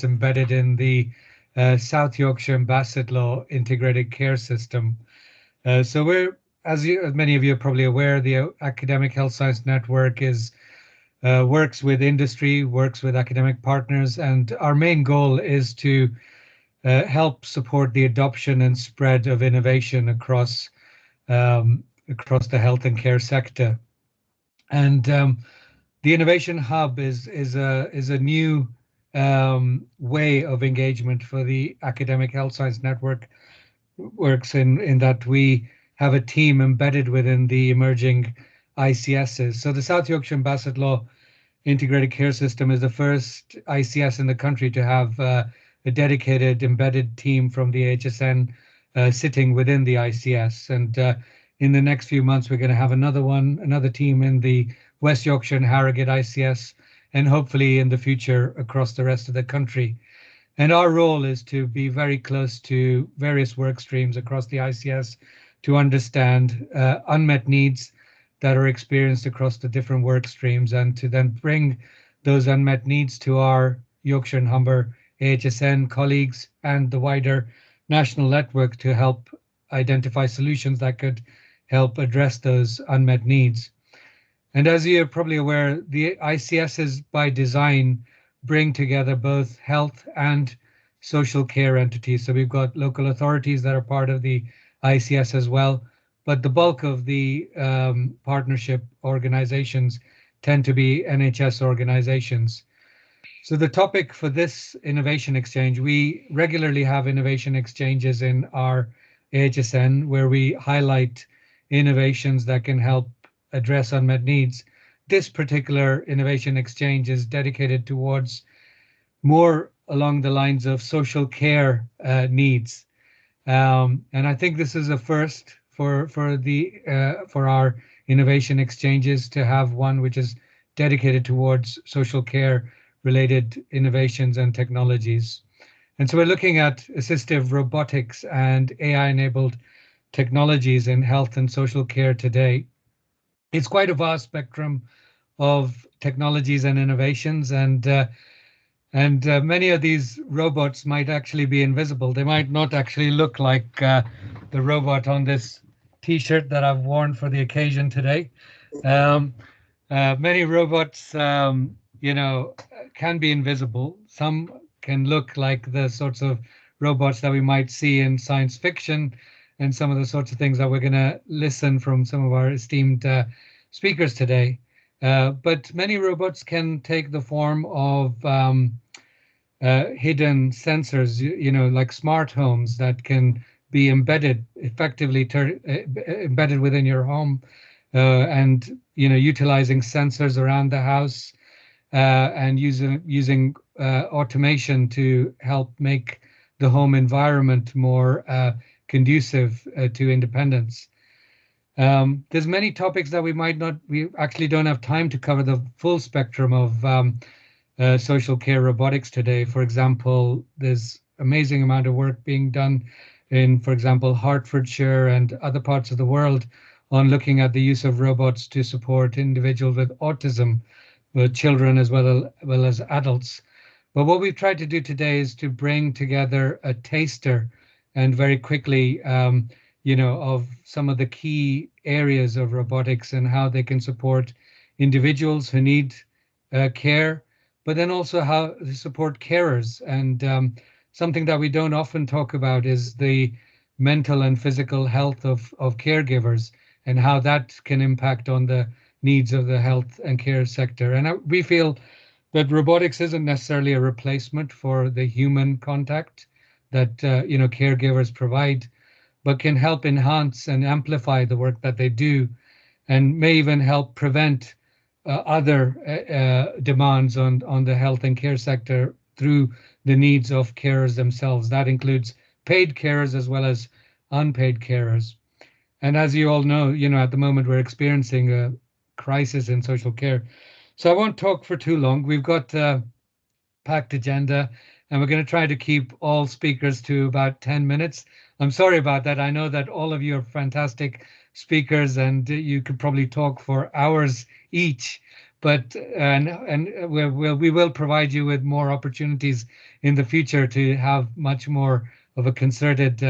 embedded in the South Yorkshire and Bassetlaw integrated care system. So we're, as many of you are probably aware, the Academic Health Science Network is works with industry, works with academic partners, and our main goal is to help support the adoption and spread of innovation across the health and care sector. And the Innovation Hub is a new way of engagement for the Academic Health Science Network. Works in that we have a team embedded within the emerging ICSs. So the South Yorkshire and Bassetlaw Integrated Care System is the first ICS in the country to have a dedicated embedded team from the AHSN sitting within the ICS. And in the next few months, we're going to have another team in the West Yorkshire and Harrogate ICS, and hopefully in the future across the rest of the country. And our role is to be very close to various work streams across the ICS to understand unmet needs that are experienced across the different work streams, and to then bring those unmet needs to our Yorkshire and Humber AHSN colleagues and the wider national network to help identify solutions that could help address those unmet needs. And as you're probably aware, the ICSs by design bring together both health and social care entities. So we've got local authorities that are part of the ICS as well, but the bulk of the partnership organizations tend to be NHS organizations. So the topic for this innovation exchange, we regularly have innovation exchanges in our AHSN where we highlight innovations that can help address unmet needs. This particular innovation exchange is dedicated towards more along the lines of social care needs. And I think this is a first for our innovation exchanges to have one which is dedicated towards social care related innovations and technologies. And so we're looking at assistive robotics and AI enabled technologies in health and social care today. It's quite a vast spectrum of technologies and innovations, and many of these robots might actually be invisible. They might not actually look like the robot on this T-shirt that I've worn for the occasion today. Many robots, can be invisible. Some can look like the sorts of robots that we might see in science fiction, and some of the sorts of things that we're going to listen from some of our esteemed speakers today. But many robots can take the form of hidden sensors, like smart homes that can be effectively embedded within your home, and utilizing sensors around the house and using automation to help make the home environment more conducive to independence. There's many topics that we actually don't have time to cover the full spectrum of social care robotics today. For example, there's amazing amount of work being done in, for example, Hertfordshire and other parts of the world on looking at the use of robots to support individuals with autism, with children as well as adults. But what we've tried to do today is to bring together a taster and very quickly, of some of the key areas of robotics and how they can support individuals who need care, but then also how to support carers. And something that we don't often talk about is the mental and physical health of caregivers and how that can impact on the needs of the health and care sector. And we feel that robotics isn't necessarily a replacement for the human contact that caregivers provide, but can help enhance and amplify the work that they do, and may even help prevent other demands on the health and care sector through the needs of carers themselves. That includes paid carers as well as unpaid carers. And as you all know, at the moment we're experiencing a crisis in social care. So I won't talk for too long. We've got a packed agenda, and we're going to try to keep all speakers to about 10 minutes. I'm sorry about that. I know that all of you are fantastic speakers and you could probably talk for hours each, but we will provide you with more opportunities in the future to have much more of a concerted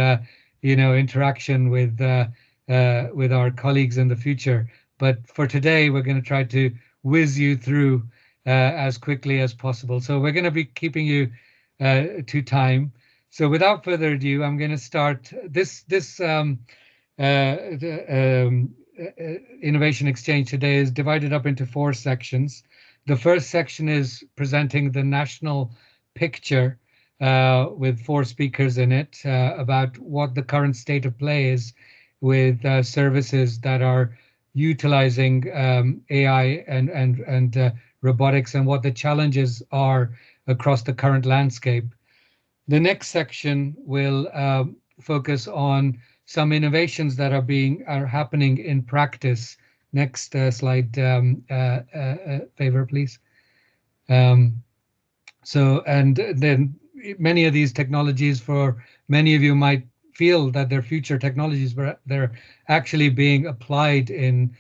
interaction with our colleagues in the future. But for today, we're going to try to whiz you through as quickly as possible. So we're going to be keeping you to time. So without further ado, I'm going to start this Innovation Exchange today is divided up into 4 sections. The first section is presenting the national picture with 4 speakers in it about what the current state of play is with services that are utilizing AI and robotics, and what the challenges are across the current landscape. The next section will focus on some innovations that are happening in practice. Next slide, favor, please. And then many of these technologies, for many of you might feel that they're future technologies, but they're actually being applied in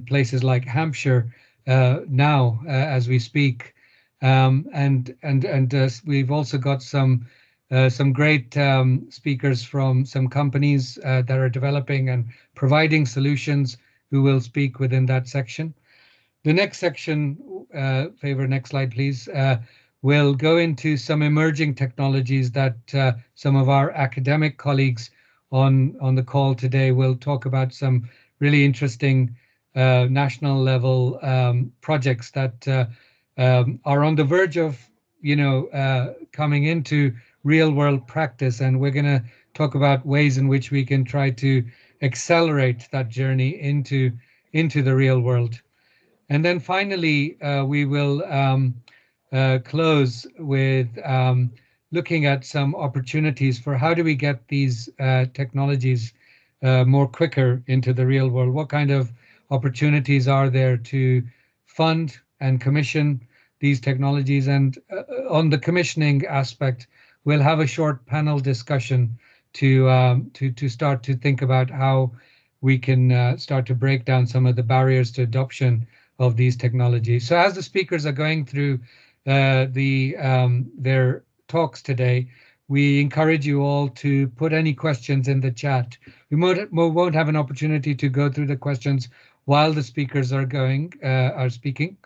places like Hampshire now as we speak. And we've also got some great speakers from some companies that are developing and providing solutions who will speak within that section. The next section, favor, next slide, please, will go into some emerging technologies that some of our academic colleagues on the call today will talk about, some really interesting national level projects that are on the verge of coming into real world practice, and we're going to talk about ways in which we can try to accelerate that journey into the real world. And then finally, we will close with looking at some opportunities for how do we get these technologies more quicker into the real world. What kind of opportunities are there to fund and commission these technologies? And on the commissioning aspect, we'll have a short panel discussion to start to think about how we can start to break down some of the barriers to adoption of these technologies. So as the speakers are going through their talks today, we encourage you all to put any questions in the chat. We won't have an opportunity to go through the questions while the speakers are speaking.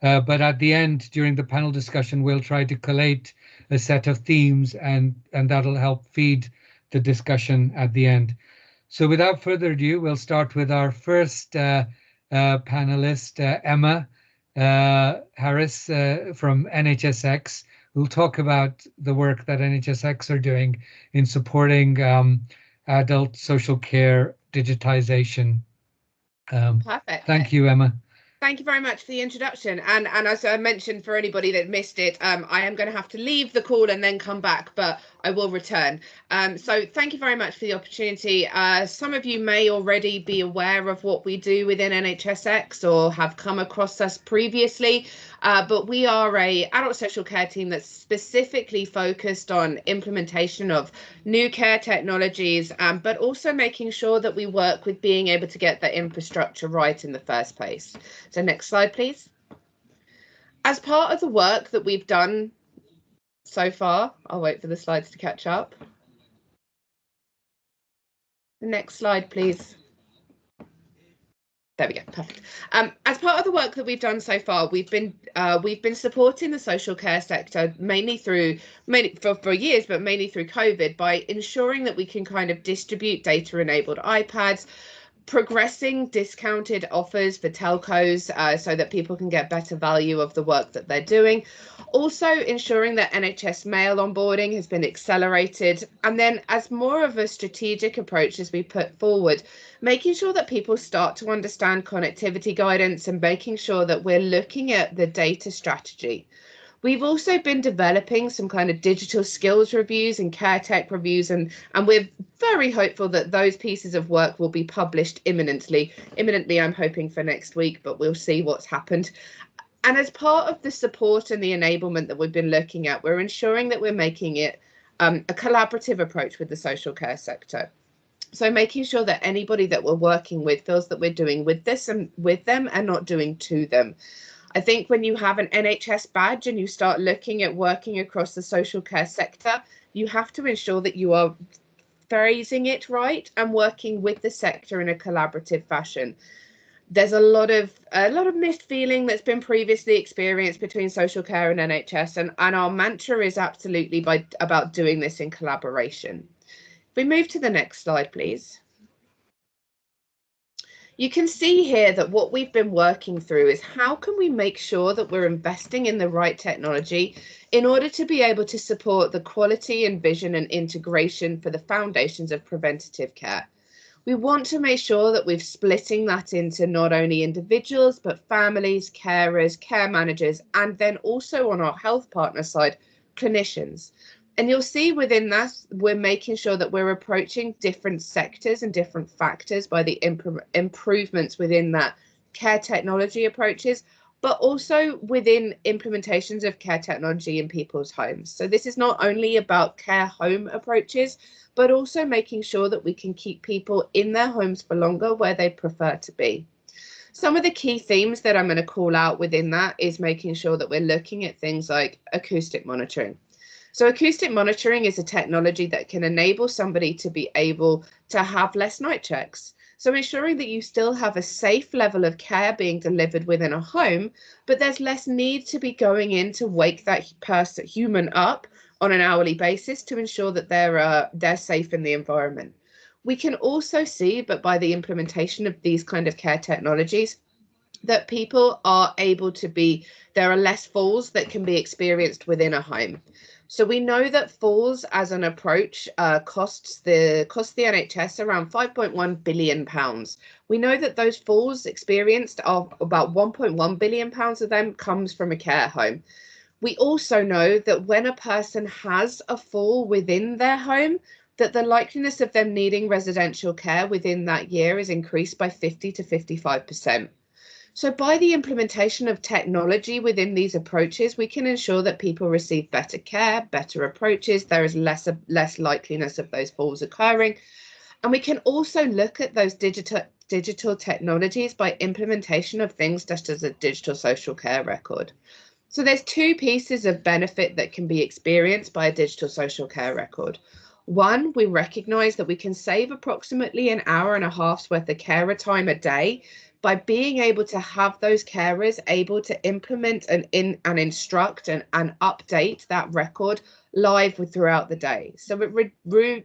But at the end, during the panel discussion, we'll try to collate a set of themes, and that'll help feed the discussion at the end. So without further ado, we'll start with our first panelist, Emma Harris from NHSX, who'll talk about the work that NHSX are doing in supporting adult social care digitization. Perfect. Thank you, Emma. Thank you very much for the introduction. And as I mentioned, for anybody that missed it, I am going to have to leave the call and then come back, but I will return. So thank you very much for the opportunity. Some of you may already be aware of what we do within NHSX or have come across us previously, but we are a adult social care team that's specifically focused on implementation of new care technologies, but also making sure that we work with being able to get the infrastructure right in the first place. So next slide, please. As part of the work that we've done so far, I'll wait for the slides to catch up. The next slide, please. There we go, perfect. As part of the work that we've done so far, we've been supporting the social care sector mainly for years, but mainly through COVID, by ensuring that we can kind of distribute data-enabled iPads, progressing discounted offers for telcos so that people can get better value of the work that they're doing. Also ensuring that NHS mail onboarding has been accelerated. And then as more of a strategic approach as we put forward, making sure that people start to understand connectivity guidance and making sure that we're looking at the data strategy. We've also been developing some kind of digital skills reviews and care tech reviews, and we're very hopeful that those pieces of work will be published imminently. Imminently, I'm hoping for next week, but we'll see what's happened. And as part of the support and the enablement that we've been looking at, we're ensuring that we're making it a collaborative approach with the social care sector. So making sure that anybody that we're working with feels that we're doing with them and not doing to them. I think when you have an NHS badge and you start looking at working across the social care sector, you have to ensure that you are phrasing it right and working with the sector in a collaborative fashion. There's a lot of mixed feeling that's been previously experienced between social care and NHS, and our mantra is absolutely about doing this in collaboration. If we move to the next slide, please. You can see here that what we've been working through is how can we make sure that we're investing in the right technology in order to be able to support the quality and vision and integration for the foundations of preventative care. We want to make sure that we're splitting that into not only individuals, but families, carers, care managers, and then also on our health partner side, clinicians. And you'll see within that, we're making sure that we're approaching different sectors and different factors by the improvements within that care technology approaches, but also within implementations of care technology in people's homes. So this is not only about care home approaches, but also making sure that we can keep people in their homes for longer where they prefer to be. Some of the key themes that I'm going to call out within that is making sure that we're looking at things like acoustic monitoring. So acoustic monitoring is a technology that can enable somebody to be able to have less night checks. So ensuring that you still have a safe level of care being delivered within a home, but there's less need to be going in to wake that human up on an hourly basis to ensure that they're safe in the environment. We can also see, but by the implementation of these kind of care technologies, that people are able to there are less falls that can be experienced within a home. So we know that falls as an approach costs the NHS around £5.1 billion. We know that those falls experienced are about £1.1 billion of them comes from a care home. We also know that when a person has a fall within their home, that the likeliness of them needing residential care within that year is increased by 50 to 55%. So by the implementation of technology within these approaches, we can ensure that people receive better care, better approaches. There is less likeliness of those falls occurring. And we can also look at those digital technologies by implementation of things such as a digital social care record. So there's two pieces of benefit that can be experienced by a digital social care record. One, we recognise that we can save approximately an hour and a half's worth of carer time a day by being able to have those carers able to implement and instruct and update that record live throughout the day. So it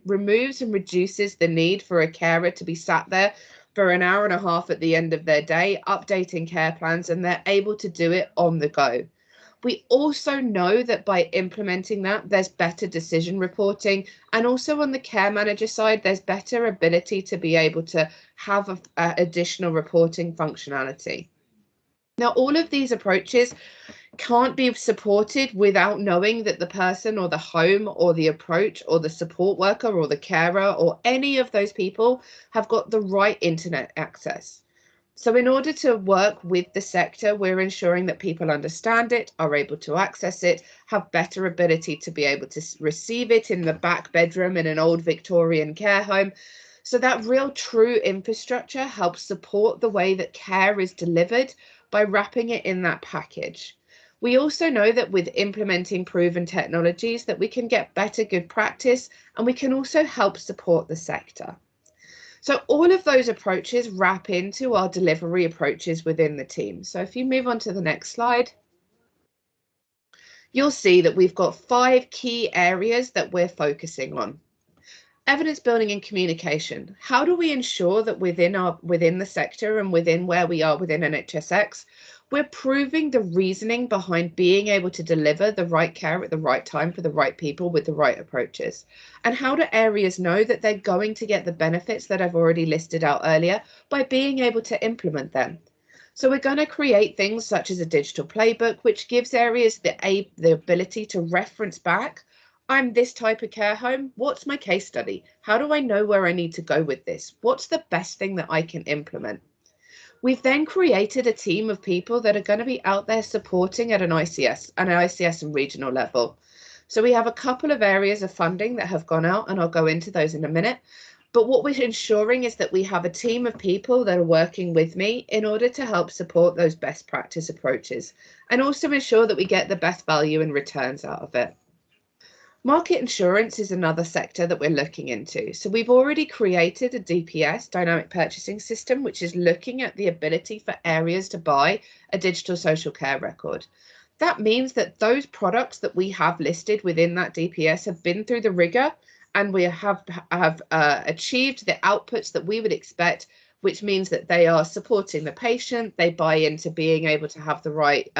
removes and reduces the need for a carer to be sat there for an hour and a half at the end of their day, updating care plans, and they're able to do it on the go. We also know that by implementing that, there's better decision reporting. And also on the care manager side, there's better ability to be able to have additional reporting functionality. Now, all of these approaches can't be supported without knowing that the person or the home or the approach or the support worker or the carer or any of those people have got the right internet access. So in order to work with the sector, we're ensuring that people understand it, are able to access it, have better ability to be able to receive it in the back bedroom in an old Victorian care home. So that real true infrastructure helps support the way that care is delivered by wrapping it in that package. We also know that with implementing proven technologies that we can get better good practice, and we can also help support the sector. So all of those approaches wrap into our delivery approaches within the team. So if you move on to the next slide, you'll see that we've got 5 key areas that we're focusing on. Evidence building and communication. How do we ensure that within the sector and within where we are within NHSX, we're proving the reasoning behind being able to deliver the right care at the right time for the right people with the right approaches? And how do areas know that they're going to get the benefits that I've already listed out earlier by being able to implement them? So we're going to create things such as a digital playbook, which gives areas the ability to reference back. I'm this type of care home. What's my case study? How do I know where I need to go with this? What's the best thing that I can implement? We've then created a team of people that are going to be out there supporting at an ICS and regional level. So we have a couple of areas of funding that have gone out, and I'll go into those in a minute. But what we're ensuring is that we have a team of people that are working with me in order to help support those best practice approaches and also ensure that we get the best value and returns out of it. Market insurance is another sector that we're looking into. So we've already created a DPS, dynamic purchasing system, which is looking at the ability for areas to buy a digital social care record. That means that those products that we have listed within that DPS have been through the rigor and we have achieved the outputs that we would expect, which means that they are supporting the patient, they buy into being able to have the right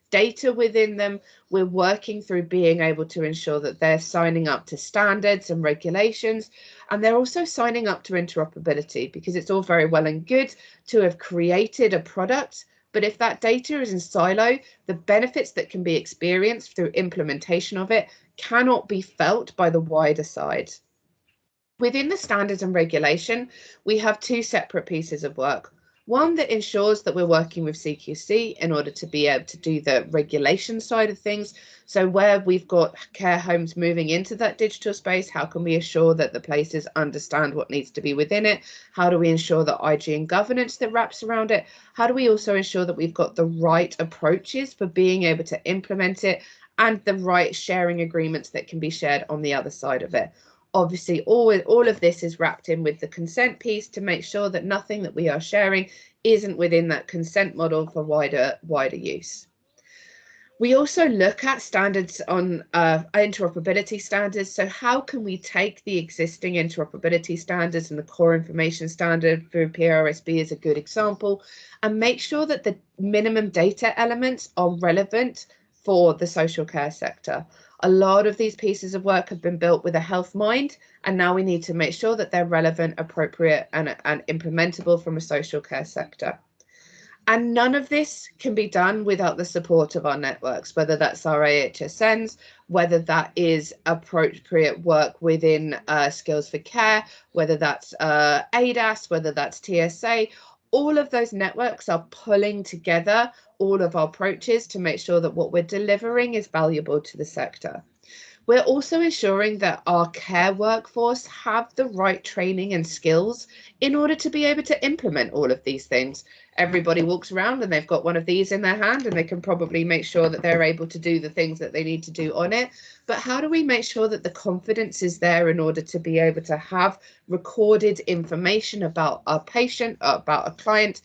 data within them. We're working through being able to ensure that they're signing up to standards and regulations, and they're also signing up to interoperability, because it's all very well and good to have created a product, but if that data is in silo, the benefits that can be experienced through implementation of it cannot be felt by the wider side. Within the standards and regulation, we have two separate pieces of work. One that ensures that we're working with CQC in order to be able to do the regulation side of things. So where we've got care homes moving into that digital space, how can we ensure that the places understand what needs to be within it? How do we ensure that IG and governance that wraps around it? How do we also ensure that we've got the right approaches for being able to implement it and the right sharing agreements that can be shared on the other side of it? Obviously, all of this is wrapped in with the consent piece to make sure that nothing that we are sharing isn't within that consent model for wider use. We also look at standards on interoperability standards. So how can we take the existing interoperability standards, and the core information standard through PRSB is a good example, and make sure that the minimum data elements are relevant for the social care sector. A lot of these pieces of work have been built with a health mind, and now we need to make sure that they're relevant, appropriate, and implementable from a social care sector. And none of this can be done without the support of our networks, whether that's our AHSNs, whether that is appropriate work within Skills for Care, whether that's ADAS, whether that's TSA. All of those networks are pulling together all of our approaches to make sure that what we're delivering is valuable to the sector. We're also ensuring that our care workforce have the right training and skills in order to be able to implement all of these things. Everybody walks around and they've got one of these in their hand, and they can probably make sure that they're able to do the things that they need to do on it. But how do we make sure that the confidence is there in order to be able to have recorded information about our patient, about a client,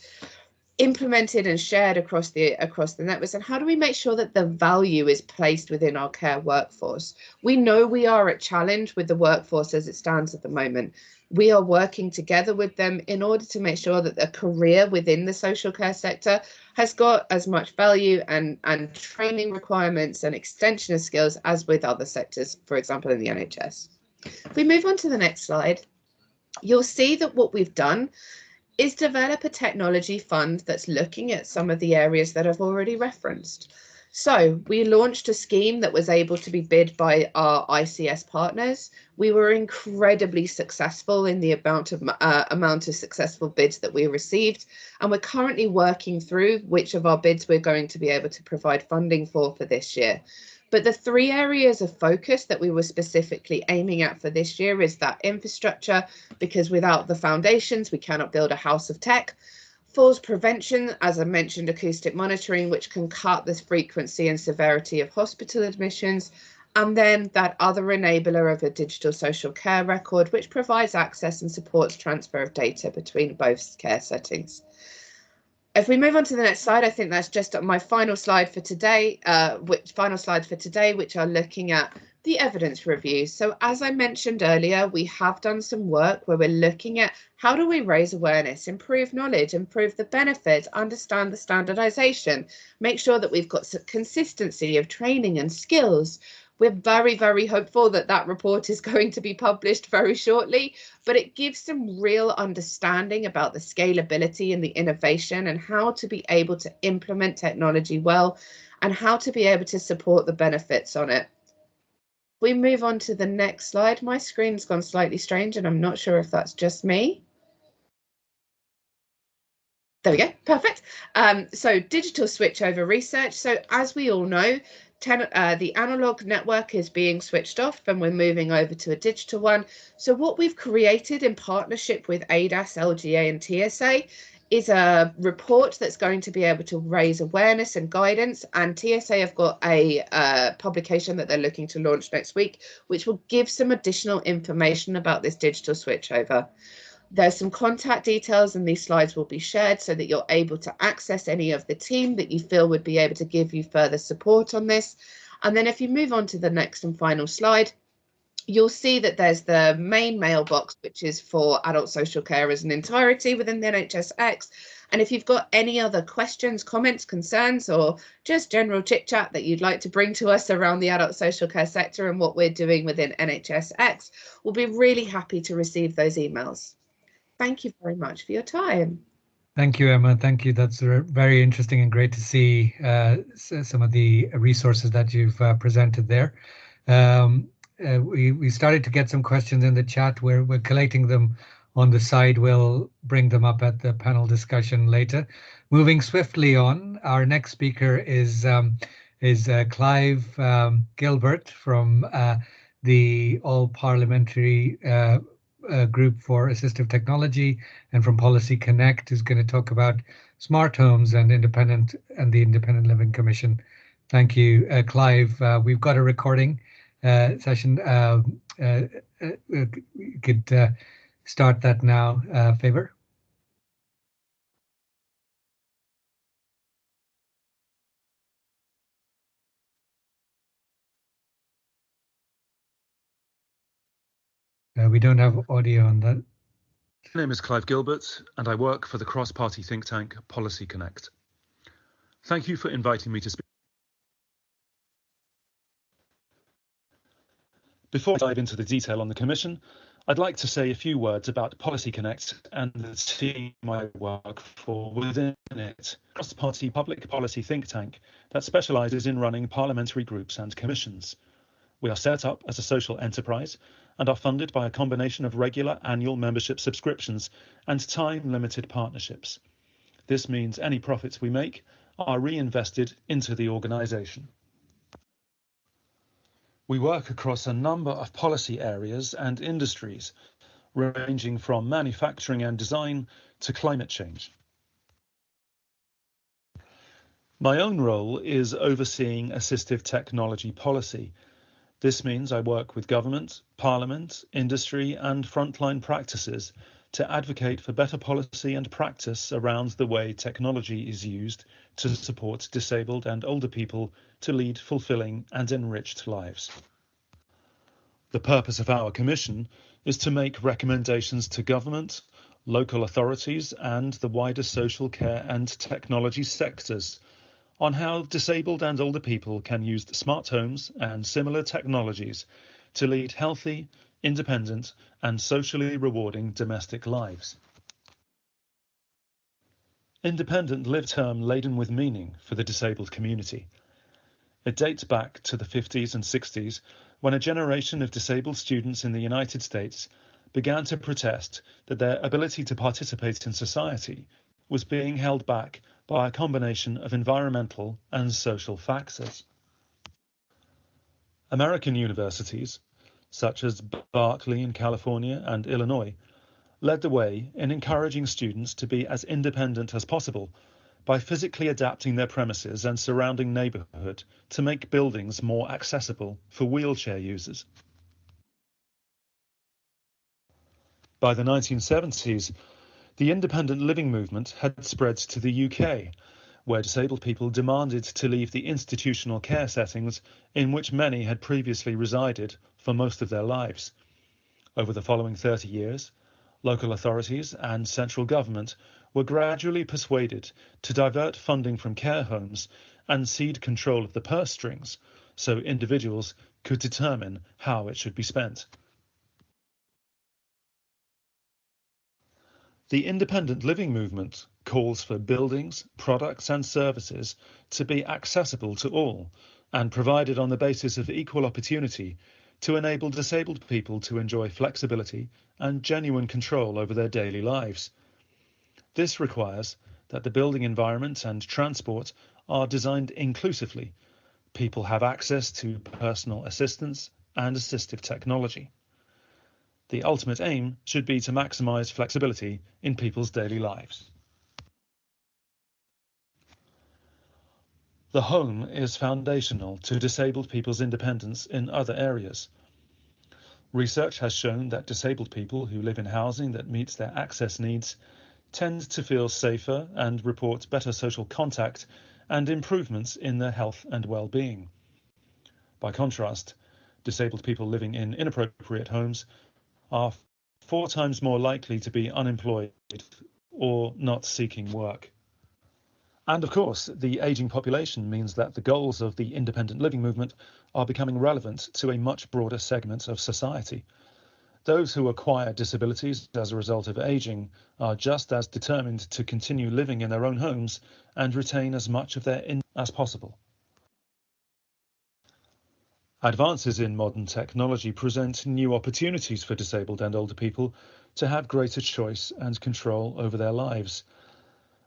implemented and shared across the networks? And how do we make sure that the value is placed within our care workforce? We know we are at challenge with the workforce as it stands at the moment. We are working together with them in order to make sure that a career within the social care sector has got as much value and training requirements and extension of skills as with other sectors, for example, in the NHS. If we move on to the next slide, you'll see that what we've done is develop a technology fund that's looking at some of the areas that I've already referenced. So we launched a scheme that was able to be bid by our ICS partners. We were incredibly successful in the amount of successful bids that we received, and we're currently working through which of our bids we're going to be able to provide funding for this year. But the three areas of focus that we were specifically aiming at for this year is that infrastructure, because without the foundations, we cannot build a house of tech. Falls prevention, as I mentioned, acoustic monitoring, which can cut the frequency and severity of hospital admissions. And then that other enabler of a digital social care record, which provides access and supports transfer of data between both care settings. If we move on to the next slide, I think that's just my final slide for today, which are looking at the evidence review. So as I mentioned earlier, we have done some work where we're looking at how do we raise awareness, improve knowledge, improve the benefits, understand the standardization, make sure that we've got some consistency of training and skills. We're very, very hopeful that that report is going to be published very shortly, but it gives some real understanding about the scalability and the innovation and how to be able to implement technology well and how to be able to support the benefits on it. We move on to the next slide. My screen's gone slightly strange and I'm not sure if that's just me. There we go, perfect. So digital switch over research. So as we all know, The analog network is being switched off and we're moving over to a digital one. So what we've created in partnership with ADAS, LGA and TSA is a report that's going to be able to raise awareness and guidance. And TSA have got a publication that they're looking to launch next week, which will give some additional information about this digital switchover. There's some contact details and these slides will be shared so that you're able to access any of the team that you feel would be able to give you further support on this. And then if you move on to the next and final slide, you'll see that there's the main mailbox, which is for adult social care as an entirety within the NHSX. And if you've got any other questions, comments, concerns, or just general chit chat that you'd like to bring to us around the adult social care sector and what we're doing within NHSX, we'll be really happy to receive those emails. Thank you very much for your time. Thank you, Emma. Thank you. That's very interesting and great to see some of the resources that you've presented there. We started to get some questions in the chat. We're collating them on the side. We'll bring them up at the panel discussion later. Moving swiftly on, our next speaker is Clive Gilbert from the All Parliamentary Group for Assistive Technology, and from Policy Connect, who's going to talk about smart homes and the Independent Living Commission. Thank you, Clive. We've got a recording session. You could start that now, Favor. We don't have audio on that. My name is Clive Gilbert, and I work for the cross-party think tank Policy Connect. Thank you for inviting me to speak. Before I dive into the detail on the Commission, I'd like to say a few words about Policy Connect and the team I work for within it, cross-party public policy think tank that specialises in running parliamentary groups and commissions. We are set up as a social enterprise and are funded by a combination of regular annual membership subscriptions and time-limited partnerships. This means any profits we make are reinvested into the organisation. We work across a number of policy areas and industries, ranging from manufacturing and design to climate change. My own role is overseeing assistive technology policy. This means I work with government, parliament, industry and frontline practices to advocate for better policy and practice around the way technology is used to support disabled and older people to lead fulfilling and enriched lives. The purpose of our commission is to make recommendations to government, local authorities and the wider social care and technology sectors on how disabled and older people can use smart homes and similar technologies to lead healthy, independent and socially rewarding domestic lives. Independent live term laden with meaning for the disabled community. It dates back to the 50s and 60s when a generation of disabled students in the United States began to protest that their ability to participate in society was being held back by a combination of environmental and social factors. American universities, such as Berkeley in California and Illinois, led the way in encouraging students to be as independent as possible by physically adapting their premises and surrounding neighborhood to make buildings more accessible for wheelchair users. By the 1970s, the independent living movement had spread to the UK, where disabled people demanded to leave the institutional care settings in which many had previously resided for most of their lives. Over the following 30 years, local authorities and central government were gradually persuaded to divert funding from care homes and cede control of the purse strings so individuals could determine how it should be spent. The independent living movement calls for buildings, products and services to be accessible to all and provided on the basis of equal opportunity to enable disabled people to enjoy flexibility and genuine control over their daily lives. This requires that the building environment and transport are designed inclusively, People have access to personal assistance and assistive technology. The ultimate aim should be to maximise flexibility in people's daily lives. The home is foundational to disabled people's independence in other areas. Research has shown that disabled people who live in housing that meets their access needs tend to feel safer and report better social contact and improvements in their health and well-being. By contrast, disabled people living in inappropriate homes are 4 times more likely to be unemployed or not seeking work. And of course, the ageing population means that the goals of the independent living movement are becoming relevant to a much broader segment of society. Those who acquire disabilities as a result of ageing are just as determined to continue living in their own homes and retain as much of their income as possible. Advances in modern technology present new opportunities for disabled and older people to have greater choice and control over their lives.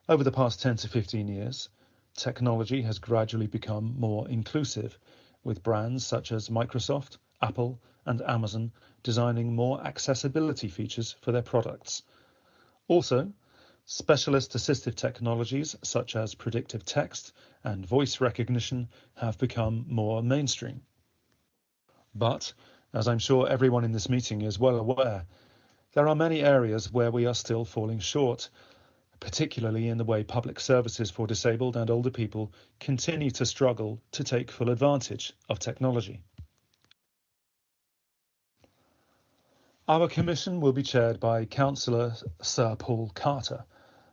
Over the past 10 to 15 years, technology has gradually become more inclusive, with brands such as Microsoft, Apple, and Amazon designing more accessibility features for their products. Also, specialist assistive technologies such as predictive text and voice recognition have become more mainstream. But, as I'm sure everyone in this meeting is well aware, there are many areas where we are still falling short, particularly in the way public services for disabled and older people continue to struggle to take full advantage of technology. Our commission will be chaired by Councillor Sir Paul Carter,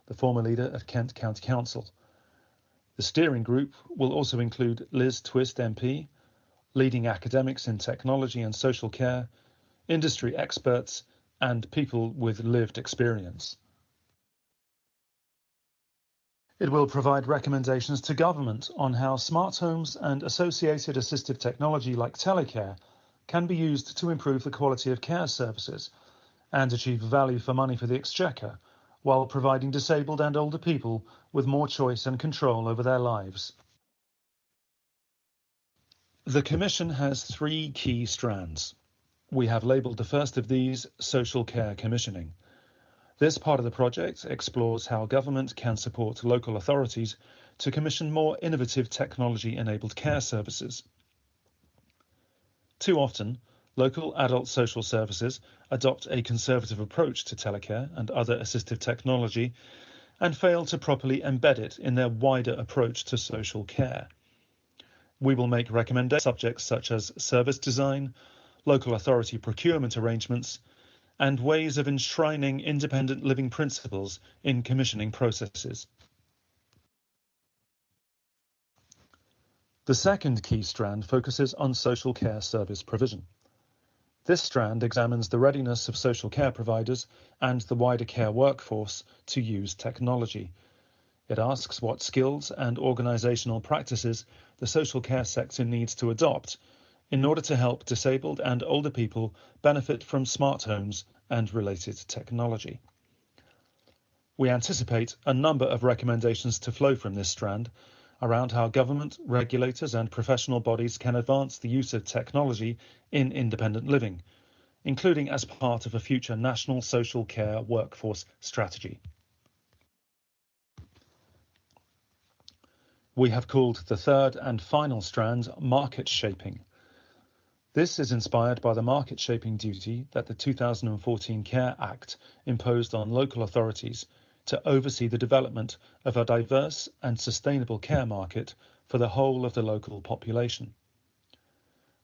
the former leader of Kent County Council. The steering group will also include Liz Twist MP, leading academics in technology and social care, industry experts, and people with lived experience. It will provide recommendations to government on how smart homes and associated assistive technology like telecare can be used to improve the quality of care services and achieve value for money for the Exchequer, while providing disabled and older people with more choice and control over their lives. The Commission has 3 key strands. We have labelled the first of these Social Care Commissioning. This part of the project explores how government can support local authorities to commission more innovative technology-enabled care services. Too often, local adult social services adopt a conservative approach to telecare and other assistive technology and fail to properly embed it in their wider approach to social care. We will make recommendations on subjects such as service design, local authority procurement arrangements, and ways of enshrining independent living principles in commissioning processes. The second key strand focuses on social care service provision. This strand examines the readiness of social care providers and the wider care workforce to use technology. It asks what skills and organisational practices the social care sector needs to adopt in order to help disabled and older people benefit from smart homes and related technology. We anticipate a number of recommendations to flow from this strand around how government, regulators and professional bodies can advance the use of technology in independent living, including as part of a future national social care workforce strategy. We have called the third and final strand market shaping. This is inspired by the market shaping duty that the 2014 Care Act imposed on local authorities to oversee the development of a diverse and sustainable care market for the whole of the local population.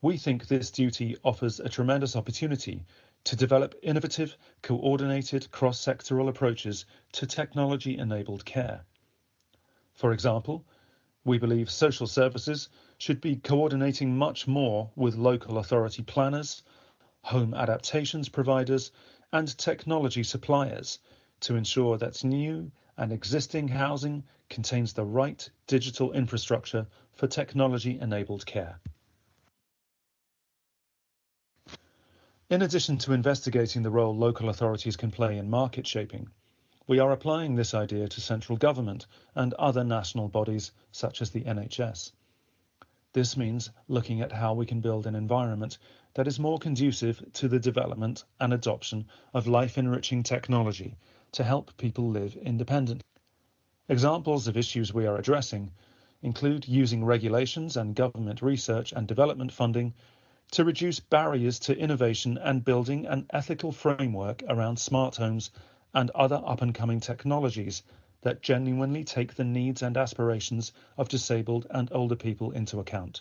We think this duty offers a tremendous opportunity to develop innovative, coordinated cross-sectoral approaches to technology-enabled care. For example, we believe social services should be coordinating much more with local authority planners, home adaptations providers, and technology suppliers to ensure that new and existing housing contains the right digital infrastructure for technology-enabled care. In addition to investigating the role local authorities can play in market shaping, we are applying this idea to central government and other national bodies such as the NHS. This means looking at how we can build an environment that is more conducive to the development and adoption of life-enriching technology to help people live independently. Examples of issues we are addressing include using regulations and government research and development funding to reduce barriers to innovation and building an ethical framework around smart homes and other up-and-coming technologies that genuinely take the needs and aspirations of disabled and older people into account.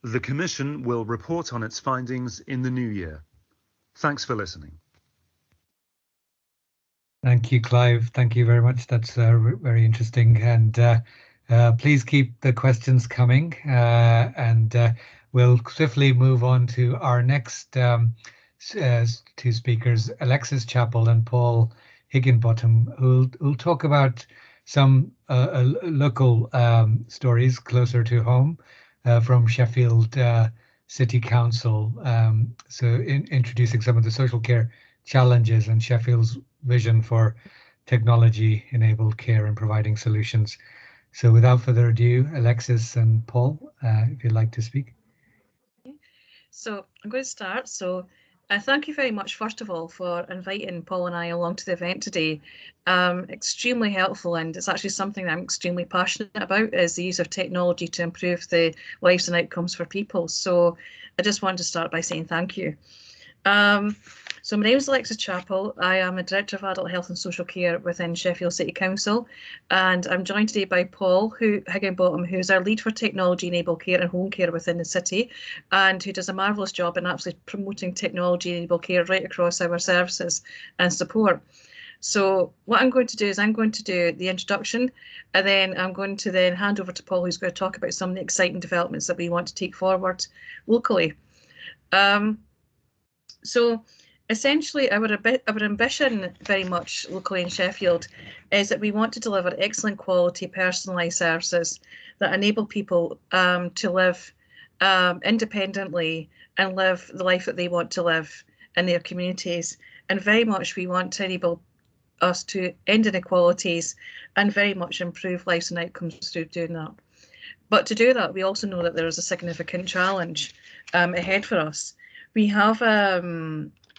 The Commission will report on its findings in the new year. Thanks for listening. Thank you, Clive. Thank you very much. That's very interesting. And please keep the questions coming. And we'll swiftly move on to our next two speakers, Alexis Chappell and Paul Higginbottom, who'll talk about some local stories closer to home from Sheffield City Council. So introducing some of the social care challenges and Sheffield's vision for technology-enabled care and providing solutions. So without further ado, Alexis and Paul, if you'd like to speak. So I'm going to start. So thank you very much, first of all, for inviting Paul and I along to the event today. Extremely helpful, and it's actually something that I'm extremely passionate about, is the use of technology to improve the lives and outcomes for people. So I just wanted to start by saying thank you. So my name is Alexis Chappell. I am a Director of Adult Health and Social Care within Sheffield City Council, and I'm joined today by Paul Higginbottom, who's our lead for technology-enabled care and home care within the city, and who does a marvellous job in actually promoting technology-enabled care right across our services and support. So what I'm going to do is I'm going to do the introduction, and then I'm going to then hand over to Paul, who's going to talk about some of the exciting developments that we want to take forward locally. So essentially, our ambition very much locally in Sheffield is that we want to deliver excellent quality personalised services that enable people to live independently and live the life that they want to live in their communities. And very much we want to enable us to end inequalities and very much improve lives and outcomes through doing that. But to do that, we also know that there is a significant challenge ahead for us. We have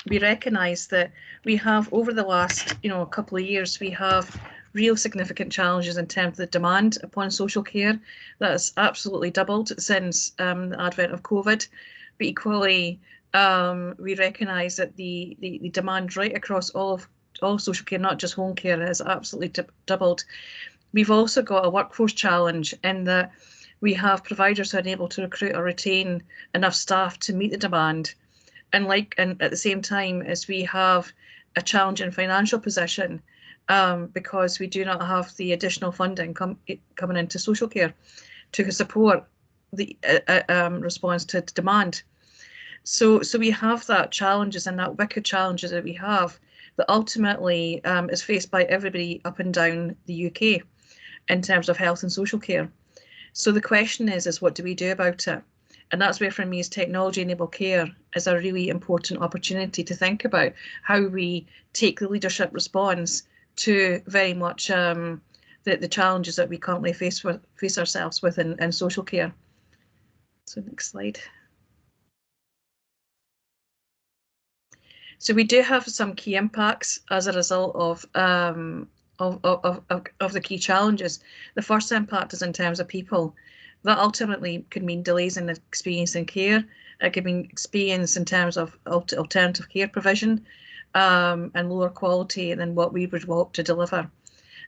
we recognise that we have, over the last couple of years, we have real significant challenges in terms of the demand upon social care. That has absolutely doubled since the advent of COVID. But equally, we recognise that the demand right across all social care, not just home care, has absolutely doubled. We've also got a workforce challenge in that we have providers who are unable to recruit or retain enough staff to meet the demand. And at the same time as we have a challenging financial position because we do not have the additional funding coming into social care to support the response to demand. So we have that challenges and that wicked challenges that we have that ultimately is faced by everybody up and down the UK in terms of health and social care. So the question is what do we do about it? And that's where, for me, is technology-enabled care is a really important opportunity to think about how we take the leadership response to very much the challenges that we currently face ourselves with in social care. So next slide. So we do have some key impacts as a result of the key challenges. The first impact is in terms of people. That ultimately could mean delays in experience in care. It could mean experience in terms of alternative care provision and lower quality than what we would want to deliver.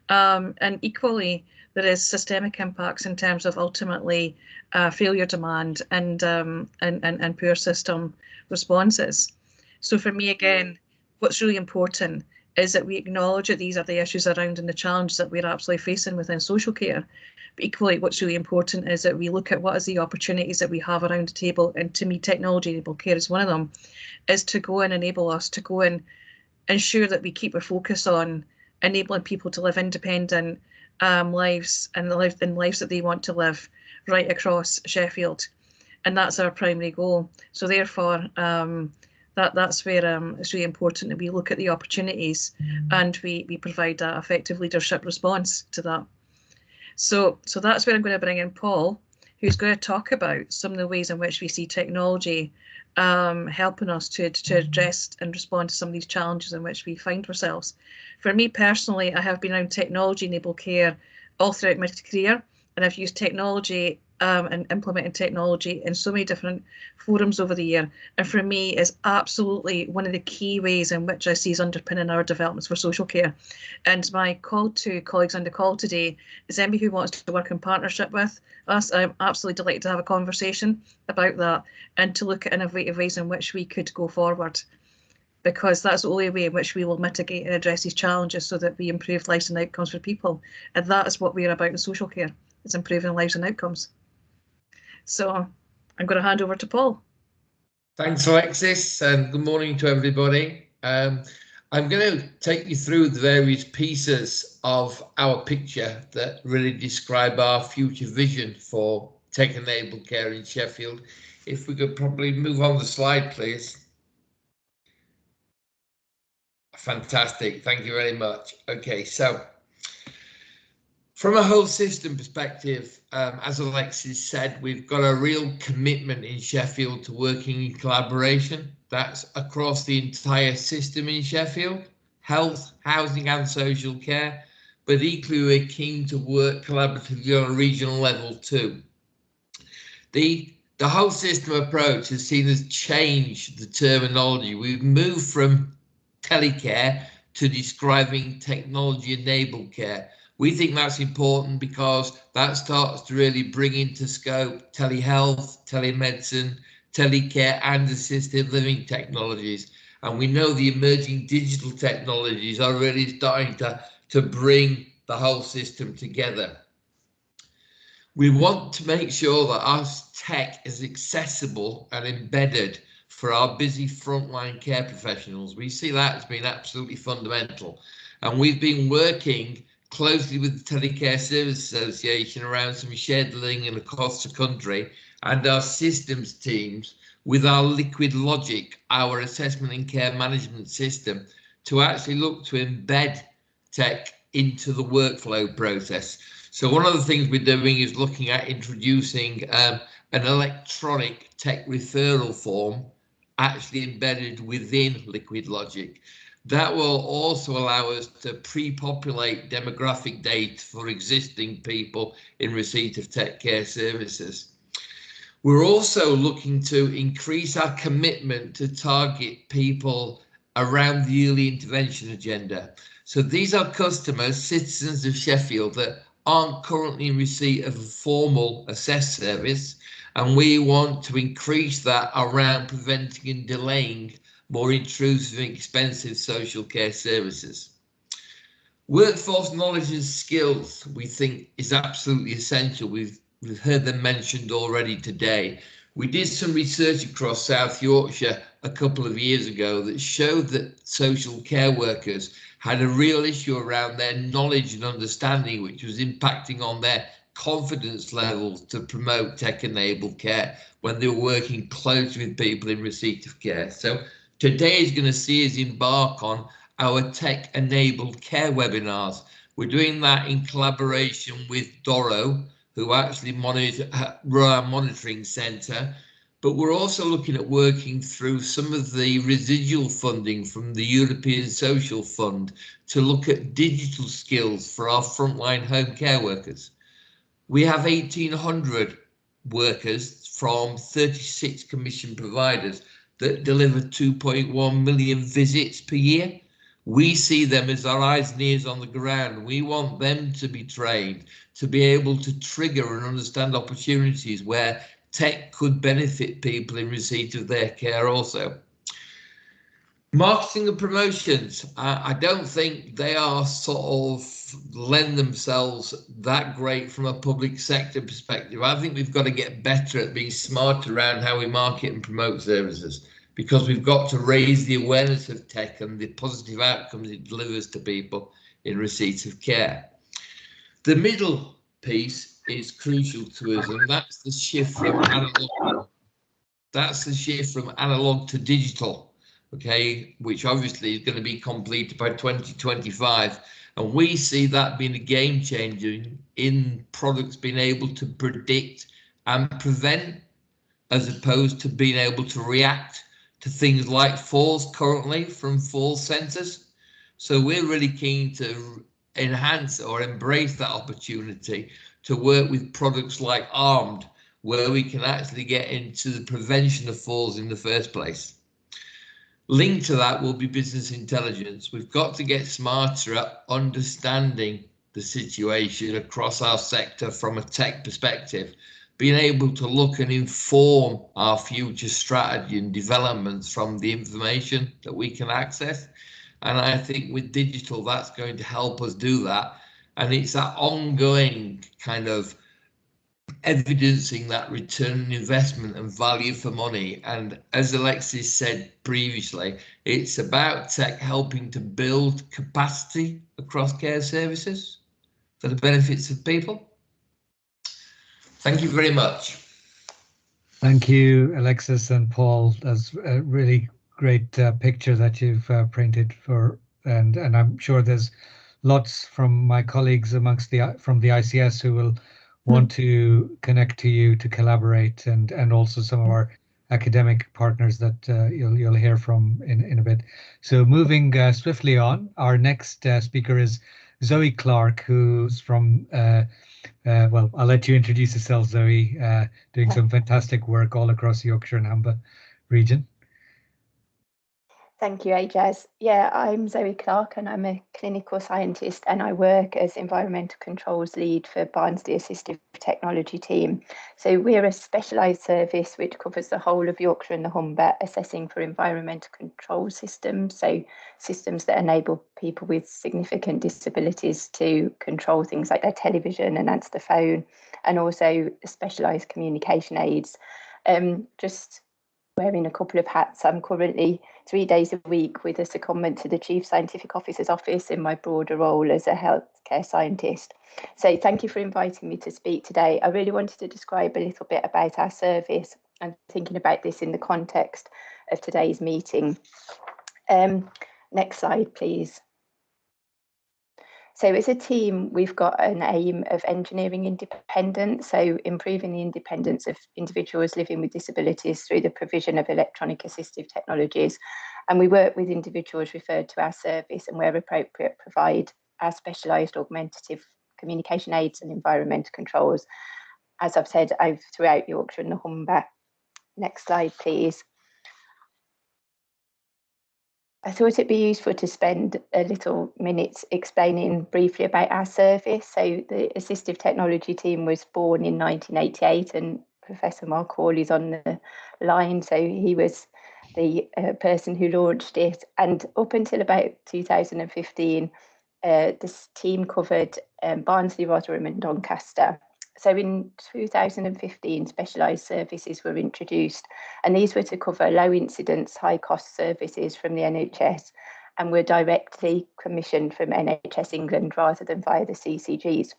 And equally, there is systemic impacts in terms of ultimately failure demand and poor system responses. So for me, again, what's really important is that we acknowledge that these are the issues around and the challenges that we're absolutely facing within social care. But equally, what's really important is that we look at what is the opportunities that we have around the table, and to me, technology-enabled care is one of them, is to go and enable us to go and ensure that we keep a focus on enabling people to live independent lives and lives that they want to live right across Sheffield. And that's our primary goal. So therefore, that's where it's really important that we look at the opportunities and we provide that effective leadership response to that. So that's where I'm going to bring in Paul, who's going to talk about some of the ways in which we see technology helping us to address and respond to some of these challenges in which we find ourselves. For me personally, I have been around technology-enabled care all throughout my career, and I've used technology and implemented technology in so many different forums over the year. And for me, it's absolutely one of the key ways in which I see is underpinning our developments for social care. And my call to colleagues on the call today is anybody who wants to work in partnership with us. I'm absolutely delighted to have a conversation about that and to look at innovative ways in which we could go forward, because that's the only way in which we will mitigate and address these challenges so that we improve lives and outcomes for people. And that is what we're about in social care. It's improving lives and outcomes. So I'm going to hand over to Paul. Thanks, Alexis, and good morning to everybody. I'm going to take you through the various pieces of our picture that really describe our future vision for tech-enabled care in Sheffield. If we could probably move on the slide, please. Fantastic, thank you very much. Okay, so from a whole system perspective, as Alexis said, we've got a real commitment in Sheffield to working in collaboration. That's across the entire system in Sheffield, health, housing and social care, but equally we're keen to work collaboratively on a regional level too. The whole system approach has seen us change the terminology. We've moved from telecare to describing technology-enabled care. We think that's important because that starts to really bring into scope telehealth, telemedicine, telecare and assisted living technologies. And we know the emerging digital technologies are really starting to bring the whole system together. We want to make sure that our tech is accessible and embedded for our busy frontline care professionals. We see that as being absolutely fundamental. And we've been working closely with the Telecare Services Association around some shared learning across the country, and our systems teams with our Liquid Logic, our assessment and care management system, to actually look to embed tech into the workflow process. So one of the things we're doing is looking at introducing an electronic tech referral form actually embedded within Liquid Logic. That will also allow us to pre-populate demographic data for existing people in receipt of tech care services. We're also looking to increase our commitment to target people around the early intervention agenda. So these are customers, citizens of Sheffield that aren't currently in receipt of a formal assess service, and we want to increase that around preventing and delaying more intrusive and expensive social care services. Workforce knowledge and skills, we think, is absolutely essential. We've heard them mentioned already today. We did some research across South Yorkshire a couple of years ago that showed that social care workers had a real issue around their knowledge and understanding, which was impacting on their confidence levels to promote tech-enabled care when they were working closely with people in receipt of care. So today is going to see us embark on our tech-enabled care webinars. We're doing that in collaboration with Doro, who actually run our monitoring centre, but we're also looking at working through some of the residual funding from the European Social Fund to look at digital skills for our frontline home care workers. We have 1,800 workers from 36 commission providers that deliver 2.1 million visits per year. We see them as our eyes and ears on the ground. We want them to be trained to be able to trigger and understand opportunities where tech could benefit people in receipt of their care also. Marketing and promotions, I don't think they are sort of lend themselves that great from a public sector perspective. I think we've got to get better at being smart around how we market and promote services, because we've got to raise the awareness of tech and the positive outcomes it delivers to people in receipt of care. The middle piece is crucial to us, and that's the shift from analog to digital. okay, which obviously is going to be completed by 2025. And we see that being a game changer in products being able to predict and prevent, as opposed to being able to react to things like falls currently from fall sensors. So we're really keen to enhance or embrace that opportunity to work with products like Armed, where we can actually get into the prevention of falls in the first place. Linked to that will be business intelligence. We've got to get smarter at understanding the situation across our sector from a tech perspective, being able to look and inform our future strategy and developments from the information that we can access. And I think with digital, that's going to help us do that. And it's that ongoing kind of evidencing that return on investment and value for money. And as Alexis said previously, it's about tech helping to build capacity across care services for the benefits of people. Thank you very much. Thank you, Alexis and Paul. That's a really great picture that you've printed for, and I'm sure there's lots from my colleagues from the ICS who will want to connect to you to collaborate, and also some of our academic partners that you'll hear from in a bit. So moving swiftly on, our next speaker is Zoe Clark, who's from well, I'll let you introduce yourself, Zoe, doing some fantastic work all across the Yorkshire and Humber region. Thank you, AJAS. Yeah, I'm Zoe Clark and I'm a clinical scientist and I work as environmental controls lead for Barnsley Assistive Technology team. So we're a specialised service which covers the whole of Yorkshire and the Humber, assessing for environmental control systems, so systems that enable people with significant disabilities to control things like their television and answer the phone, and also specialised communication aids. Just wearing a couple of hats. I'm currently 3 days a week with a secondment to the Chief Scientific Officer's office in my broader role as a healthcare scientist. So thank you for inviting me to speak today. I really wanted to describe a little bit about our service and thinking about this in the context of today's meeting. Next slide, please. So as a team, we've got an aim of engineering independence, so improving the independence of individuals living with disabilities through the provision of electronic assistive technologies. And we work with individuals referred to our service and where appropriate, provide our specialised augmentative communication aids and environmental controls. As I've said, throughout Yorkshire and the Humber. Next slide, please. I thought it'd be useful to spend a little minutes explaining briefly about our service. So the Assistive Technology team was born in 1988 and Professor Mark Hall is on the line. So he was the person who launched it. And up until about 2015, this team covered Barnsley, Rotherham and Doncaster. So in 2015, specialised services were introduced, and these were to cover low incidence, high cost services from the NHS and were directly commissioned from NHS England rather than via the CCGs.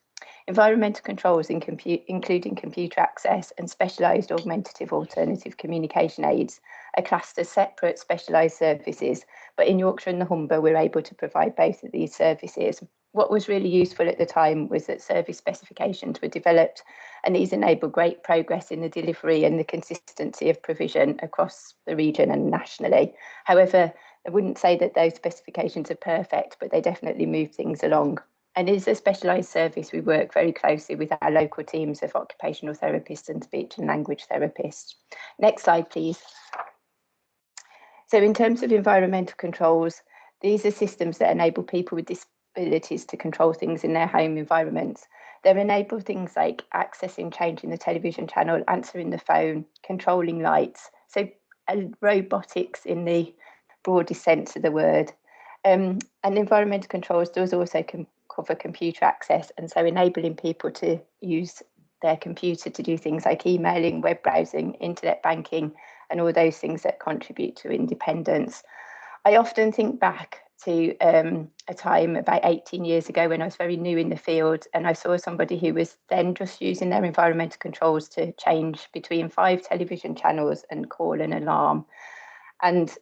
Environmental controls, including computer access and specialised augmentative alternative communication aids, are classed as separate specialised services, but in Yorkshire and the Humber, we're able to provide both of these services. What was really useful at the time was that service specifications were developed, and these enabled great progress in the delivery and the consistency of provision across the region and nationally. However, I wouldn't say that those specifications are perfect, but they definitely move things along. And as a specialised service, we work very closely with our local teams of occupational therapists and speech and language therapists. Next slide, please. So in terms of environmental controls, these are systems that enable people with disabilities to control things in their home environments. They enable things like accessing, changing the television channel, answering the phone, controlling lights. So robotics in the broadest sense of the word. And environmental controls does also cover computer access, and so enabling people to use their computer to do things like emailing, web browsing, internet banking, and all those things that contribute to independence. I often think back to a time about 18 years ago when I was very new in the field, and I saw somebody who was then just using their environmental controls to change between 5 television channels and call an alarm. And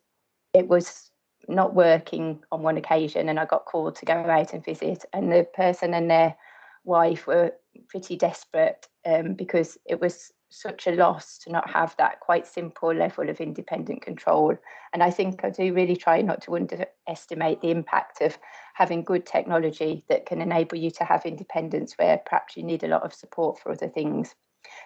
it was not working on one occasion, and I got called to go out and visit, and the person and their wife were pretty desperate because it was such a loss to not have that quite simple level of independent control. And I think I do really try not to underestimate the impact of having good technology that can enable you to have independence where perhaps you need a lot of support for other things.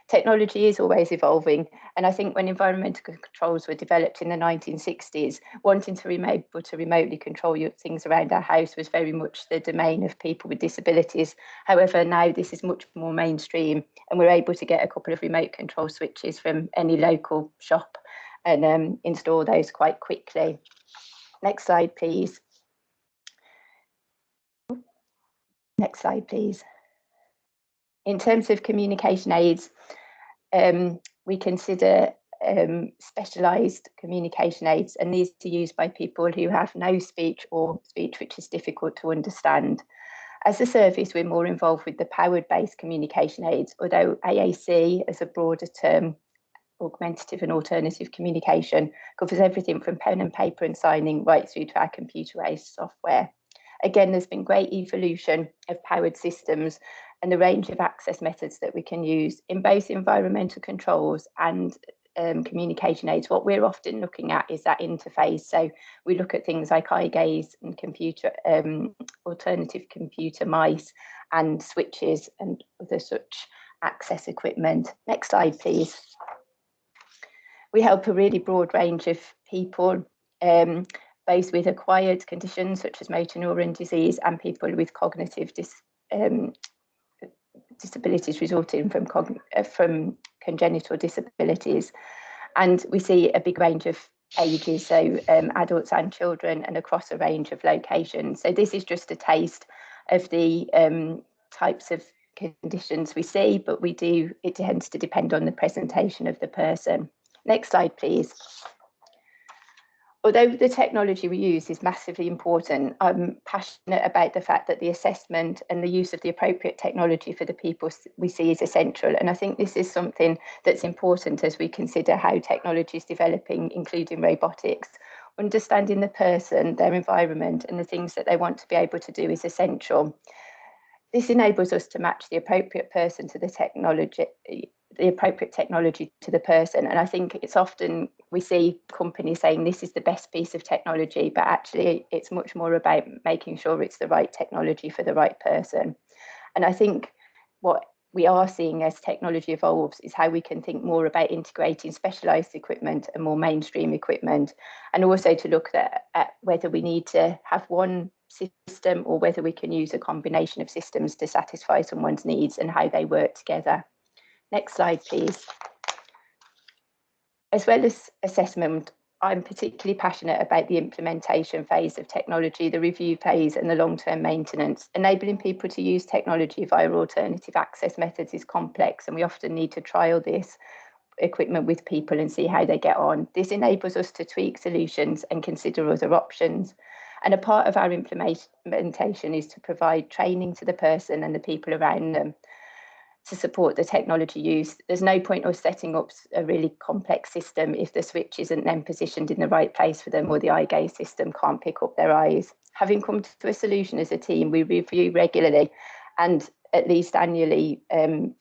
Technology is always evolving, and I think when environmental controls were developed in the 1960s, wanting to be able to remotely control things around our house was very much the domain of people with disabilities. However, now this is much more mainstream, and we're able to get a couple of remote control switches from any local shop and install those quite quickly. Next slide, please. Next slide, please. In terms of communication aids, we consider specialised communication aids, and these are used by people who have no speech or speech which is difficult to understand. As a service, we're more involved with the powered-based communication aids, although AAC, as a broader term, augmentative and alternative communication, covers everything from pen and paper and signing right through to our computerized software. Again, there's been great evolution of powered systems and the range of access methods that we can use in both environmental controls and communication aids. What we're often looking at is that interface. So we look at things like eye gaze and computer, alternative computer mice and switches and other such access equipment. Next slide, please. We help a really broad range of people, both with acquired conditions such as motor neuron disease and people with cognitive disabilities resulting from congenital disabilities. And we see a big range of ages, so adults and children, and across a range of locations. So this is just a taste of the types of conditions we see, but it tends to depend on the presentation of the person. Next slide, please. Although the technology we use is massively important, I'm passionate about the fact that the assessment and the use of the appropriate technology for the people we see is essential. And I think this is something that's important as we consider how technology is developing, including robotics. Understanding the person, their environment, and the things that they want to be able to do is essential. This enables us to match the appropriate person to the technology, the appropriate technology to the person. And I think it's often we see companies saying this is the best piece of technology, but actually it's much more about making sure it's the right technology for the right person. And I think what we are seeing as technology evolves is how we can think more about integrating specialised equipment and more mainstream equipment, and also to look at whether we need to have one system or whether we can use a combination of systems to satisfy someone's needs and how they work together. Next slide, please. As well as assessment, I'm particularly passionate about the implementation phase of technology, the review phase and the long-term maintenance. Enabling people to use technology via alternative access methods is complex, and we often need to trial this equipment with people and see how they get on. This enables us to tweak solutions and consider other options. And a part of our implementation is to provide training to the person and the people around them to support the technology use. There's no point of setting up a really complex system if the switch isn't then positioned in the right place for them, or the eye gaze system can't pick up their eyes. Having come to a solution as a team, we review regularly and at least annually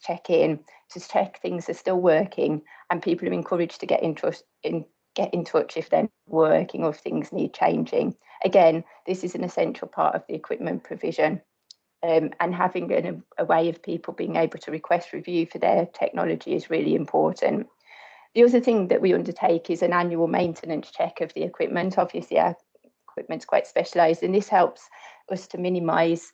check in to check things are still working, and people are encouraged to get in touch if they're working or if things need changing. Again, this is an essential part of the equipment provision. And having a way of people being able to request review for their technology is really important. The other thing that we undertake is an annual maintenance check of the equipment. Obviously, our equipment's quite specialised, and this helps us to minimise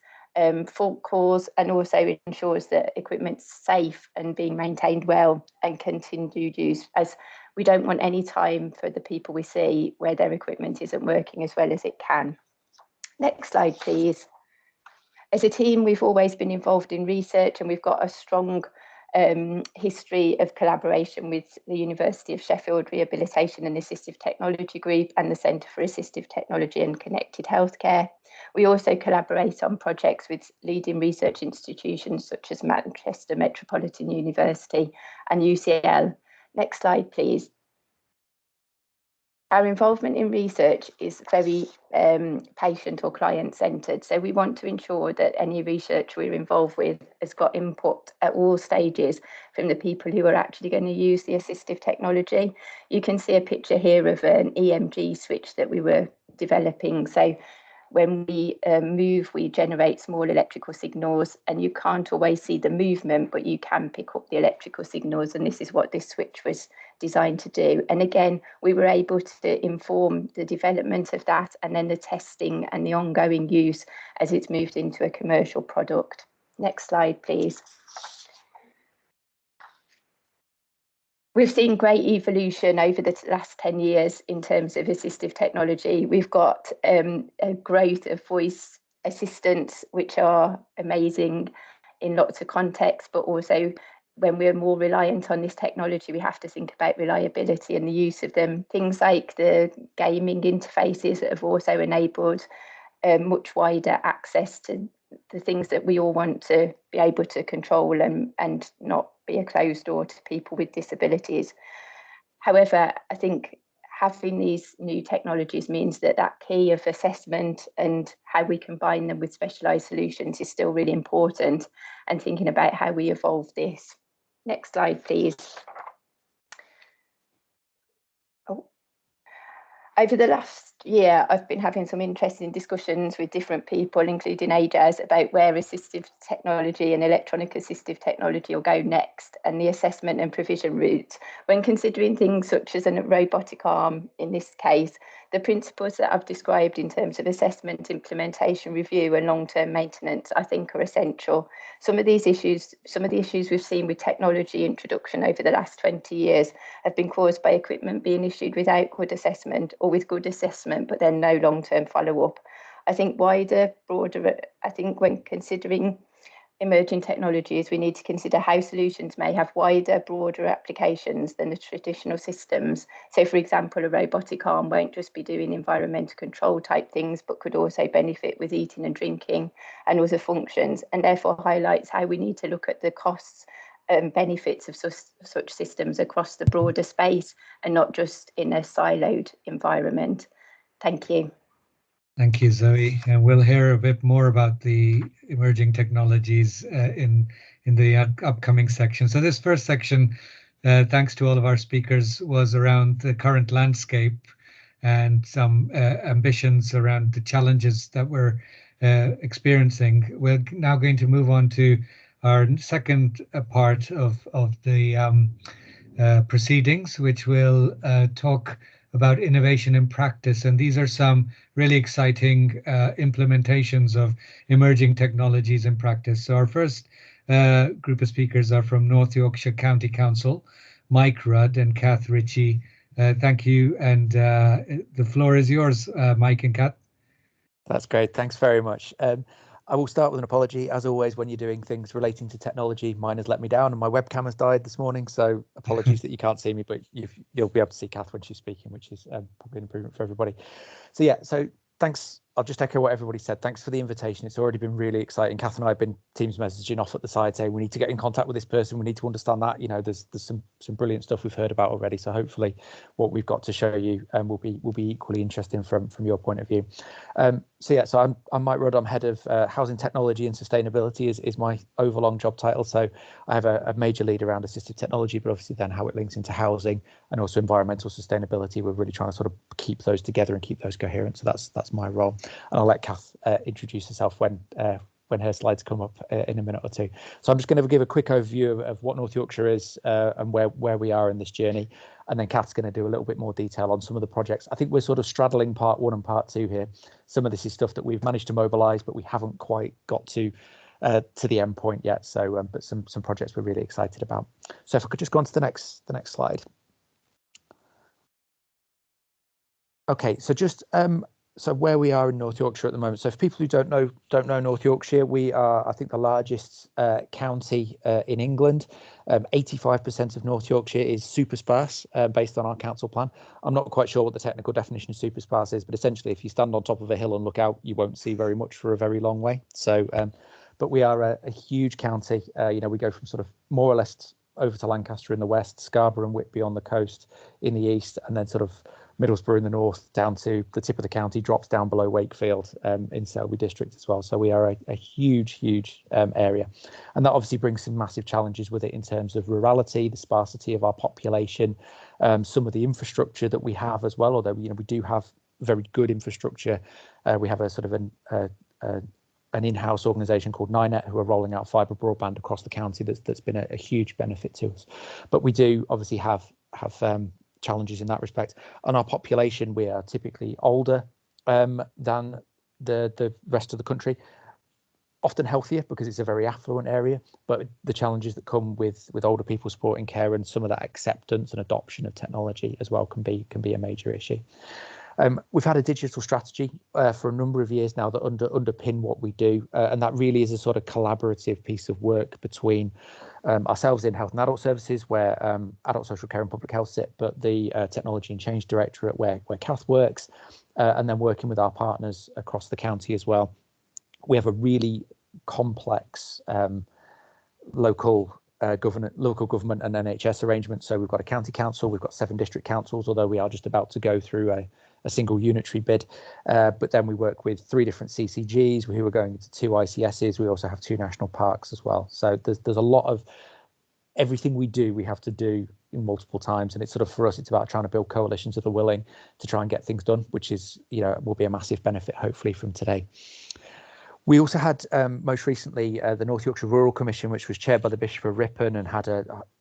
fault calls and also ensures that equipment's safe and being maintained well and continued use, as we don't want any time for the people we see where their equipment isn't working as well as it can. Next slide, please. As a team, we've always been involved in research, and we've got a strong history of collaboration with the University of Sheffield Rehabilitation and Assistive Technology Group and the Centre for Assistive Technology and Connected Healthcare. We also collaborate on projects with leading research institutions such as Manchester Metropolitan University and UCL. Next slide, please. Our involvement in research is very patient or client-centred, so we want to ensure that any research we're involved with has got input at all stages from the people who are actually going to use the assistive technology. You can see a picture here of an Emg Switch that we were developing. So when we move, we generate small electrical signals, and you can't always see the movement, but you can pick up the electrical signals, and this is what this switch was designed to do. And again, we were able to inform the development of that and then the testing and the ongoing use as it's moved into a commercial product. Next slide, please. We've seen great evolution over the last 10 years in terms of assistive technology. We've got a growth of voice assistants, which are amazing in lots of contexts, but also when we're more reliant on this technology, we have to think about reliability and the use of them. Things like the gaming interfaces that have also enabled much wider access to the things that we all want to be able to control and not be a closed door to people with disabilities. However, I think having these new technologies means that that key of assessment and how we combine them with specialised solutions is still really important, and thinking about how we evolve this. Next slide, please. Over the last year, I've been having some interesting discussions with different people, including AJAS, about where assistive technology and electronic assistive technology will go next, and the assessment and provision route. When considering things such as a robotic arm, in this case, the principles that I've described in terms of assessment, implementation, review, and long-term maintenance, I think are essential. Some of the issues we've seen with technology introduction over the last 20 years have been caused by equipment being issued without good assessment, or with good assessment, but then no long-term follow-up. I think when considering emerging technologies, we need to consider how solutions may have wider, broader applications than the traditional systems. So, for example, a robotic arm won't just be doing environmental control type things, but could also benefit with eating and drinking and other functions, and therefore highlights how we need to look at the costs and benefits of such systems across the broader space and not just in a siloed environment. Thank you. Thank you, Zoe. And we'll hear a bit more about the emerging technologies in the upcoming section. So this first section, thanks to all of our speakers, was around the current landscape and some ambitions around the challenges that we're experiencing. We're now going to move on to our second part of the proceedings, which will talk about innovation in practice. And these are some really exciting implementations of emerging technologies in practice. So our first group of speakers are from North Yorkshire County Council, Mike Rudd and Kath Ritchie. Thank you. And the floor is yours, Mike and Kath. That's great. Thanks very much. I will start with an apology. As always, when you're doing things relating to technology, mine has let me down and my webcam has died this morning. So apologies that you can't see me, but you'll be able to see Kath when she's speaking, which is probably an improvement for everybody. So yeah, so thanks. I'll just echo what everybody said. Thanks for the invitation. It's already been really exciting. Kath and I have been Teams messaging off at the side saying we need to get in contact with this person. We need to understand that. You know, there's some brilliant stuff we've heard about already. So hopefully what we've got to show you will be equally interesting from your point of view. So I'm Mike Rudd. I'm head of housing technology and sustainability is my overlong job title. So I have a major lead around assistive technology, but obviously then how it links into housing and also environmental sustainability. We're really trying to sort of keep those together and keep those coherent. So that's my role. And I'll let Kath introduce herself when her slides come up in a minute or two. So I'm just going to give a quick overview of what North Yorkshire is and where we are in this journey. And then Kath's going to do a little bit more detail on some of the projects. I think we're sort of straddling part one and part two here. Some of this is stuff that we've managed to mobilise, but we haven't quite got to the end point yet. So, but some projects we're really excited about. So if I could just go on to the next slide. Okay, so just so where we are in North Yorkshire at the moment. So for people who don't know North Yorkshire, we are, I think, the largest county in England. 85% of North Yorkshire is super sparse based on our council plan. I'm not quite sure what the technical definition of super sparse is, but essentially if you stand on top of a hill and look out, you won't see very much for a very long way. So, but we are a huge county. You know, we go from sort of more or less over to Lancaster in the west, Scarborough and Whitby on the coast in the east, and then sort of Middlesbrough in the north down to the tip of the county, drops down below Wakefield in Selby district as well. So we are a huge area, and that obviously brings some massive challenges with it in terms of rurality, the sparsity of our population, some of the infrastructure that we have as well, although we do have very good infrastructure. We have a sort of an in-house organisation called Ninet who are rolling out fibre broadband across the county. That's been a huge benefit to us. But we do obviously have challenges in that respect. On our population, we are typically older than the rest of the country, often healthier because it's a very affluent area, but the challenges that come with older people supporting care and some of that acceptance and adoption of technology as well can be a major issue. We've had a digital strategy for a number of years now that underpin what we do, and that really is a sort of collaborative piece of work between ourselves in Health and Adult Services, where Adult Social Care and Public Health sit, but the Technology and Change Directorate, where Kath works, and then working with our partners across the county as well. We have a really complex local government and NHS arrangement. So we've got a county council, we've got 7 district councils, although we are just about to go through a single unitary bid. But then we work with 3 different CCGs who are going into 2 ICSs. We also have 2 national parks as well. So there's a lot of everything we do, we have to do in multiple times. And it's sort of, for us, it's about trying to build coalitions of the willing to try and get things done, which is, will be a massive benefit, hopefully, from today. We also had most recently the North Yorkshire Rural Commission, which was chaired by the Bishop of Ripon and had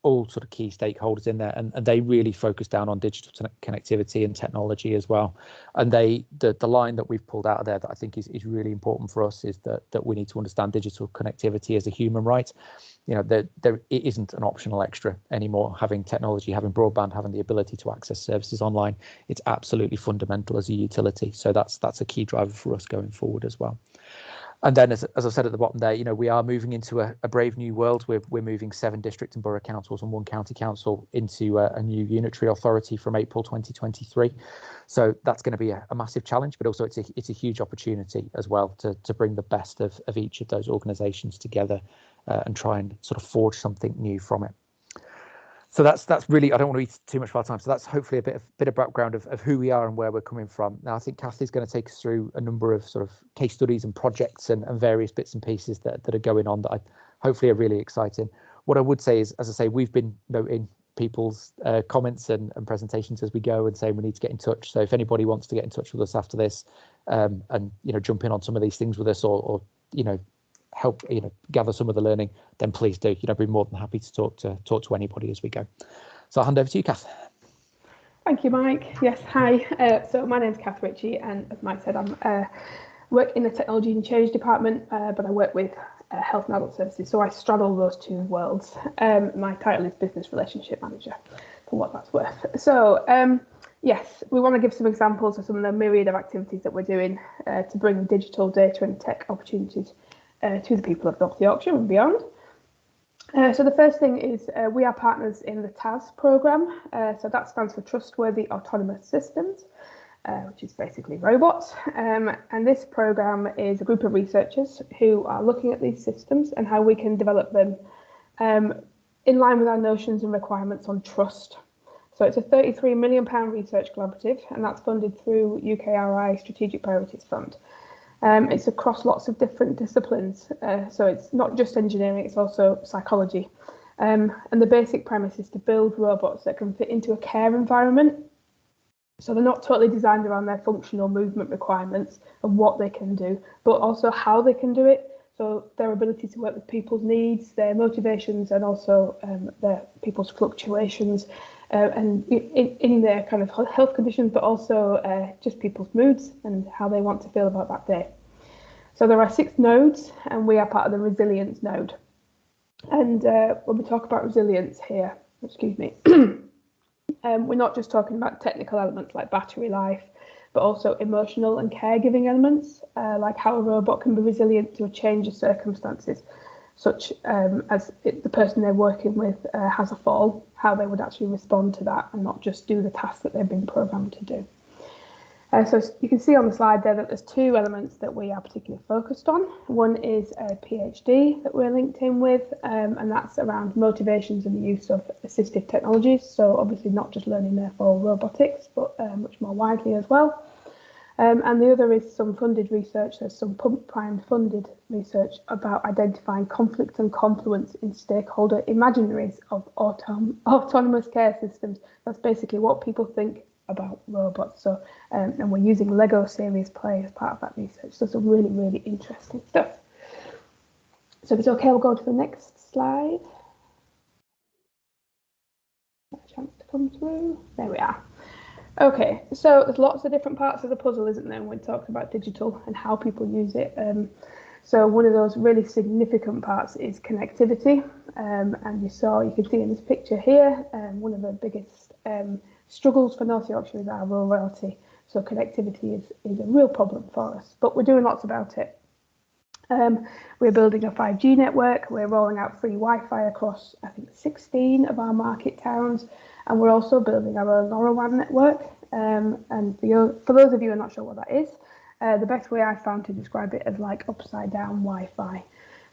all sort of key stakeholders in there, and they really focused down on digital connectivity and technology as well. And the line that we've pulled out of there that I think is really important for us is that we need to understand digital connectivity as a human right. It isn't an optional extra anymore. Having technology, having broadband, having the ability to access services online, it's absolutely fundamental as a utility. So that's a key driver for us going forward as well. And then, as I said at the bottom there, we are moving into a brave new world. We're moving 7 district and borough councils and 1 county council into a new unitary authority from April 2023. So that's going to be a massive challenge, but also it's a huge opportunity as well to bring the best of each of those organisations together and try and sort of forge something new from it. So that's really, I don't want to eat too much of our time. So that's hopefully a bit of background of who we are and where we're coming from. Now, I think Kathy's going to take us through a number of sort of case studies and projects and various bits and pieces that are going on that hopefully are really exciting. What I would say is, as I say, we've been noting people's comments and presentations as we go and saying we need to get in touch. So if anybody wants to get in touch with us after this and jump in on some of these things with us or help gather some of the learning, then please do. I'd be more than happy to talk to anybody as we go. So I'll hand over to you, Kath. Thank you, Mike. Yes, hi. So my name's Kath Ritchie, and as Mike said, I'm work in the Technology and Change department, but I work with Health and Adult Services, so I straddle those 2 worlds. My title is Business Relationship Manager, for what that's worth. So yes, we want to give some examples of some of the myriad of activities that we're doing to bring digital data and tech opportunities to the people of North Yorkshire and beyond. So the first thing is we are partners in the TAS programme. So that stands for Trustworthy Autonomous Systems, which is basically robots. And this programme is a group of researchers who are looking at these systems and how we can develop them in line with our notions and requirements on trust. So it's a £33 million research collaborative, and that's funded through UKRI Strategic Priorities Fund. It's across lots of different disciplines, so it's not just engineering, it's also psychology. And the basic premise is to build robots that can fit into a care environment. So they're not totally designed around their functional movement requirements of what they can do, but also how they can do it. So their ability to work with people's needs, their motivations, and also their people's fluctuations, and in their kind of health conditions, but also just people's moods and how they want to feel about that day. So there are 6 nodes, and we are part of the resilience node. And when we talk about resilience here, we're not just talking about technical elements like battery life, but also emotional and caregiving elements, like how a robot can be resilient to a change of circumstances, such as the person they're working with has a fall, how they would actually respond to that and not just do the task that they've been programmed to do. So you can see on the slide there that there's two elements that we are particularly focused on. One is a PhD that we're linked in with, and that's around motivations and the use of assistive technologies. So obviously not just learning therefore robotics, but much more widely as well. And the other is some funded research. There's some prime funded research about identifying conflict and confluence in stakeholder imaginaries of autonomous care systems. That's basically what people think about robots. So, and we're using Lego series play as part of that research. So some really, really interesting stuff. So if it's okay, we'll go to the next slide. A chance to come through. There we are. Okay, so there's lots of different parts of the puzzle, isn't there, when we talk about digital and how people use it. So one of those really significant parts is connectivity. And you can see in this picture here, one of the biggest struggles for North Yorkshire is our rurality. So connectivity is a real problem for us, but we're doing lots about it. We're building a 5G network. We're rolling out free Wi-Fi across, I think, 16 of our market towns. And we're also building our own LoRaWAN network. And for those of you who are not sure what that is, the best way I found to describe it is like upside down Wi-Fi.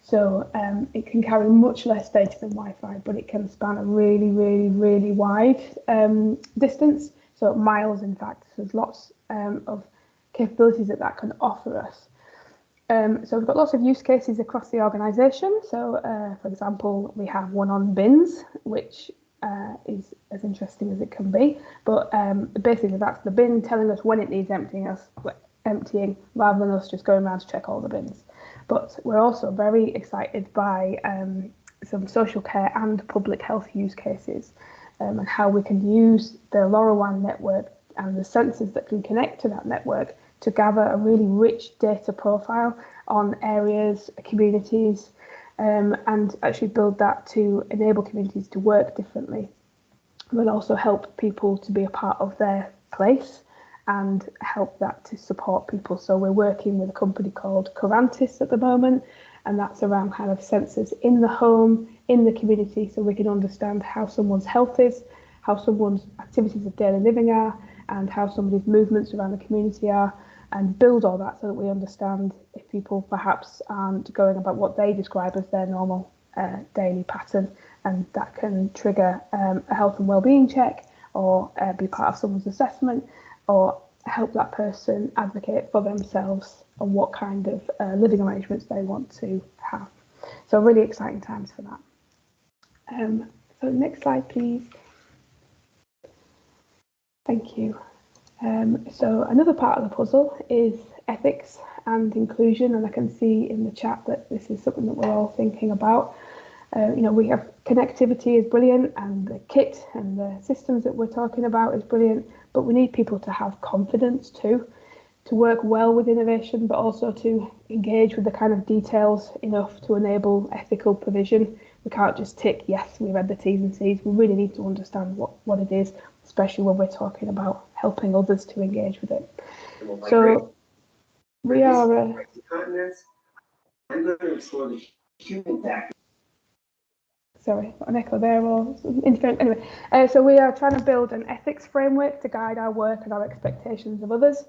So it can carry much less data than Wi-Fi, but it can span a really, really, really wide distance. So miles, in fact. So there's lots of capabilities that can offer us. So we've got lots of use cases across the organisation. So, for example, we have one on bins, which is as interesting as it can be. But basically, that's the bin telling us when it needs emptying, rather than us just going around to check all the bins. But we're also very excited by some social care and public health use cases, and how we can use the LoRaWAN network and the sensors that can connect to that network to gather a really rich data profile on areas, communities, and actually build that to enable communities to work differently, but also help people to be a part of their place and help that to support people. So we're working with a company called Corantis at the moment, and that's around kind of sensors in the home, in the community, so we can understand how someone's health is, how someone's activities of daily living are, and how somebody's movements around the community are, and build all that so that we understand if people perhaps aren't going about what they describe as their normal daily pattern, and that can trigger a health and wellbeing check, or be part of someone's assessment, or help that person advocate for themselves on what kind of living arrangements they want to have. So really exciting times for that. So next slide, please. Thank you. So another part of the puzzle is ethics and inclusion, and I can see in the chat that this is something that we're all thinking about. We have connectivity is brilliant, and the kit and the systems that we're talking about is brilliant, but we need people to have confidence too, to work well with innovation, but also to engage with the kind of details enough to enable ethical provision. We can't just tick, yes, we read the T's and C's. We really need to understand what it is, especially when we're talking about helping others to engage with it. So we are... Sorry, an echo there or interference. Anyway, so we are trying to build an ethics framework to guide our work and our expectations of others.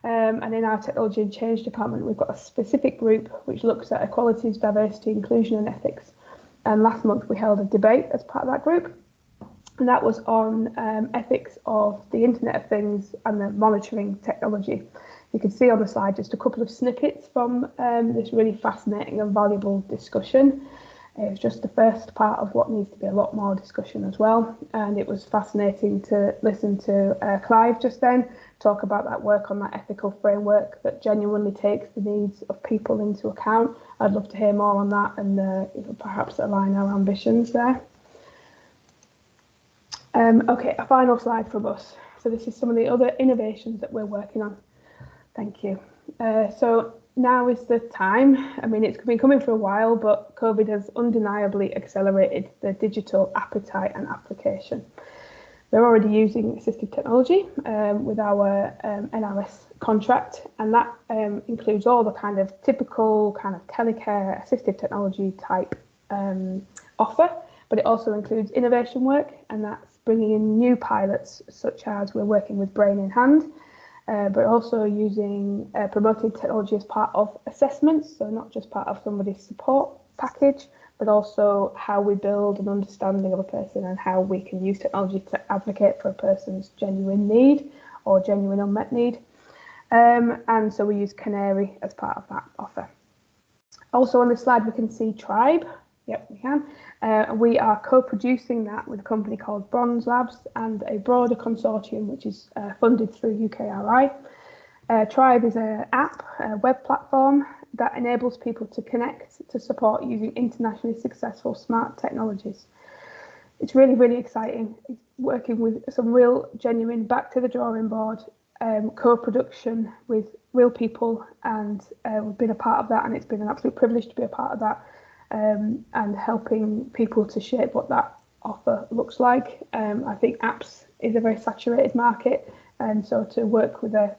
And in our technology and change department, we've got a specific group which looks at equalities, diversity, inclusion and ethics. And last month we held a debate as part of that group. And that was on ethics of the Internet of Things and the monitoring technology. You can see on the slide just a couple of snippets from this really fascinating and valuable discussion. It was just the first part of what needs to be a lot more discussion as well. And it was fascinating to listen to Clive just then talk about that work on that ethical framework that genuinely takes the needs of people into account. I'd love to hear more on that and perhaps align our ambitions there. Okay, a final slide from us. So this is some of the other innovations that we're working on. Thank you. So now is the time. I mean, it's been coming for a while, but COVID has undeniably accelerated the digital appetite and application. We're already using assistive technology with our NRS contract, and that includes all the kind of typical kind of telecare assistive technology type offer, but it also includes innovation work, and that's bringing in new pilots, such as we're working with Brain in Hand, but also using promoting technology as part of assessments, so not just part of somebody's support package, but also how we build an understanding of a person and how we can use technology to advocate for a person's genuine need or genuine unmet need. And so we use Canary as part of that offer. Also on this slide, we can see Tribe. Yep, we can. We are co-producing that with a company called Bronze Labs and a broader consortium which is funded through UKRI. Tribe is an app, a web platform that enables people to connect to support using internationally successful smart technologies. It's really, really exciting. It's working with some real genuine back to the drawing board co-production with real people, and we've been a part of that, and it's been an absolute privilege to be a part of that, and helping people to shape what that offer looks like. I think apps is a very saturated market, and so to work with a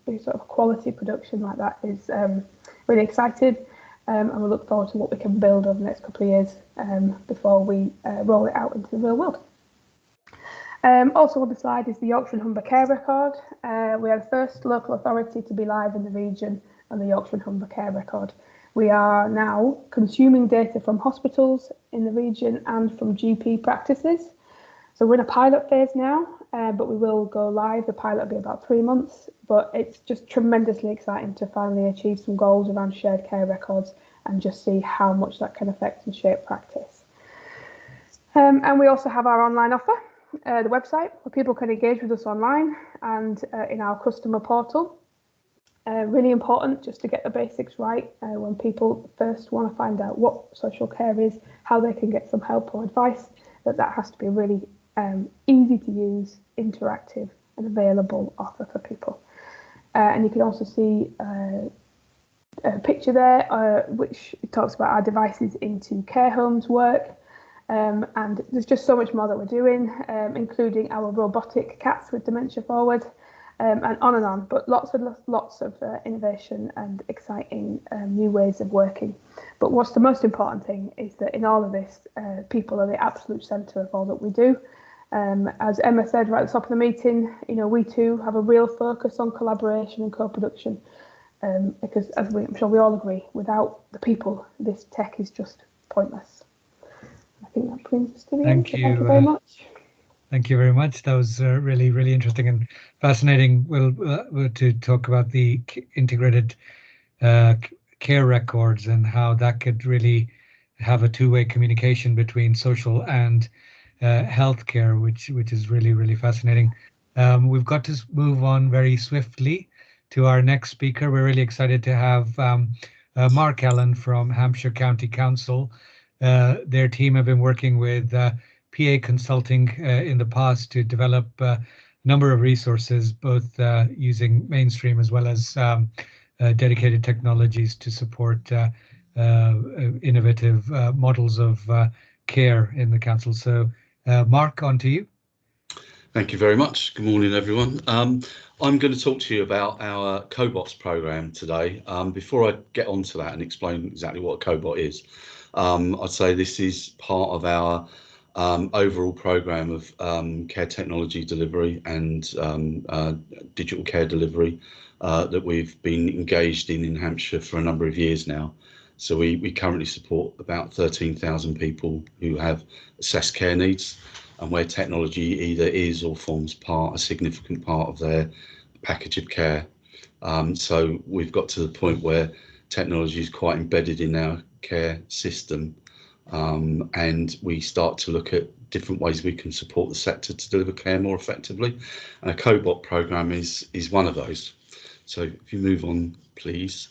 sort of quality production like that is really excited, and we look forward to what we can build over the next couple of years before we roll it out into the real world. Also on the slide is the Yorkshire Humber Care Record. We are the first local authority to be live in the region on the Yorkshire Humber Care Record. We are now consuming data from hospitals in the region and from GP practices. So we're in a pilot phase now, but we will go live. The pilot will be about 3 months, but it's just tremendously exciting to finally achieve some goals around shared care records and just see how much that can affect and shape practice. And we also have our online offer, the website, where people can engage with us online and in our customer portal. Really important just to get the basics right when people first want to find out what social care is, how they can get some help or advice, that has to be really easy to use, interactive and available offer for people. And you can also see a picture there which talks about our devices into care homes work. And there's just so much more that we're doing, including our robotic cats with dementia forward, and on, but lots of innovation and exciting new ways of working. But what's the most important thing is that in all of this, people are the absolute centre of all that we do. As Emma said right at the top of the meeting, we too have a real focus on collaboration and co-production, because as I'm sure we all agree, without the people, this tech is just pointless. I think that brings us to the end. Thank you very much. Thank you very much. That was really, really interesting and fascinating. We'll to talk about the integrated care records and how that could really have a two-way communication between social and healthcare, which is really, really fascinating. We've got to move on very swiftly to our next speaker. We're really excited to have Mark Allen from Hampshire County Council. Their team have been working with PA Consulting in the past to develop a number of resources, both using mainstream as well as dedicated technologies to support innovative models of care in the council. So Mark, on to you. Thank you very much. Good morning, everyone. I'm going to talk to you about our Cobots program today. Before I get onto that and explain exactly what a Cobot is, I'd say this is part of our overall program of care technology delivery and digital care delivery that we've been engaged in Hampshire for a number of years now. So we currently support about 13,000 people who have assessed care needs, and where technology either is or forms a significant part of their package of care. So we've got to the point where technology is quite embedded in our care system, and we start to look at different ways we can support the sector to deliver care more effectively. And a Cobot program is one of those. So if you move on, please.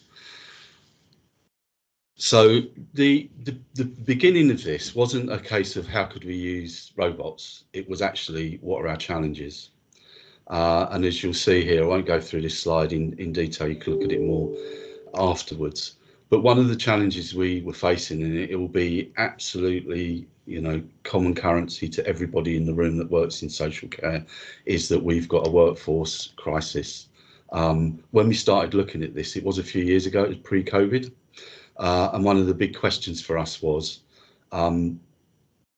So the beginning of this wasn't a case of how could we use robots. It was actually what are our challenges. And as you'll see here, I won't go through this slide in detail. You can look at it more afterwards. But one of the challenges we were facing, and it will be absolutely, common currency to everybody in the room that works in social care, is that we've got a workforce crisis. When we started looking at this, it was a few years ago, it was pre-COVID. And one of the big questions for us was,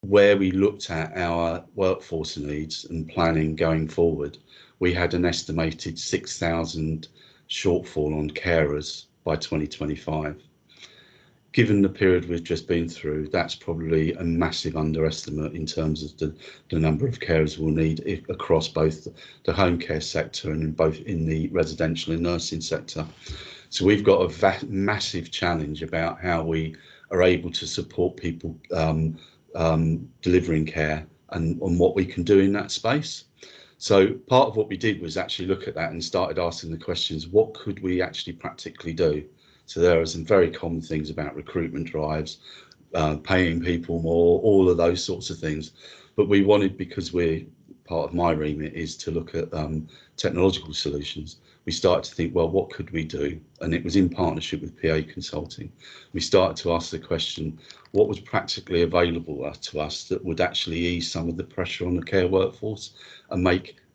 where we looked at our workforce needs and planning going forward, we had an estimated 6,000 shortfall on carers by 2025. Given the period we've just been through, that's probably a massive underestimate in terms of the number of carers we'll need across both the home care sector and in the residential and nursing sector. So we've got a massive challenge about how we are able to support people delivering care and on what we can do in that space. So part of what we did was actually look at that and started asking the questions, what could we actually practically do? So there are some very common things about recruitment drives, paying people more, all of those sorts of things. But we wanted, because we're part of my remit is to look at technological solutions, we started to think, well, what could we do? And it was in partnership with PA Consulting. We started to ask the question, what was practically available to us that would actually ease some of the pressure on the care workforce and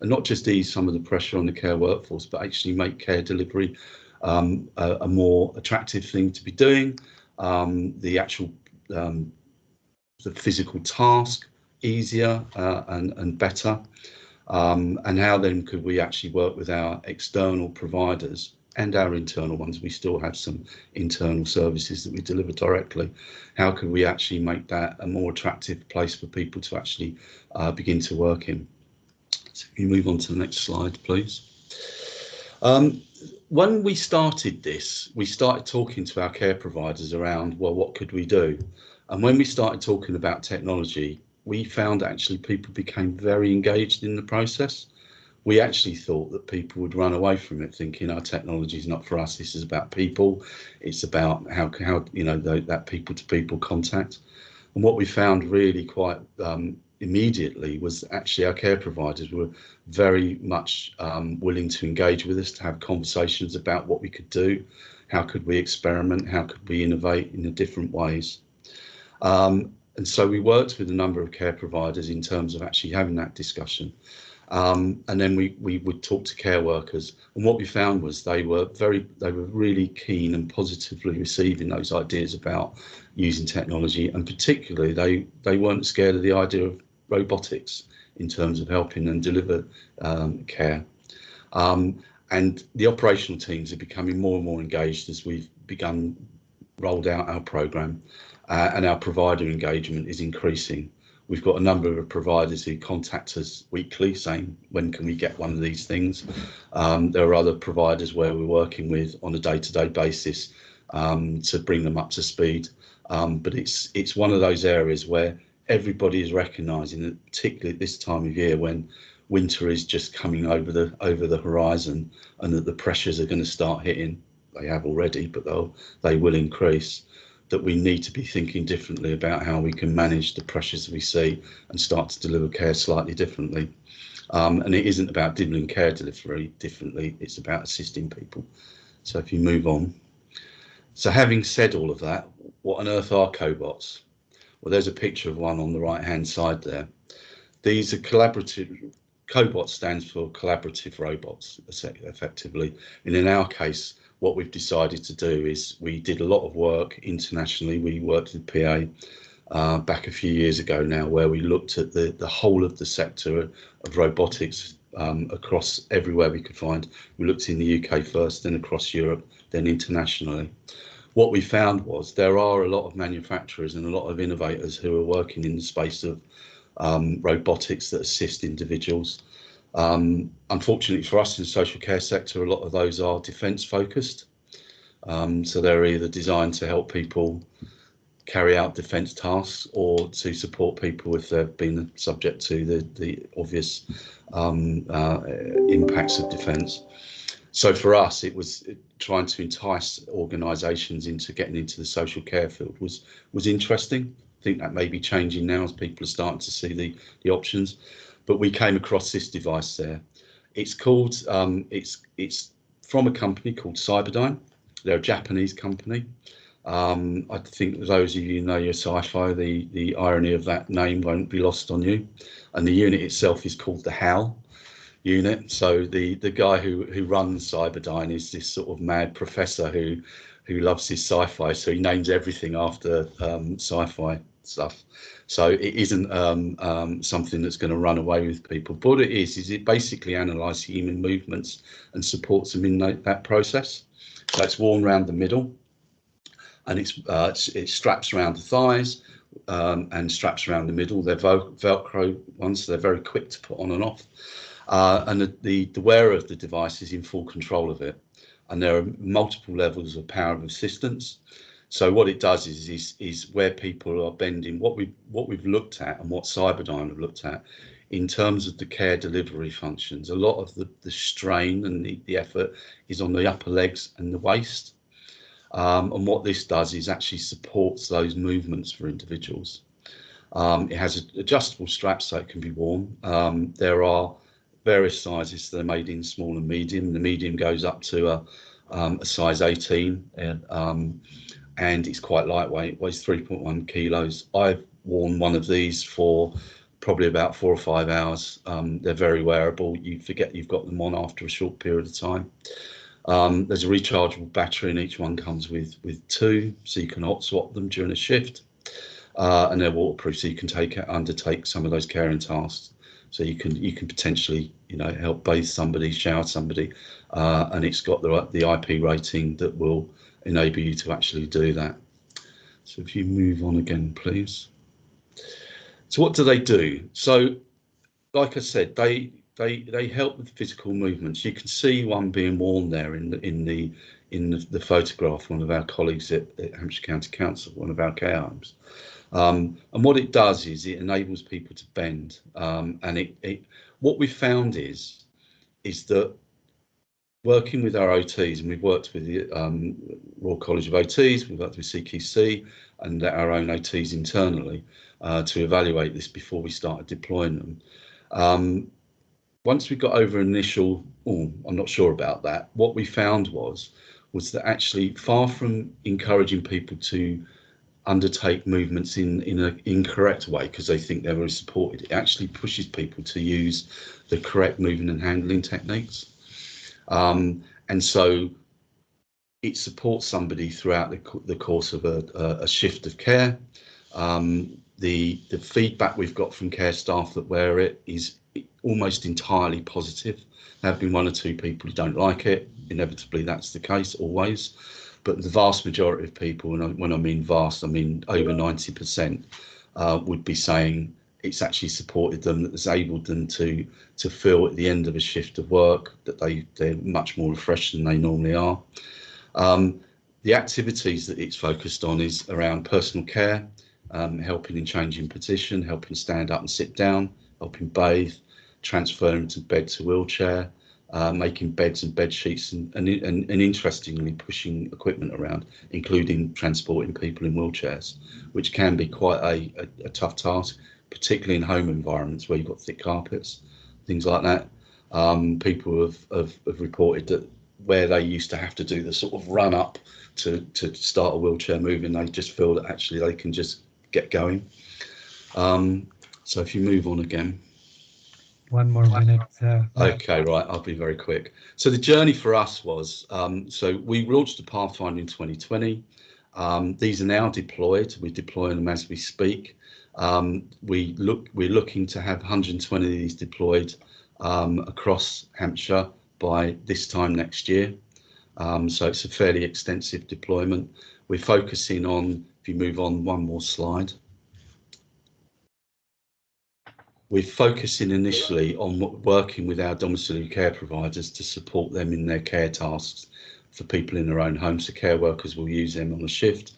not just ease some of the pressure on the care workforce, but actually make care delivery a more attractive thing to be doing, the actual the physical task easier and better, and how then could we actually work with our external providers and our internal ones. We still have some internal services that we deliver directly. How could we actually make that a more attractive place for people to actually begin to work in? So if you move on to the next slide, please. When we started this, we started talking to our care providers around, well, what could we do? And when we started talking about technology, we found actually people became very engaged in the process. We actually thought that people would run away from it thinking our technology is not for us. This is about people. It's about how you know, that people to people contact. And what we found really quite immediately was actually our care providers were very much willing to engage with us, to have conversations about what we could do, how could we experiment, how could we innovate in the different ways. And so we worked with a number of care providers in terms of actually having that discussion. And then we would talk to care workers, and what we found was they were really keen and positively receiving those ideas about using technology, and particularly they weren't scared of the idea of robotics in terms of helping them deliver care. And the operational teams are becoming more and more engaged as we've rolled out our programme, and our provider engagement is increasing. We've got a number of providers who contact us weekly saying, when can we get one of these things? There are other providers where we're working with on a day-to-day basis to bring them up to speed. But it's one of those areas where everybody is recognising that, particularly at this time of year when winter is just coming over the horizon, and that the pressures are going to start hitting. They have already, but they will increase. That we need to be thinking differently about how we can manage the pressures we see and start to deliver care slightly differently. And it isn't about delivering care delivery differently, it's about assisting people. So if you move on. So having said all of that, what on earth are Cobots? Well, there's a picture of one on the right hand side there. These are collaborative. Cobot stands for collaborative robots, effectively. And in our case, what we've decided to do is we did a lot of work internationally. We worked with PA back a few years ago now, where we looked at the whole of the sector of robotics across everywhere we could find. We looked in the UK first, then across Europe, then internationally. What we found was there are a lot of manufacturers and a lot of innovators who are working in the space of robotics that assist individuals. Unfortunately for us in the social care sector, a lot of those are defence focused. So they're either designed to help people carry out defence tasks or to support people if they've been subject to the obvious impacts of defence. So for us, it was trying to entice organisations into getting into the social care field was interesting. I think that may be changing now as people are starting to see the options. But we came across this device there. It's called, it's from a company called Cyberdyne. They're a Japanese company. I think those of you who know your sci-fi, the irony of that name won't be lost on you. And the unit itself is called the HAL unit. So the guy who runs Cyberdyne is this sort of mad professor who loves his sci-fi. So he names everything after sci-fi. stuff. So it isn't something that's going to run away with people. But what it is it basically analyses human movements and supports them in that process. So it's worn around the middle, and it straps around the thighs and straps around the middle. They're Velcro ones, so they're very quick to put on and off. And the wearer of the device is in full control of it. And there are multiple levels of power of assistance. So what it does is where people are bending, what we've looked at and what Cyberdyne have looked at in terms of the care delivery functions. A lot of the strain and the effort is on the upper legs and the waist. And what this does is actually supports those movements for individuals. It has adjustable straps so it can be worn. There are various sizes, so they're made in small and medium. The medium goes up to a size 18, and it's quite lightweight. It weighs 3.1 kilos. I've worn one of these for probably about 4 or 5 hours. They're very wearable. You forget you've got them on after a short period of time. There's a rechargeable battery, and each one comes with 2, so you can hot swap them during a shift. And they're waterproof, so you can undertake some of those caring tasks. So you can potentially, help bathe somebody, shower somebody, and it's got the IP rating that will enable you to actually do that. So if you move on again, please. So what do they do? So, like I said, they help with physical movements. You can see one being worn there in the photograph. One of our colleagues at Hampshire County Council, one of our care homes. And what it does is it enables people to bend. And what we found is that working with our OTs, and we've worked with the Royal College of OTs, we've worked with CQC and our own OTs internally to evaluate this before we started deploying them. Once we got over initial, I'm not sure about that, what we found was that actually far from encouraging people to undertake movements in an incorrect way because they think they're very supported, it actually pushes people to use the correct movement and handling techniques. And so it supports somebody throughout the course of a shift of care. The feedback we've got from care staff that wear it is almost entirely positive. There have been 1 or 2 people who don't like it. Inevitably, that's the case always. But the vast majority of people, and when I mean vast, I mean over 90%, would be saying it's actually supported them, that it's enabled them to feel at the end of a shift of work that they're much more refreshed than they normally are. The activities that it's focused on is around personal care, helping in changing position, helping stand up and sit down, helping bathe, transferring to bed to wheelchair, making beds and bed sheets, and interestingly pushing equipment around, including transporting people in wheelchairs, which can be quite a tough task, particularly in home environments where you've got thick carpets, things like that. People have reported that where they used to have to do the sort of run up to start a wheelchair moving, they just feel that actually they can just get going. So if you move on again. 1 more minute. Okay, right, I'll be very quick. So the journey for us was, so we launched the Pathfinder in 2020. These are now deployed. We're deploying them as we speak. We're looking to have 120 of these deployed across Hampshire by this time next year. So it's a fairly extensive deployment. We're focusing on, if you move on 1 more slide. We're focusing initially on working with our domiciliary care providers to support them in their care tasks for people in their own homes. So care workers will use them on a shift.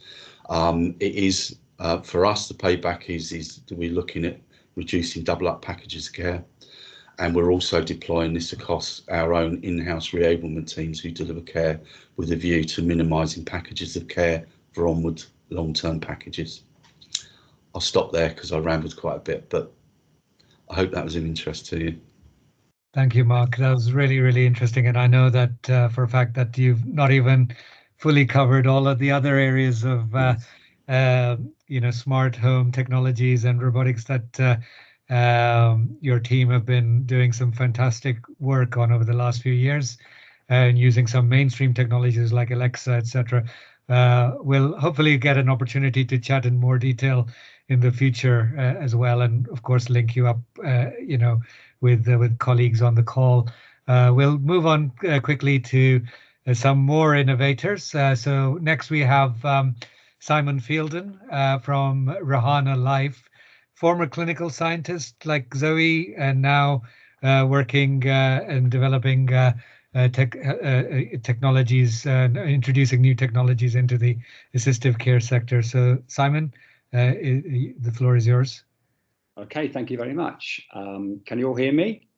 It is, for us, the payback is we're looking at reducing double up packages of care. And we're also deploying this across our own in-house reablement teams who deliver care with a view to minimising packages of care for onward long-term packages. I'll stop there because I rambled quite a bit, but I hope that was of interest to you. Thank you, Mark. That was really, really interesting. And I know that for a fact that you've not even fully covered all of the other areas of, smart home technologies and robotics that your team have been doing some fantastic work on over the last few years, and using some mainstream technologies like Alexa, etc. We'll hopefully get an opportunity to chat in more detail in the future as well, and of course link you up, with colleagues on the call. We'll move on quickly to some more innovators. So next we have Simon Fielden from Rahana Life, former clinical scientist like Zoe, and now working and developing technologies, introducing new technologies into the assistive care sector. So Simon, the floor is yours. Okay, thank you very much. Can you all hear me?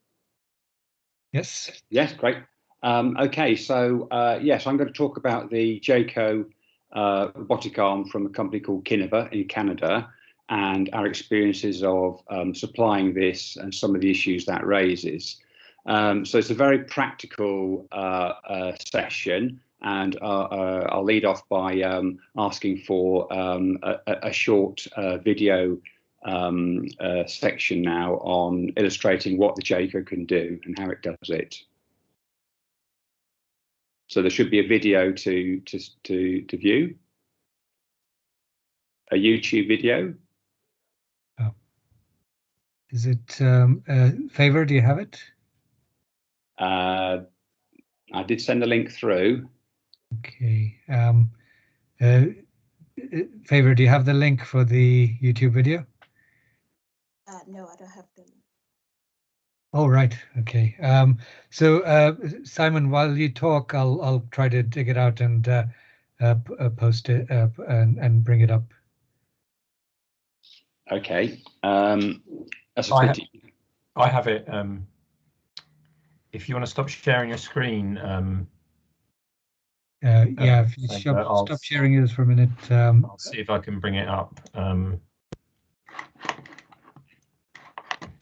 Yes. Yes, great. Okay, so yes, I'm going to talk about the Jayco robotic arm from a company called Kineva in Canada, and our experiences of supplying this and some of the issues that raises. So it's a very practical session, and I'll lead off by asking for a short video section now on illustrating what the Jayco can do and how it does it. So there should be a video to view, a YouTube video. Oh. Is it Favor? Do you have it? I did send a link through. Okay. Favor, do you have the link for the YouTube video? No, I don't have the link. Oh, right. Okay. So Simon, while you talk, I'll try to dig it out and post it and bring it up. Okay. That's I have it. If you want to stop sharing your screen. Yeah, if you stop sharing yours for a minute. I'll see if I can bring it up.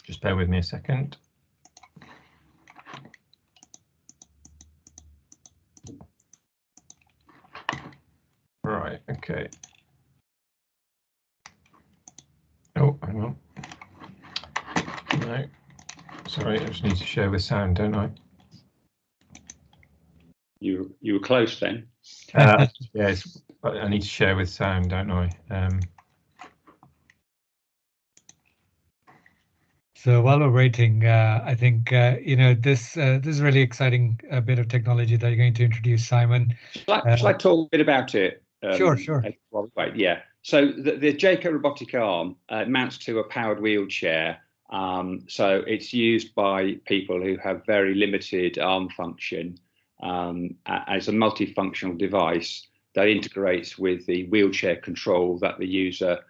Just bear with me a second. Right, okay. Oh, hang on. No, sorry, I just need to share with sound, don't I? You were close then. Yes, I need to share with sound, don't I? So while we're waiting, I think this is a really exciting bit of technology that you're going to introduce, Simon. Shall I talk a bit about it? Sure. Right, yeah. So the Jayco Robotic Arm mounts to a powered wheelchair. So it's used by people who have very limited arm function as a multifunctional device that integrates with the wheelchair control that the user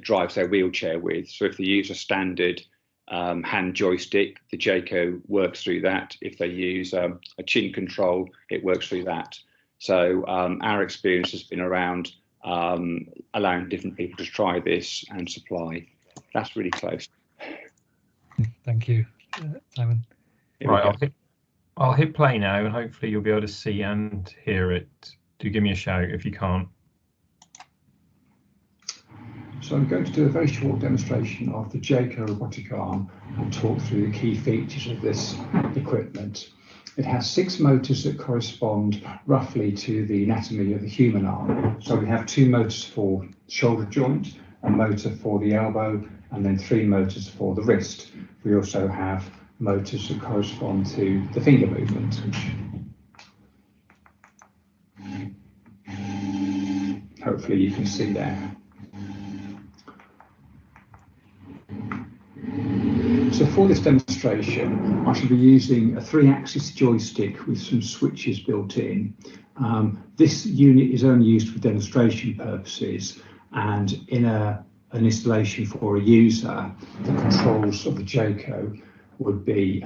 drives their wheelchair with. So if they use a standard hand joystick, the Jayco works through that. If they use a chin control, it works through that. So our experience has been around allowing different people to try this and supply. That's really close. Thank you, Simon. Right, I'll hit play now, and hopefully you'll be able to see and hear it. Do give me a shout if you can't. So I'm going to do a very short demonstration of the Jayco robotic arm and talk through the key features of this equipment. It has 6 motors that correspond roughly to the anatomy of the human arm. So we have 2 motors for shoulder joint, a motor for the elbow, and then 3 motors for the wrist. We also have motors that correspond to the finger movement. Hopefully you can see there. So for this demonstration, I shall be using a 3-axis joystick with some switches built in. This unit is only used for demonstration purposes, and in an installation for a user, the controls of the Jayco would be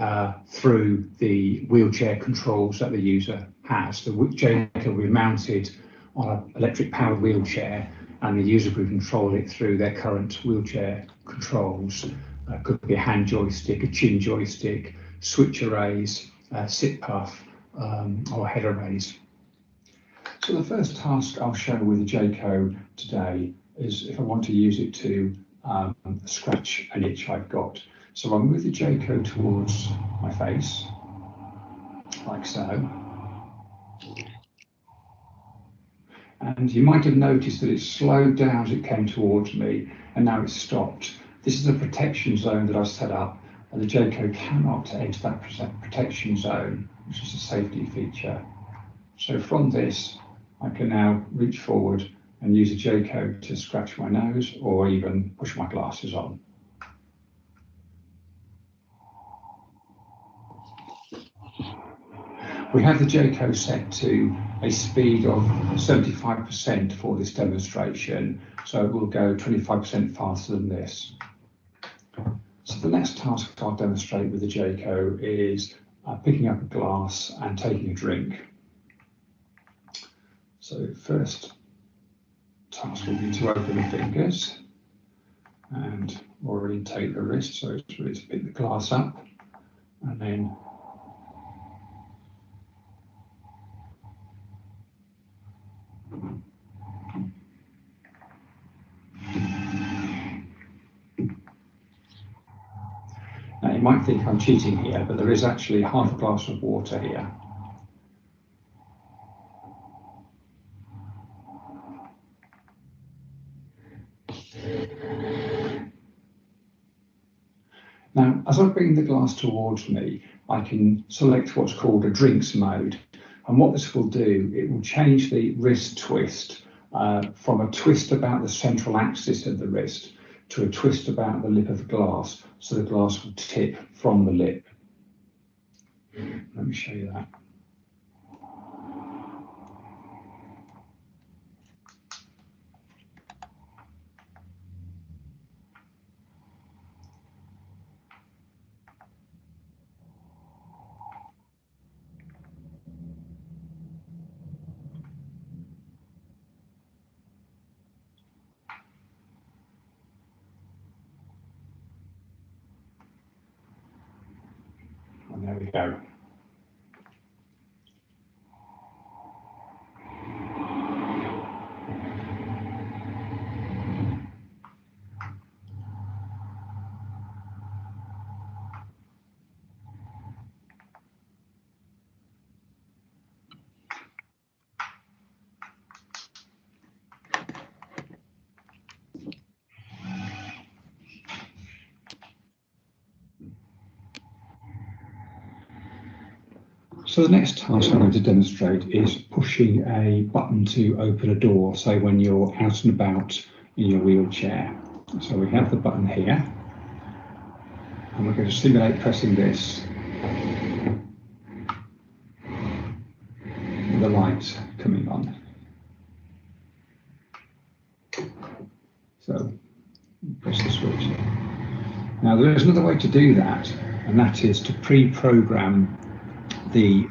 through the wheelchair controls that the user has. The Jayco will be mounted on an electric powered wheelchair, and the user could control it through their current wheelchair controls. Could be a hand joystick, a chin joystick, switch arrays, sit puff, or head arrays. So the first task I'll show with the Jayco today is if I want to use it to scratch an itch I've got. So I'll move the Jayco towards my face, like so. And you might have noticed that it slowed down as it came towards me, and now it's stopped. This is a protection zone that I've set up, and the Jayco cannot enter that protection zone, which is a safety feature. So from this, I can now reach forward and use a Jayco to scratch my nose or even push my glasses on. We have the Jayco set to a speed of 75% for this demonstration, so it will go 25% faster than this. So the next task I'll demonstrate with the Jayco is picking up a glass and taking a drink. So first task will be to open the fingers and orientate the wrist, so it's really to pick the glass up, and then now you might think I'm cheating here, but there is actually half a glass of water here. Now, as I bring the glass towards me, I can select what's called a drinks mode. And what this will do, it will change the wrist twist from a twist about the central axis of the wrist to a twist about the lip of the glass, so the glass will tip from the lip. Let me show you that. And there we go. So the next task I'm going to demonstrate is pushing a button to open a door, say when you're out and about in your wheelchair. So we have the button here, and we're going to simulate pressing this. With the light coming on. So press the switch. Now there is another way to do that, and that is to pre-program the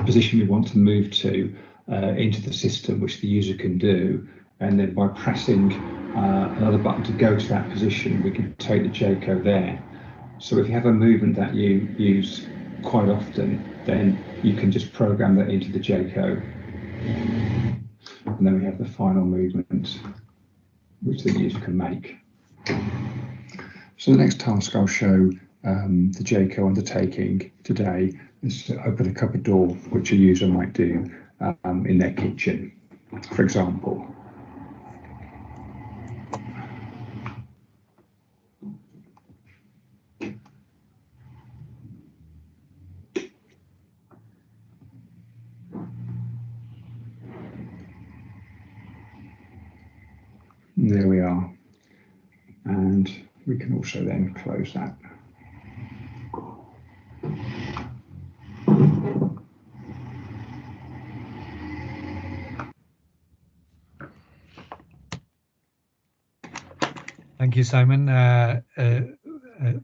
position we want to move to into the system, which the user can do, and then by pressing another button to go to that position, we can take the Jayco there. So if you have a movement that you use quite often, then you can just program that into the Jayco. And then we have the final movement, which the user can make. So the next task I'll show the Jayco undertaking today is to open a cupboard door, which a user might do in their kitchen, for example. There we are, and we can also then close that. Thank you, Simon.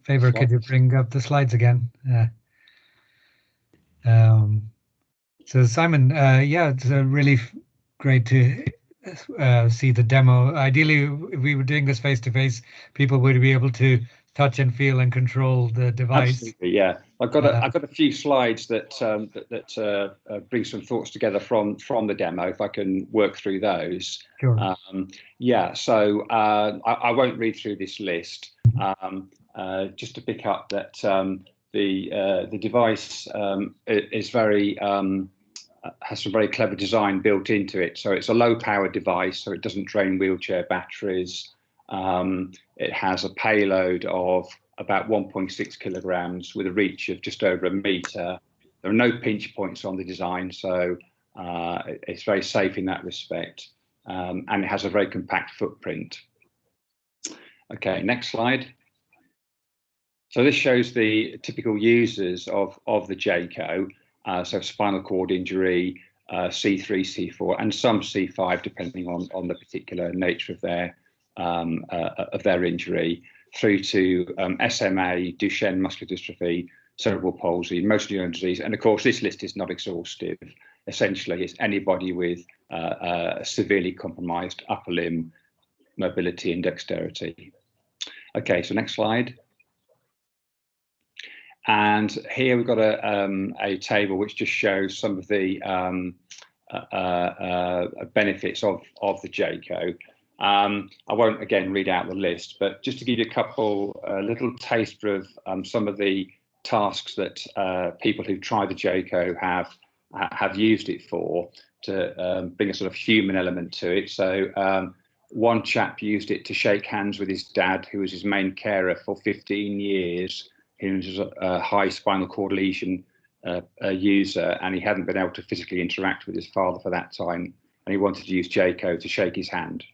Favour, could you bring up the slides again? So Simon, yeah, it's really great to see the demo. Ideally, if we were doing this face-to-face, people would be able to touch and feel and control the device. Absolutely, yeah. I've got a few slides that bring some thoughts together from the demo. If I can work through those. Sure. Yeah. So I won't read through this list. Just to pick up that the device is very has some very clever design built into it. So it's a low power device, so it doesn't drain wheelchair batteries. It has a payload of about 1.6 kilograms with a reach of just over 1 meter. There are no pinch points on the design, so it's very safe in that respect. And it has a very compact footprint. Okay, next slide. So this shows the typical users of the Jayco. So spinal cord injury, C3, C4, and some C5, depending on the particular nature of their injury, through to SMA, Duchenne muscular dystrophy, cerebral palsy, motor neuron disease, and of course this list is not exhaustive. Essentially, it's anybody with severely compromised upper limb mobility and dexterity. Okay, so next slide. And here we've got a table which just shows some of the benefits of the Jayco. I won't again read out the list, but just to give you a couple, little taster of some of the tasks that people who've tried the Jayco have used it for, to bring a sort of human element to it. So one chap used it to shake hands with his dad, who was his main carer for 15 years. He was a high spinal cord lesion user, and he hadn't been able to physically interact with his father for that time, and he wanted to use Jayco to shake his hand.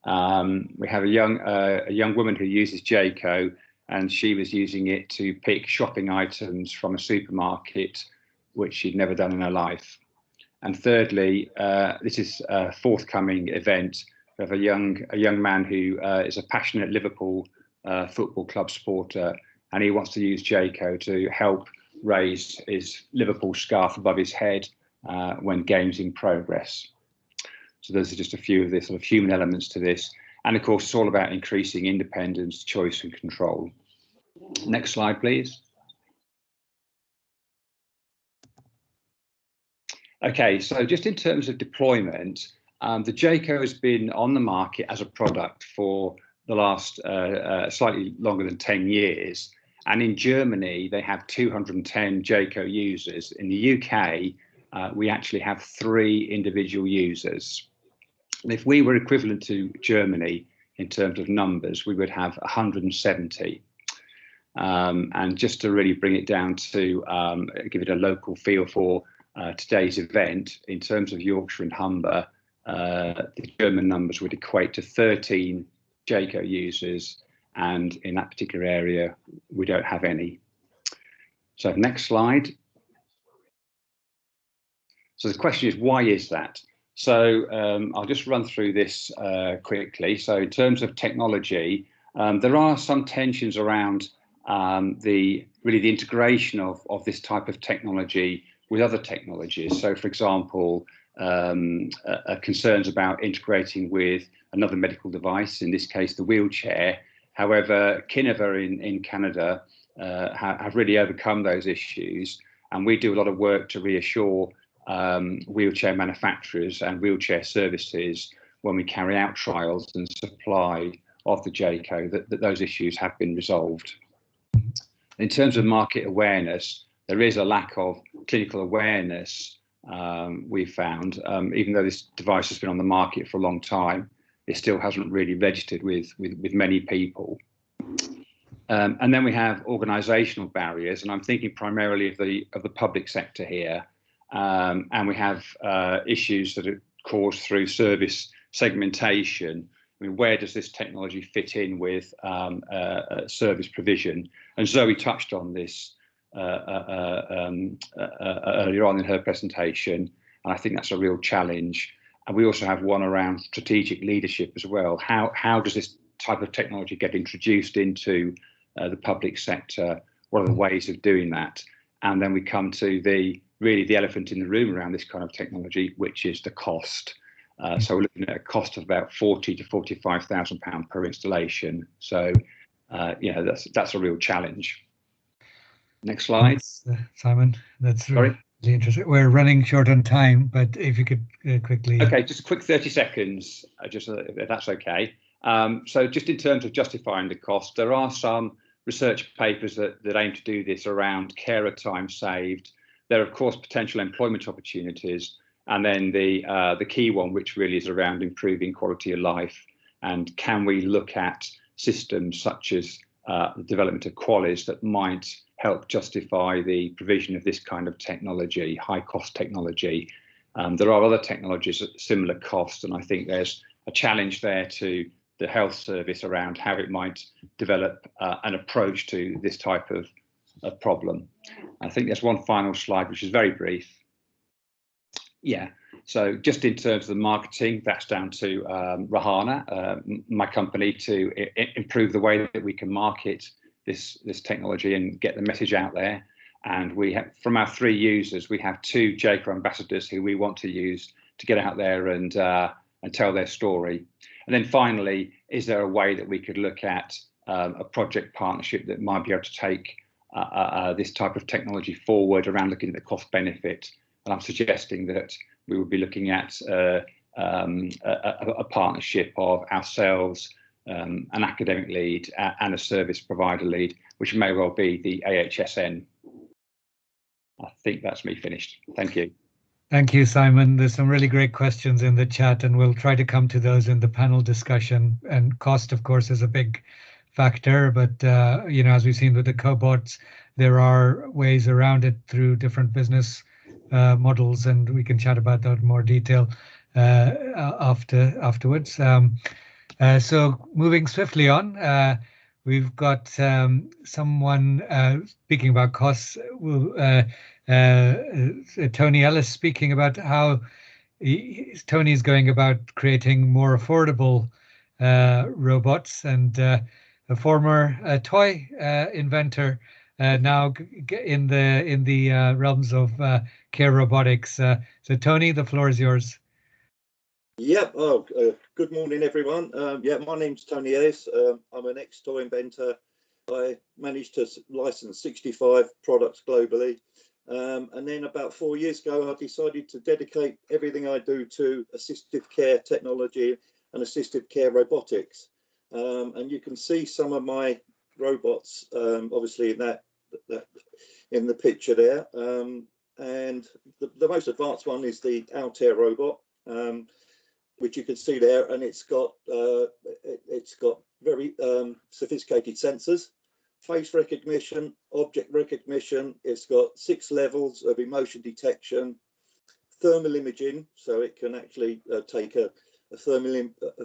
We have a young woman who uses Jayco, and she was using it to pick shopping items from a supermarket, which she'd never done in her life. And thirdly, this is a forthcoming event. We have a young man who is a passionate Liverpool football club supporter, and he wants to use Jayco to help raise his Liverpool scarf above his head when games in progress. So those are just a few of the sort of human elements to this. And of course, it's all about increasing independence, choice and control. Next slide, please. Okay, so just in terms of deployment, the Jayco has been on the market as a product for the last slightly longer than 10 years. And in Germany, they have 210 Jayco users. In the UK, we actually have 3 individual users. And if we were equivalent to Germany in terms of numbers, we would have 170. And just to really bring it down to give it a local feel for today's event, in terms of Yorkshire and Humber, the German numbers would equate to 13 Jayco users, and in that particular area, we don't have any. So next slide. So the question is, why is that? So I'll just run through this quickly. So in terms of technology, there are some tensions around the integration of this type of technology with other technologies. So for example, concerns about integrating with another medical device, in this case, the wheelchair. However, Kinova in Canada have really overcome those issues, and we do a lot of work to reassure wheelchair manufacturers and wheelchair services when we carry out trials and supply of the Jayco that those issues have been resolved. In terms of market awareness, there is a lack of clinical awareness, we've found. Even though this device has been on the market for a long time, it still hasn't really registered with many people. And then we have organisational barriers, and I'm thinking primarily of the public sector here. And we have issues that are caused through service segmentation. I mean, where does this technology fit in with service provision? And Zoe touched on this earlier on in her presentation, and I think that's a real challenge. And we also have one around strategic leadership as well. How does this type of technology get introduced into the public sector? What are the ways of doing that? And then we come to the elephant in the room around this kind of technology, which is the cost. So we're looking at a cost of about £40,000 to £45,000 per installation. So that's a real challenge. Next slide. Simon, that's really interesting. We're running short on time, but if you could quickly. Okay, just a quick 30 seconds, just if that's okay. So just in terms of justifying the cost, there are some research papers that aim to do this around carer time saved There are, of course, potential employment opportunities, and then the key one, which really is around improving quality of life. And can we look at systems such as the development of QALYs that might help justify the provision of this kind of technology, high-cost technology? There are other technologies at similar cost, and I think there's a challenge there to the health service around how it might develop an approach to this type of problem. I think there's one final slide, which is very brief. Yeah, so just in terms of the marketing, that's down to Rahana, my company, to improve the way that we can market this technology and get the message out there. And we have, from our 3 users, we have 2 Jayco ambassadors who we want to use to get out there and tell their story. And then finally, is there a way that we could look at a project partnership that might be able to take this type of technology forward around looking at the cost benefit? And I'm suggesting that we would be looking at a partnership of ourselves, an academic lead and a service provider lead, which may well be the AHSN. I think that's me finished. Thank you. Thank you, Simon. There's some really great questions in the chat, and we'll try to come to those in the panel discussion. And cost, of course, is a big factor, but you know, as we've seen with the Cobots, there are ways around it through different business models, and we can chat about that in more detail afterwards. So moving swiftly on, we've got someone speaking about costs. Tony Ellis speaking about how Tony is going about creating more affordable robots, and a former toy inventor now in the realms of care robotics. So Tony, the floor is yours. Yep. Good morning, everyone. Yeah, my name's Tony Ellis. I'm an ex-toy inventor. I managed to license 65 products globally. And then about 4 years ago, I decided to dedicate everything I do to assistive care technology and assistive care robotics. And you can see some of my robots, obviously in the picture there. And the most advanced one is the Altair Robot, which you can see there, and it's got very sophisticated sensors, face recognition, object recognition. It's got 6 levels of emotion detection, thermal imaging, so it can actually take a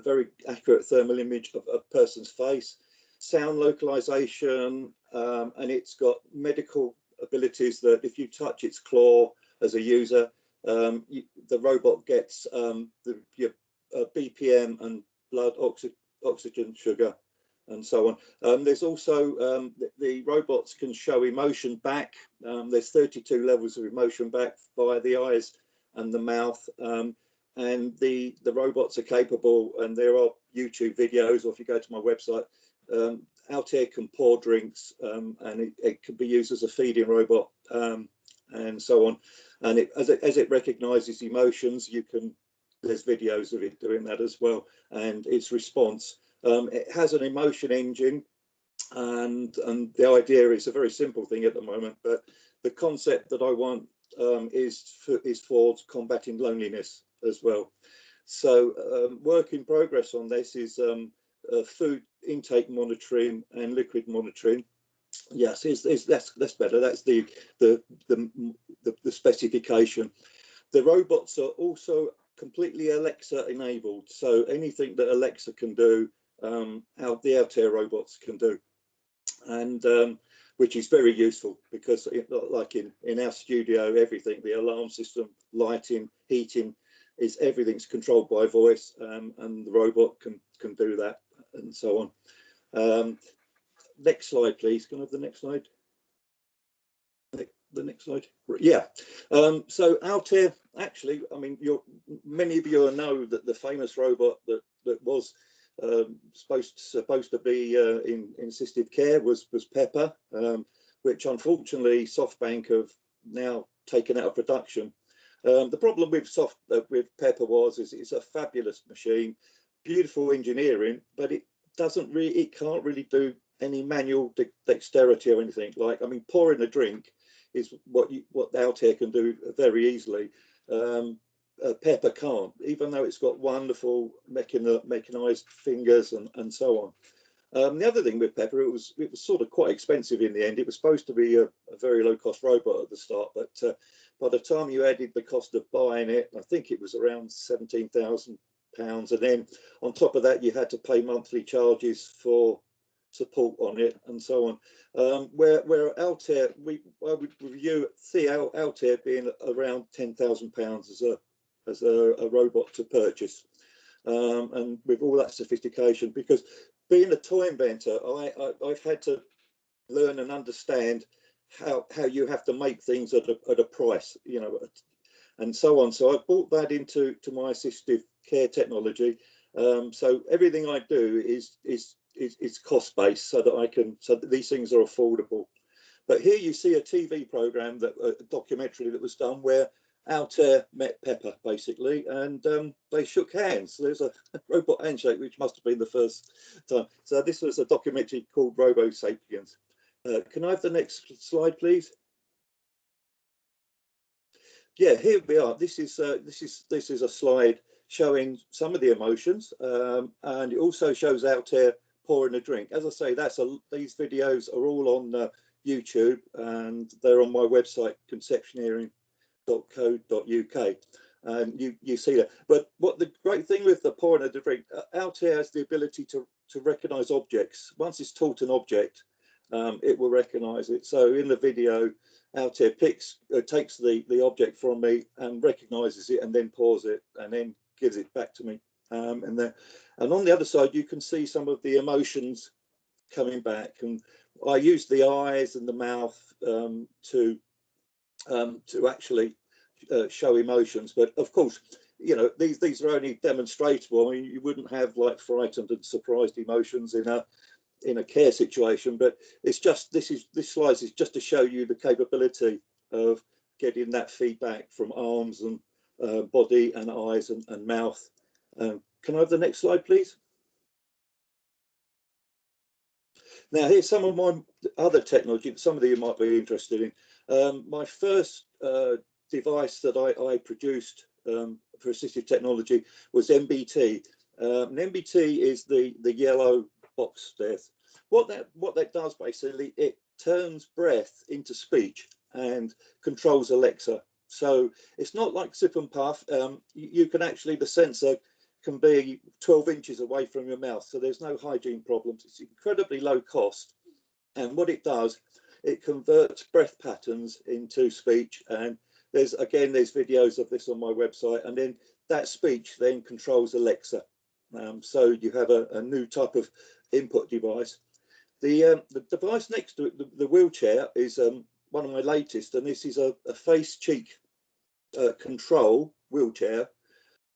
very accurate thermal image of a person's face, sound localization, and it's got medical abilities that if you touch its claw as a user, the robot gets your BPM and blood oxygen sugar and so on. There's also the robots can show emotion back. There's 32 levels of emotion back via the eyes and the mouth, and the robots are capable, and there are YouTube videos, or if you go to my website, Altair can pour drinks, and it can be used as a feeding robot, and so on. And as it recognizes emotions, there's videos of it doing that as well, and its response. It has an emotion engine, and the idea is a very simple thing at the moment, but the concept that I want is for combating loneliness as well. So work in progress on this is food intake monitoring and liquid monitoring. Yes, that's better. That's the specification. The robots are also completely Alexa enabled, so anything that Alexa can do, the Altair robots can do, and which is very useful because, like in our studio, everything, the alarm system, lighting, heating, everything's controlled by voice, and the robot can do that, and so on. Next slide, please. Can I have the next slide? The next slide. Yeah. So Altair, actually, I mean, many of you know that the famous robot that was supposed to be in assistive care was Pepper, which unfortunately SoftBank have now taken out of production. The problem with Pepper is it's a fabulous machine, beautiful engineering, but it can't really do any manual dexterity or anything. Like, I mean, pouring a drink is what Altair can do very easily. Pepper can't, even though it's got wonderful mechanized fingers and so on. The other thing with Pepper, it was sort of quite expensive in the end. It was supposed to be a very low cost robot at the start, but by the time you added the cost of buying it, I think it was around £17,000, and then on top of that you had to pay monthly charges for support on it and so on. Where Altair, I would see Altair being around £10,000 as a robot to purchase, and with all that sophistication, because being a toy inventor, I've had to learn and understand how you have to make things at a price, you know, and so on. So I brought that into my assistive care technology. So everything I do is cost based, so that these things are affordable. But here you see a TV program, a documentary that was done where Altair met Pepper basically, and they shook hands. So there's a robot handshake, which must have been the first time. So this was a documentary called Robo Sapiens. Can I have the next slide, please? Yeah, here we are. This is a slide showing some of the emotions, and it also shows Altair pouring a drink. As I say, these videos are all on YouTube, and they're on my website, conceptioneering.co.uk, and you see that. But what the great thing with the pouring of the drink, Altair has the ability to recognize objects. Once it's taught an object, it will recognize it. So in the video, Altair takes the object from me and recognizes it, and then pours it, and then gives it back to me. And on the other side, you can see some of the emotions coming back. And I use the eyes and the mouth to actually show emotions. But of course, you know, these are only demonstratable. I mean, you wouldn't have like frightened and surprised emotions in a care situation, but it's just this slide is just to show you the capability of getting that feedback from arms and body and eyes and mouth. Can I have the next slide, please? Now here's some of my other technology, some of you might be interested in. My first device that I produced for assistive technology was MBT. And MBT is the yellow box there. What that does basically, it turns breath into speech and controls Alexa. So it's not like sip and puff. You can actually, the sensor can be 12 inches away from your mouth, so there's no hygiene problems. It's incredibly low cost, and what it does, it converts breath patterns into speech. And there's videos of this on my website, and then that speech then controls Alexa. So you have a new type of input device. The device next to it, the wheelchair, is one of my latest, and this is a face cheek control wheelchair.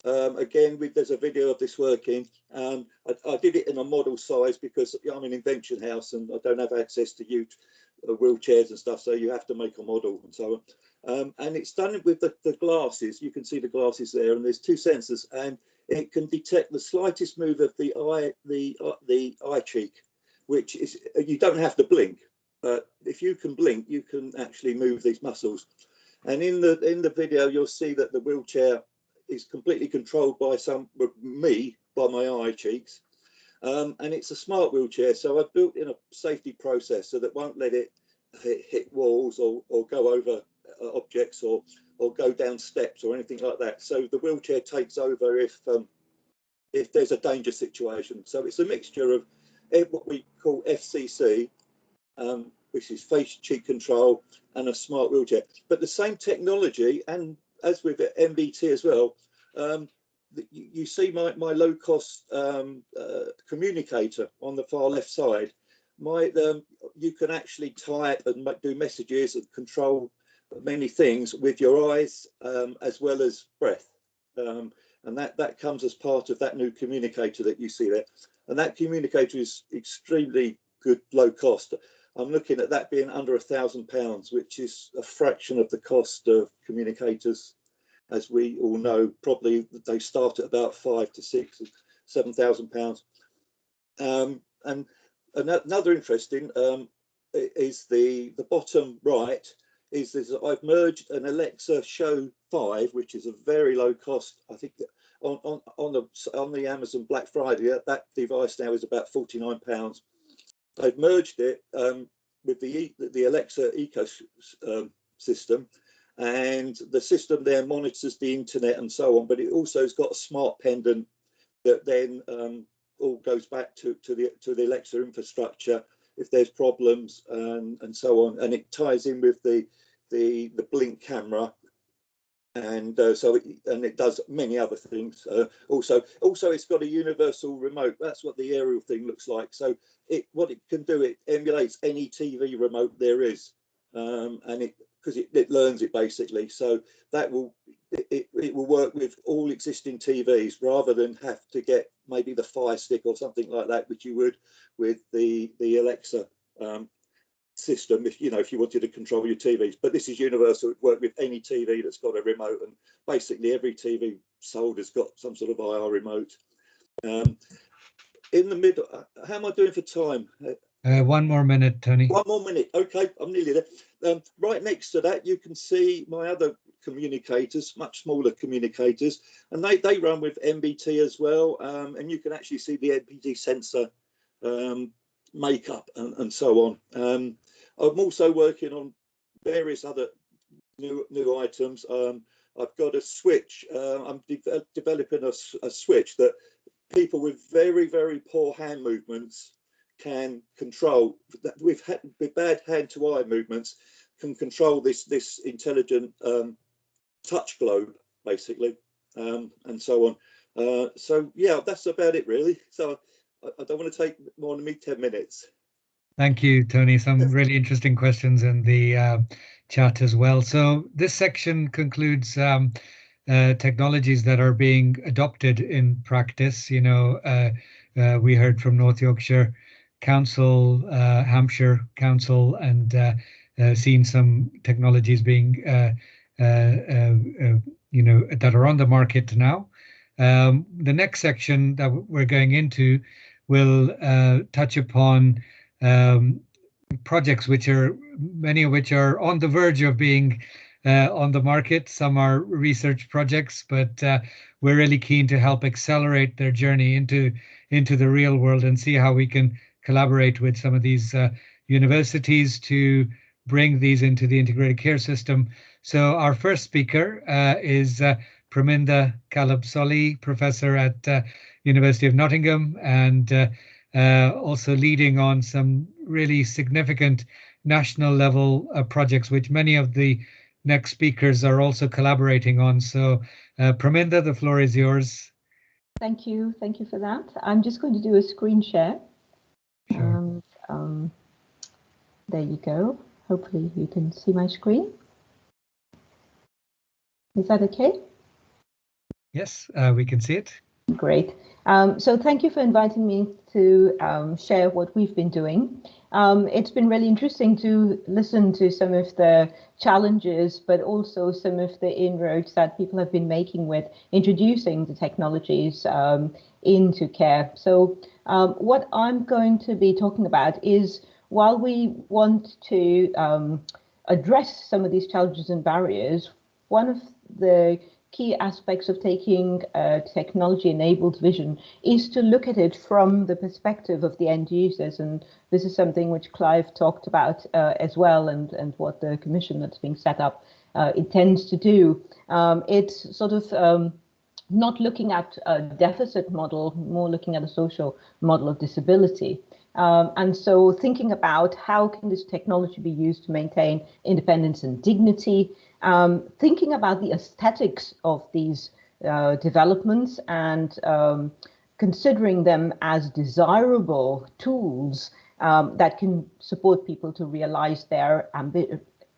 Again, there's a video of this working. I did it in a model size because I'm an invention house and I don't have access to use wheelchairs and stuff, so you have to make a model and so on. And it's done with the glasses. You can see the glasses there, and there's two sensors, and it can detect the slightest move of the eye cheek, which is, you don't have to blink, but if you can blink, you can actually move these muscles. And in the video, you'll see that the wheelchair is completely controlled by by my eye cheeks, and it's a smart wheelchair. So I built in a safety process so that won't let it hit walls or go over objects or go down steps or anything like that. So the wheelchair takes over if there's a danger situation. So it's a mixture of what we call FCC, which is face cheek control, and a smart wheelchair. But the same technology, and as with MBT as well, you see my low cost communicator on the far left side. You can actually type and do messages and control many things with your eyes as well as breath. And that comes as part of that new communicator that you see there. And that communicator is extremely good, low cost. I'm looking at that being under £1,000, which is a fraction of the cost of communicators. As we all know, probably they start at about £5,000 to £6,000, £7,000. And another interesting is the bottom right is that I've merged an Alexa Show 5, which is a very low cost. I think that on the Amazon Black Friday, that device now is about £49. I've merged it with the Alexa ecosystem, and the system there monitors the internet and so on. But it also has got a smart pendant that then all goes back to the Alexa infrastructure if there's problems and so on, and it ties in with the Blink camera, and it does many other things. Also it's got a universal remote. That's what the aerial thing looks like. So what it can do, it emulates any TV remote there is, and because it learns it basically. So that will work with all existing TVs rather than have to get maybe the Fire Stick or something like that, which you would with the Alexa system if you wanted to control your TVs. But this is universal. It works with any TV that's got a remote, and basically every TV sold has got some sort of IR remote. In the middle, how am I doing for time? 1 more minute, Tony. 1 more minute. Okay, I'm nearly there. Right next to that, you can see my other communicators, much smaller communicators, and they run with MBT as well. And you can actually see the MBT sensor makeup and so on. I'm also working on various other new items. I've got a switch. I'm developing a switch that people with very, very poor hand movements can control. With bad hand-to-eye movements, can control this intelligent touch globe, basically, and so on. So yeah, that's about it really. So I don't want to take more than 10 minutes. Thank you, Tony. Some really interesting questions in the chat as well. So this section concludes technologies that are being adopted in practice. We heard from North Yorkshire Council, Hampshire Council, and seen some technologies being that are on the market now. The next section that we're going into will touch upon projects many of which are on the verge of being on the market. Some are research projects, but we're really keen to help accelerate their journey into the real world and see how we can collaborate with some of these universities to bring these into the integrated care system. So our first speaker is Praminda Kalabsolli, professor at University of Nottingham, and also leading on some really significant national level projects, which many of the next speakers are also collaborating on. So Praminda, the floor is yours. Thank you for that. I'm just going to do a screen share. Sure. There you go. Hopefully you can see my screen. Is that okay? Yes, we can see it. Great. So thank you for inviting me to share what we've been doing. It's been really interesting to listen to some of the challenges, but also some of the inroads that people have been making with introducing the technologies into care. So what I'm going to be talking about is, while we want to address some of these challenges and barriers, one of the key aspects of taking a technology-enabled vision is to look at it from the perspective of the end users. And this is something which Clive talked about as well, and what the commission that's being set up intends to do. It's sort of not looking at a deficit model, more looking at a social model of disability. And so thinking about how can this technology be used to maintain independence and dignity, thinking about the aesthetics of these developments, and considering them as desirable tools that can support people to realize their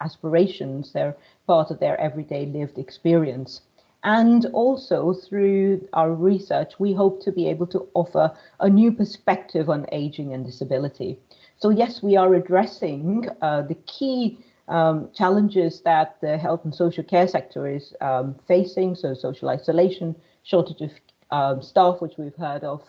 aspirations, they're part of their everyday lived experience. And also through our research, we hope to be able to offer a new perspective on aging and disability. So yes, we are addressing the key challenges that the health and social care sector is facing, so social isolation, shortage of staff, which we've heard of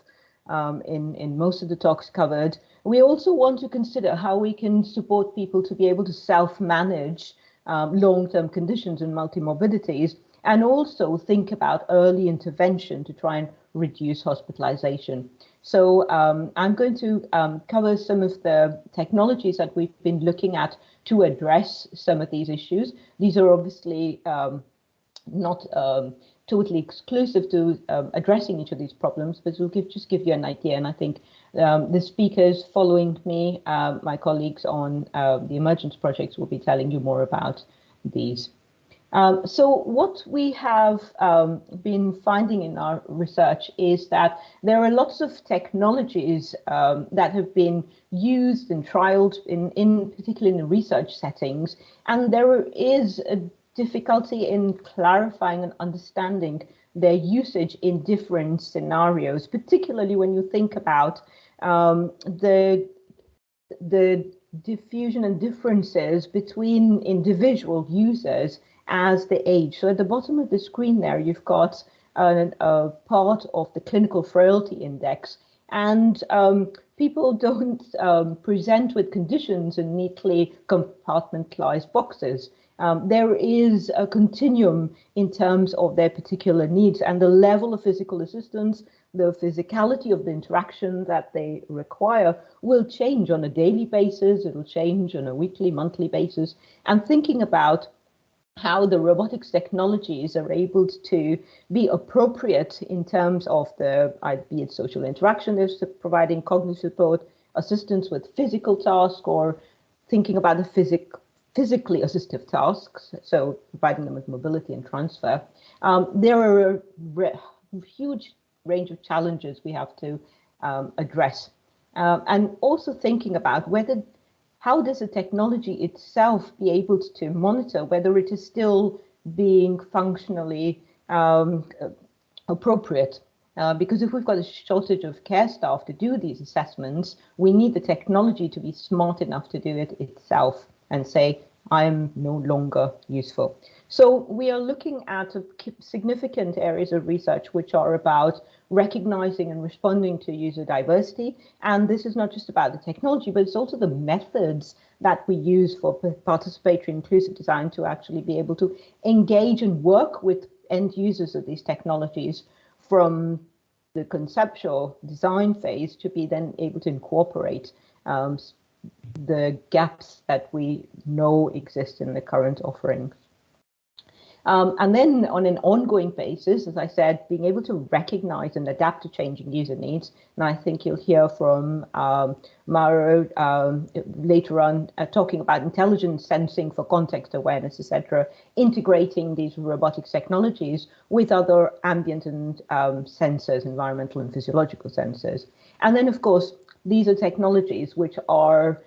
in most of the talks covered. We also want to consider how we can support people to be able to self-manage long-term conditions and multimorbidities, and also think about early intervention to try and reduce hospitalization. So I'm going to cover some of the technologies that we've been looking at to address some of these issues. These are obviously not totally exclusive to addressing each of these problems, but we'll just give you an idea. And I think the speakers following me, my colleagues on the emergence projects, will be telling you more about these. So what we have been finding in our research is that there are lots of technologies that have been used and trialed in particularly in research settings, and there is a difficulty in clarifying and understanding their usage in different scenarios, particularly when you think about the diffusion and differences between individual users as they age. So at the bottom of the screen there, you've got a part of the clinical frailty index, and people don't present with conditions in neatly compartmentalized boxes. There is a continuum in terms of their particular needs, and the level of physical assistance, the physicality of the interaction that they require will change on a daily basis, it'll change on a weekly, monthly basis. And thinking about how the robotics technologies are able to be appropriate in terms of the, be it social interaction, there's providing cognitive support, assistance with physical tasks, or thinking about the physically assistive tasks, so providing them with mobility and transfer. There are a huge range of challenges we have to address. And also thinking about how does the technology itself be able to monitor whether it is still being functionally appropriate? Because if we've got a shortage of care staff to do these assessments, we need the technology to be smart enough to do it itself and say, I am no longer useful. So we are looking at significant areas of research which are about recognizing and responding to user diversity. And this is not just about the technology, but it's also the methods that we use for participatory inclusive design to actually be able to engage and work with end users of these technologies from the conceptual design phase to be then able to incorporate the gaps that we know exist in the current offerings. And then on an ongoing basis, as I said, being able to recognize and adapt to changing user needs. And I think you'll hear from Mauro later on talking about intelligent sensing for context awareness, etc., integrating these robotics technologies with other ambient and sensors, environmental and physiological sensors. And then, of course, these are technologies which are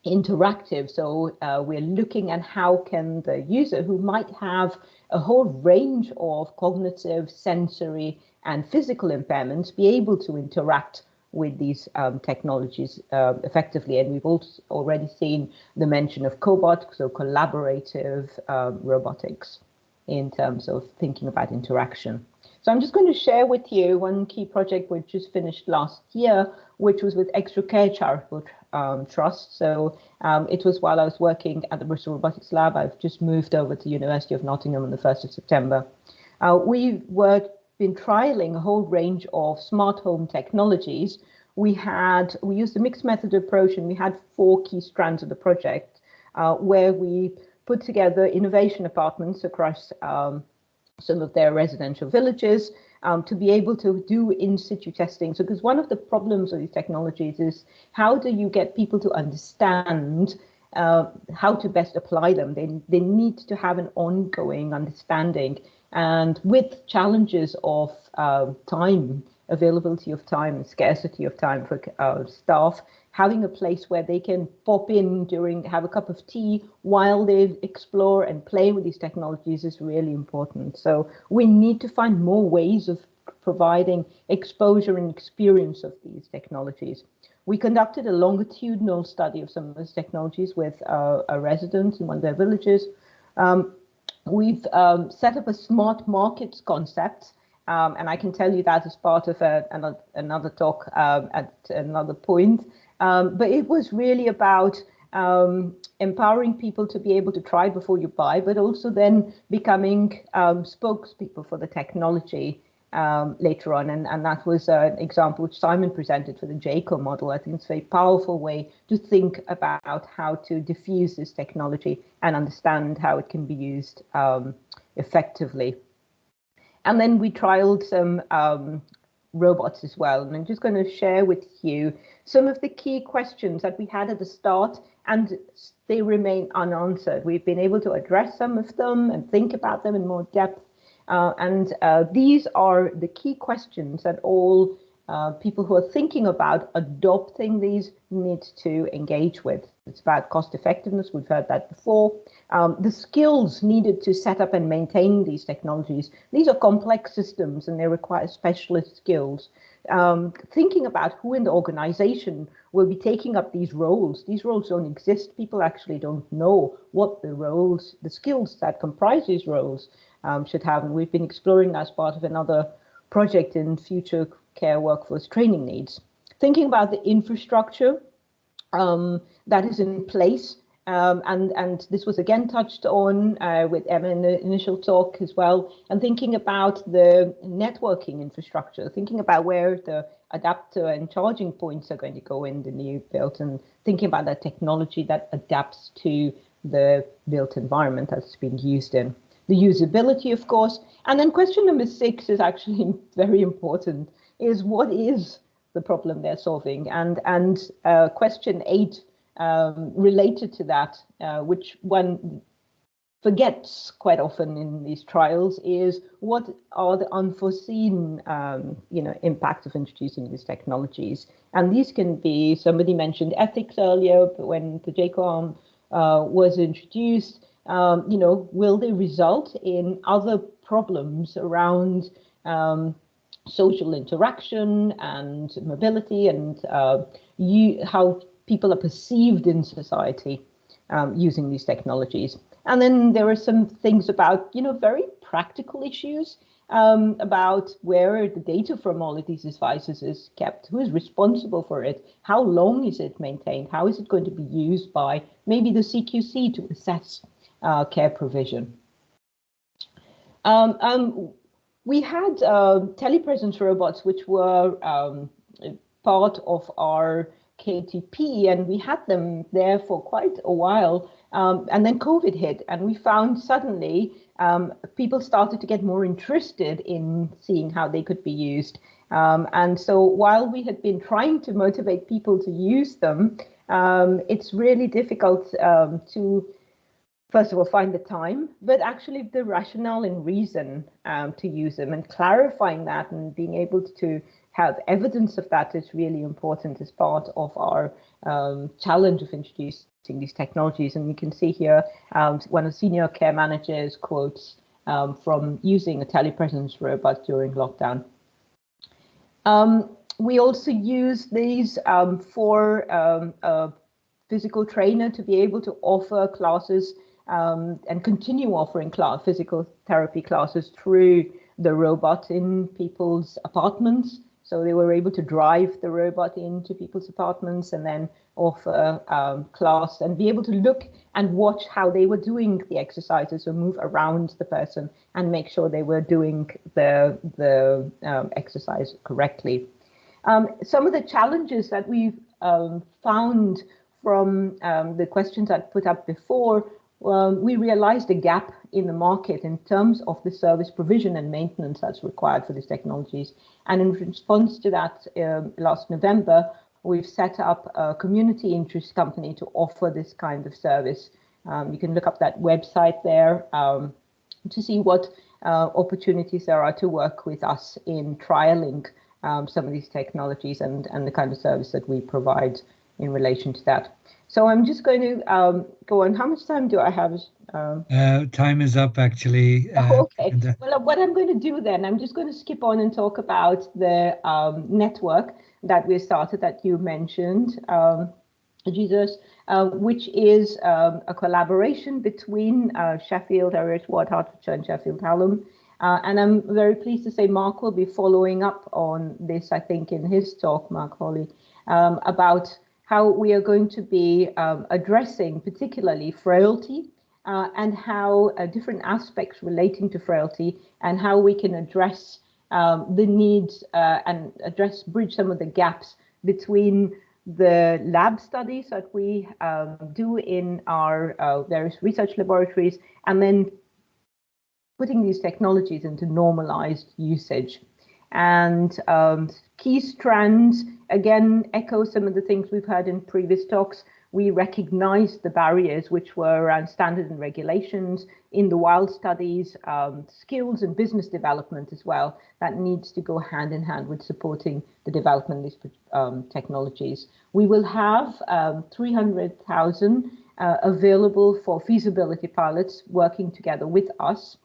interactive. So we're looking at how can the user, who might have a whole range of cognitive, sensory, and physical impairments, be able to interact with these technologies effectively. And we've also already seen the mention of Cobots, so collaborative robotics in terms of thinking about interaction. So I'm just going to share with you one key project we just finished last year, which was with Extra Care Charitable Trust. So it was while I was working at the Bristol Robotics Lab. I've just moved over to the University of Nottingham on the 1st of September. We've been trialing a whole range of smart home technologies. We used a mixed method approach, and we had 4 key strands of the project where we put together innovation apartments across some of their residential villages to be able to do in situ testing. So because one of the problems with these technologies is how do you get people to understand how to best apply them? They need to have an ongoing understanding, and with challenges of time, availability of time, and scarcity of time for staff, having a place where they can pop in have a cup of tea while they explore and play with these technologies is really important. So we need to find more ways of providing exposure and experience of these technologies. We conducted a longitudinal study of some of these technologies with a resident in one of their villages. We've set up a smart markets concept, and I can tell you that as part of another talk at another point. But it was really about empowering people to be able to try before you buy, but also then becoming spokespeople for the technology later on. And that was an example which Simon presented for the Jayco model. I think it's a very powerful way to think about how to diffuse this technology and understand how it can be used effectively. And then we trialed some robots as well. And I'm just going to share with you some of the key questions that we had at the start, and they remain unanswered. We've been able to address some of them and think about them in more depth. These are the key questions that all people who are thinking about adopting these need to engage with. It's about cost effectiveness. We've heard that before. The skills needed to set up and maintain these technologies. These are complex systems and they require specialist skills. Thinking about who in the organization will be taking up these roles. These roles don't exist. People actually don't know what the skills that comprise these roles should have. And we've been exploring that as part of another project in future care workforce training needs. Thinking about the infrastructure that is in place, and this was again touched on with Emma in the initial talk as well, and thinking about the networking infrastructure, thinking about where the adapter and charging points are going to go in the new build, and thinking about that technology that adapts to the built environment that's being used in. The usability, of course. And then question number 6 is actually very important, is what is the problem they're solving? And question 8 related to that, which one forgets quite often in these trials, is what are the unforeseen impacts of introducing these technologies? And these can be, somebody mentioned ethics earlier, but when the Jayco Arm was introduced, will they result in other problems around social interaction and mobility and how people are perceived in society using these technologies? And then there are some things about, very practical issues about where the data from all of these devices is kept, who is responsible for it, how long is it maintained, how is it going to be used by maybe the CQC to assess care provision. We had telepresence robots, which were part of our KTP, and we had them there for quite a while. And then COVID hit, and we found suddenly people started to get more interested in seeing how they could be used. And so while we had been trying to motivate people to use them, it's really difficult to, first of all, find the time, but actually the rationale and reason to use them, and clarifying that and being able to have evidence of that is really important as part of our challenge of introducing these technologies. And you can see here one of the senior care managers quotes from using a telepresence robot during lockdown. We also use these for a physical trainer to be able to offer classes and continue offering physical therapy classes through the robot in people's apartments. So they were able to drive the robot into people's apartments and then offer class and be able to look and watch how they were doing the exercises or move around the person and make sure they were doing the exercise correctly. Some of the challenges that we've found from the questions I put up before, we realized a gap in the market in terms of the service provision and maintenance that's required for these technologies. And in response to that, last November, we've set up a community interest company to offer this kind of service. You can look up that website there to see what opportunities there are to work with us in trialing some of these technologies and the kind of service that we provide in relation to that. So I'm just going to go on. How much time do I have? Time is up, actually. Okay. Well, what I'm going to do then, I'm just going to skip on and talk about the network that we started that you mentioned, Jesus, which is a collaboration between Sheffield, Irish Ward, Hertfordshire, and Sheffield Hallam. And I'm very pleased to say Mark will be following up on this, I think, in his talk, Mark Hawley, about how we are going to be addressing particularly frailty and how different aspects relating to frailty and how we can address the needs and bridge some of the gaps between the lab studies that we do in our various research laboratories and then putting these technologies into normalized usage. And key strands, again, echo some of the things we've heard in previous talks. We recognize the barriers which were around standard and regulations in the wild studies, skills and business development as well. That needs to go hand in hand with supporting the development of these technologies. We will have 300,000 available for feasibility pilots working together with us.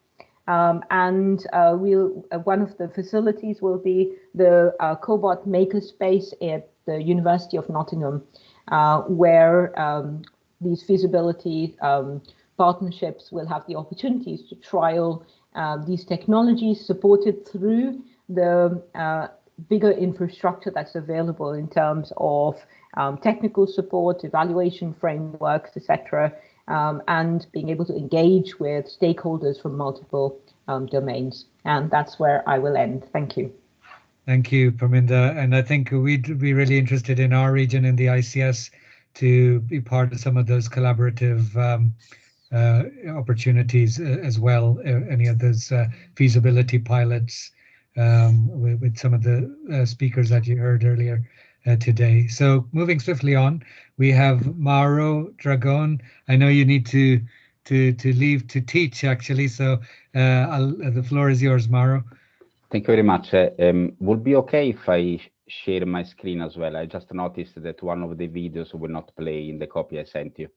One of the facilities will be the Cobot makerspace at the University of Nottingham, where these feasibility partnerships will have the opportunities to trial these technologies supported through the bigger infrastructure that's available in terms of technical support, evaluation frameworks, etc., and being able to engage with stakeholders from multiple domains. And that's where I will end. Thank you. Thank you, Parminder. And I think we'd be really interested in our region in the ICS to be part of some of those collaborative opportunities as well. Any of those feasibility pilots with some of the speakers that you heard earlier today. So moving swiftly on, we have Mauro Dragon. I know you need to leave to teach actually, so the floor is yours, Mauro. Thank you very much. Would be okay if I share my screen as well? I just noticed that one of the videos will not play in the copy I sent you.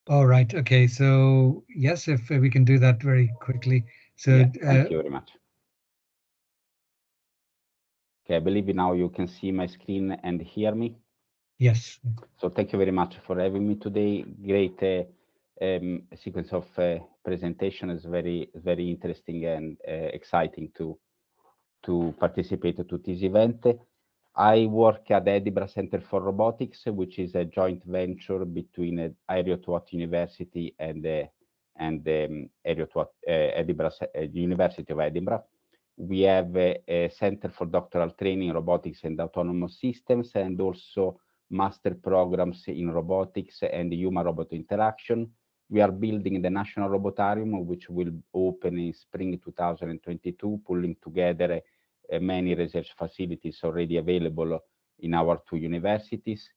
All right. Okay. So yes, if we can do that very quickly. So yeah, thank you very much. Okay, I believe now you can see my screen and hear me. Yes. So thank you very much for having me today. Great sequence of presentation is very interesting and exciting to participate to this event. I work at Edinburgh Centre for Robotics, which is a joint venture between Edinburgh University and Edinburgh University of Edinburgh. We have a Center for Doctoral Training in Robotics and Autonomous Systems, and also master programs in robotics and human-robot interaction. We are building the National Robotarium, which will open in spring 2022, pulling together many research facilities already available in our two universities.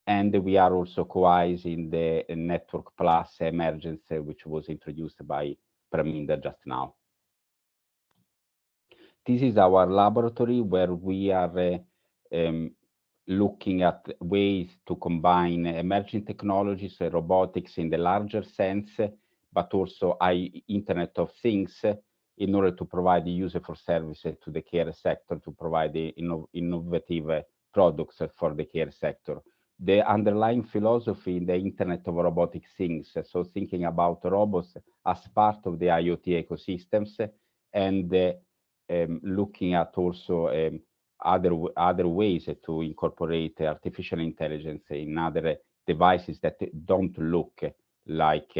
And we are also co-eyes in the Network Plus emergence, which was introduced by Parminder just now. This is our laboratory where we are looking at ways to combine emerging technologies, robotics in the larger sense, but also Internet of Things in order to provide useful services to the care sector, to provide innovative products for the care sector. The underlying philosophy in the Internet of Robotic Things, so thinking about robots as part of the IoT ecosystems, and looking at also other ways to incorporate artificial intelligence in other devices that don't look like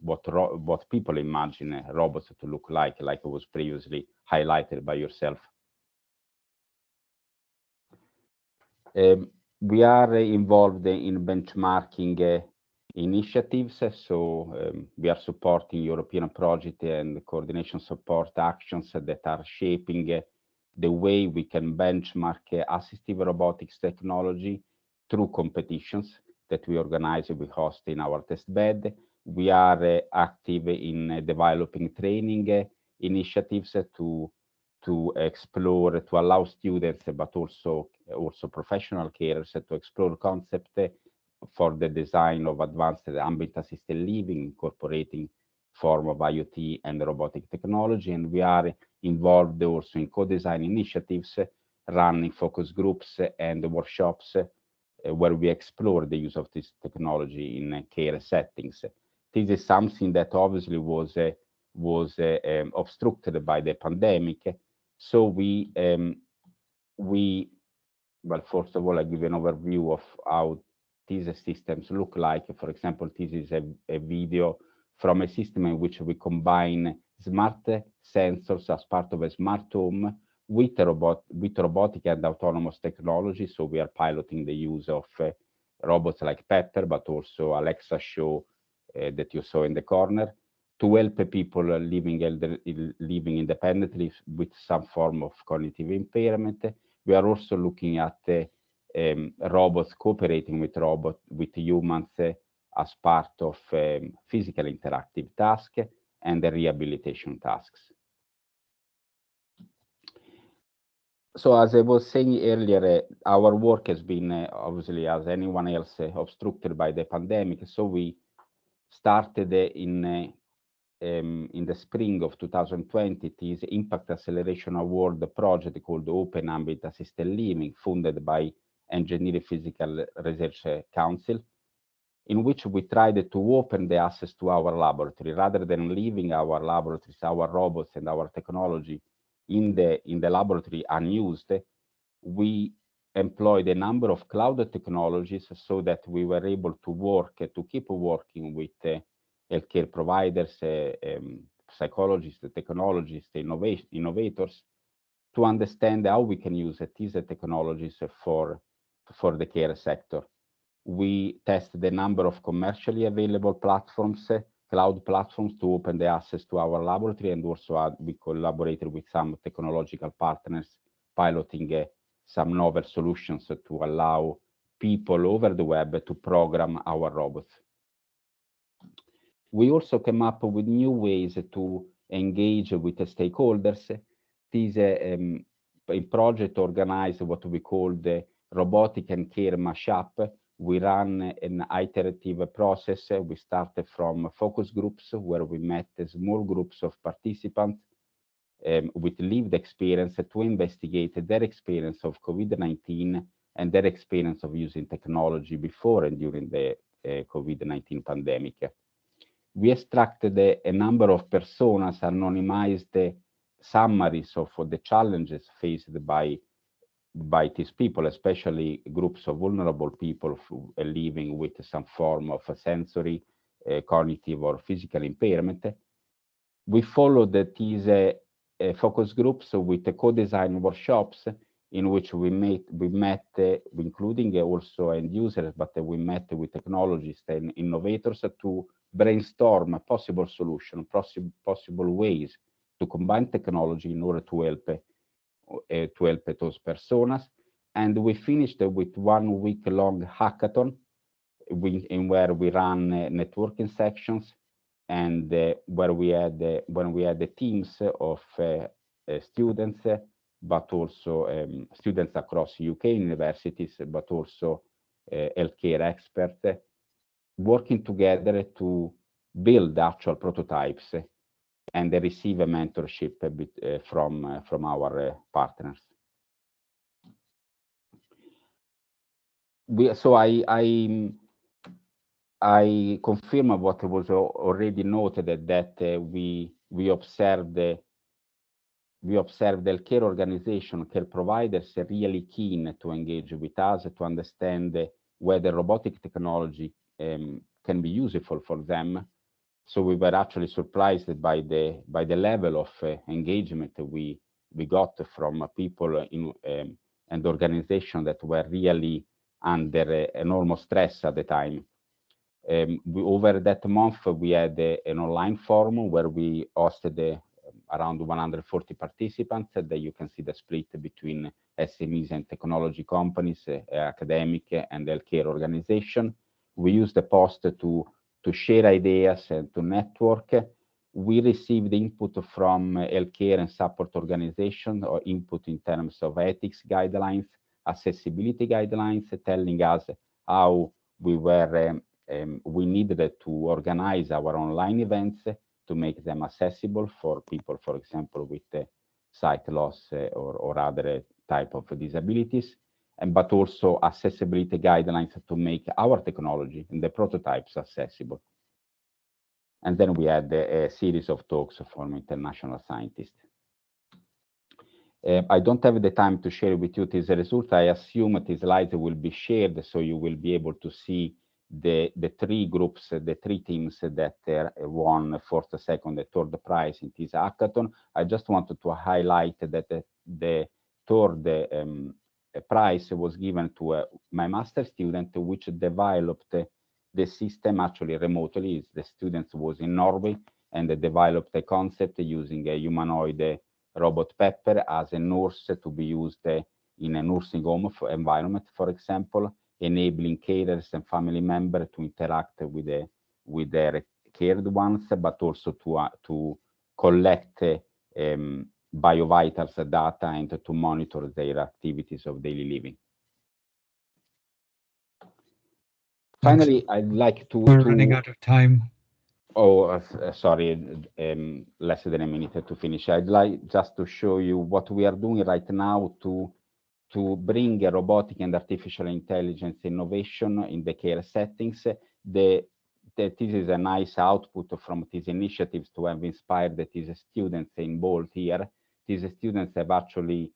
what people imagine robots to look like was previously highlighted by yourself. We are involved in benchmarking initiatives, so we are supporting European projects and coordination support actions that are shaping the way we can benchmark assistive robotics technology through competitions that we organize, we host in our test bed. We are active in developing training initiatives to explore, to allow students, but also professional carers to explore concepts for the design of advanced ambient assisted living, incorporating form of IoT and robotic technology. And we are involved also in co-design initiatives, running focus groups and workshops where we explore the use of this technology in care settings. This is something that obviously was obstructed by the pandemic. So we well, first of all, I give an overview of how these systems look like. For example, this is a video from a system in which we combine smart sensors as part of a smart home with robotic and autonomous technology. So we are piloting the use of robots like Pepper, but also Alexa Show that you saw in the corner, to help people living independently with some form of cognitive impairment. We are also looking at robots cooperating with humans as part of physical interactive tasks and the rehabilitation tasks. So as I was saying earlier, our work has been obviously, as anyone else, obstructed by the pandemic. So we started in the spring of 2020 this Impact Acceleration Award project called Open Ambient Assisted Living, funded by Engineering Physical Research Council, in which we tried to open the access to our laboratory rather than leaving our laboratories, our robots and our technology in the laboratory unused. We employed a number of cloud technologies so that we were able to keep working with healthcare providers, psychologists, technologists, innovators, to understand how we can use these technologies for the care sector. We tested a number of commercially available platforms, cloud platforms, to open the access to our laboratory, and also we collaborated with some technological partners, piloting some novel solutions to allow people over the web to program our robots. We also came up with new ways to engage with the stakeholders. This a project organized what we call the robotic and care mashup. We ran an iterative process. We started from focus groups where we met small groups of participants with lived experience to investigate their experience of COVID-19 and their experience of using technology before and during the COVID-19 pandemic. We extracted a number of personas, anonymized summaries of the challenges faced by these people, especially groups of vulnerable people living with some form of a sensory, cognitive or physical impairment. We followed these focus groups with co-design workshops in which we met, including also end users, but we met with technologists and innovators to brainstorm a possible solution, possible ways to combine technology in order to help those personas. And we finished with 1 week-long hackathon in where we ran networking sections, and where we had the teams of students, but also students across UK universities, but also healthcare experts, working together to build actual prototypes and receive a mentorship from our partners. I confirm what was already noted, that we observed healthcare organizations, care providers really keen to engage with us to understand whether robotic technology can be useful for them. So we were actually surprised by the level of engagement we got from people and organizations that were really under enormous stress at the time. Over that month, we had an online forum where we hosted around 140 participants. That you can see the split between SMEs and technology companies, academic and healthcare organization. We used the post to share ideas and to network. We received input from healthcare and support organizations, or input in terms of ethics guidelines, accessibility guidelines, telling us how we needed to organize our online events to make them accessible for people, for example, with sight loss or other type of disabilities, but also accessibility guidelines to make our technology and the prototypes accessible. And then we had a series of talks from international scientists. I don't have the time to share with you these results. I assume these slides will be shared, so you will be able to see the three groups, the three teams that won first, second, and third prize in this hackathon. I just wanted to highlight that the third prize was given to my master student, which developed the system actually remotely. The student was in Norway and they developed a concept using a humanoid robot Pepper as a nurse to be used in a nursing home environment, for example, enabling carers and family members to interact with their cared ones, but also to collect biovitals data and to monitor their activities of daily living. Finally, I'd like to... We're running out of time. Oh, sorry, less than a minute to finish. I'd like just to show you what we are doing right now to bring a robotic and artificial intelligence innovation in the care settings. This is a nice output from these initiatives to have inspired these students involved here. These students have actually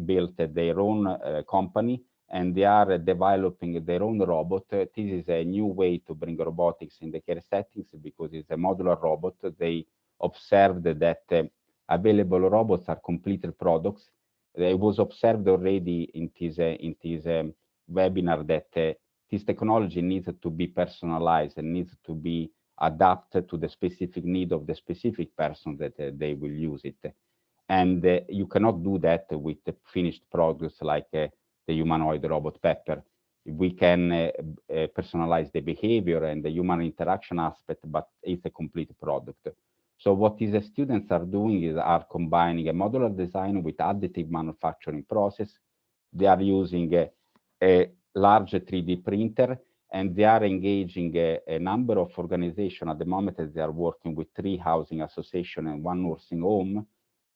built their own company, and they are developing their own robot. This is a new way to bring robotics in the care settings because it's a modular robot. They observed that available robots are completed products. It was observed already in this webinar that this technology needs to be personalized and needs to be adapted to the specific need of the specific person that they will use it. And you cannot do that with the finished products like the humanoid robot Pepper. We can personalize the behavior and the human interaction aspect, but it's a complete product. So what these students are doing is combining a modular design with additive manufacturing process. They are using a large 3D printer, and they are engaging a number of organizations at the moment as they are working with 3 housing associations and 1 nursing home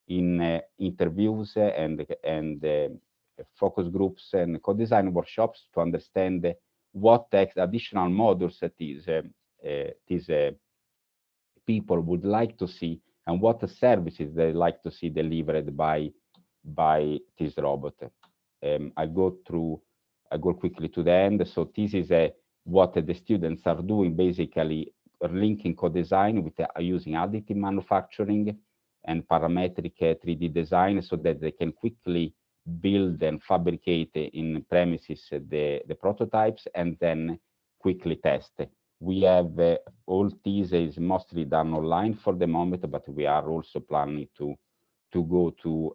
in interviews and focus groups and co-design workshops to understand what additional modules these people would like to see and what services they like to see delivered by this robot. I go quickly to the end. So this is what the students are doing, basically linking co-design with using additive manufacturing and parametric 3D design so that they can quickly build and fabricate in premises the prototypes and then quickly test. We have all these is mostly done online for the moment, but we are also planning to go to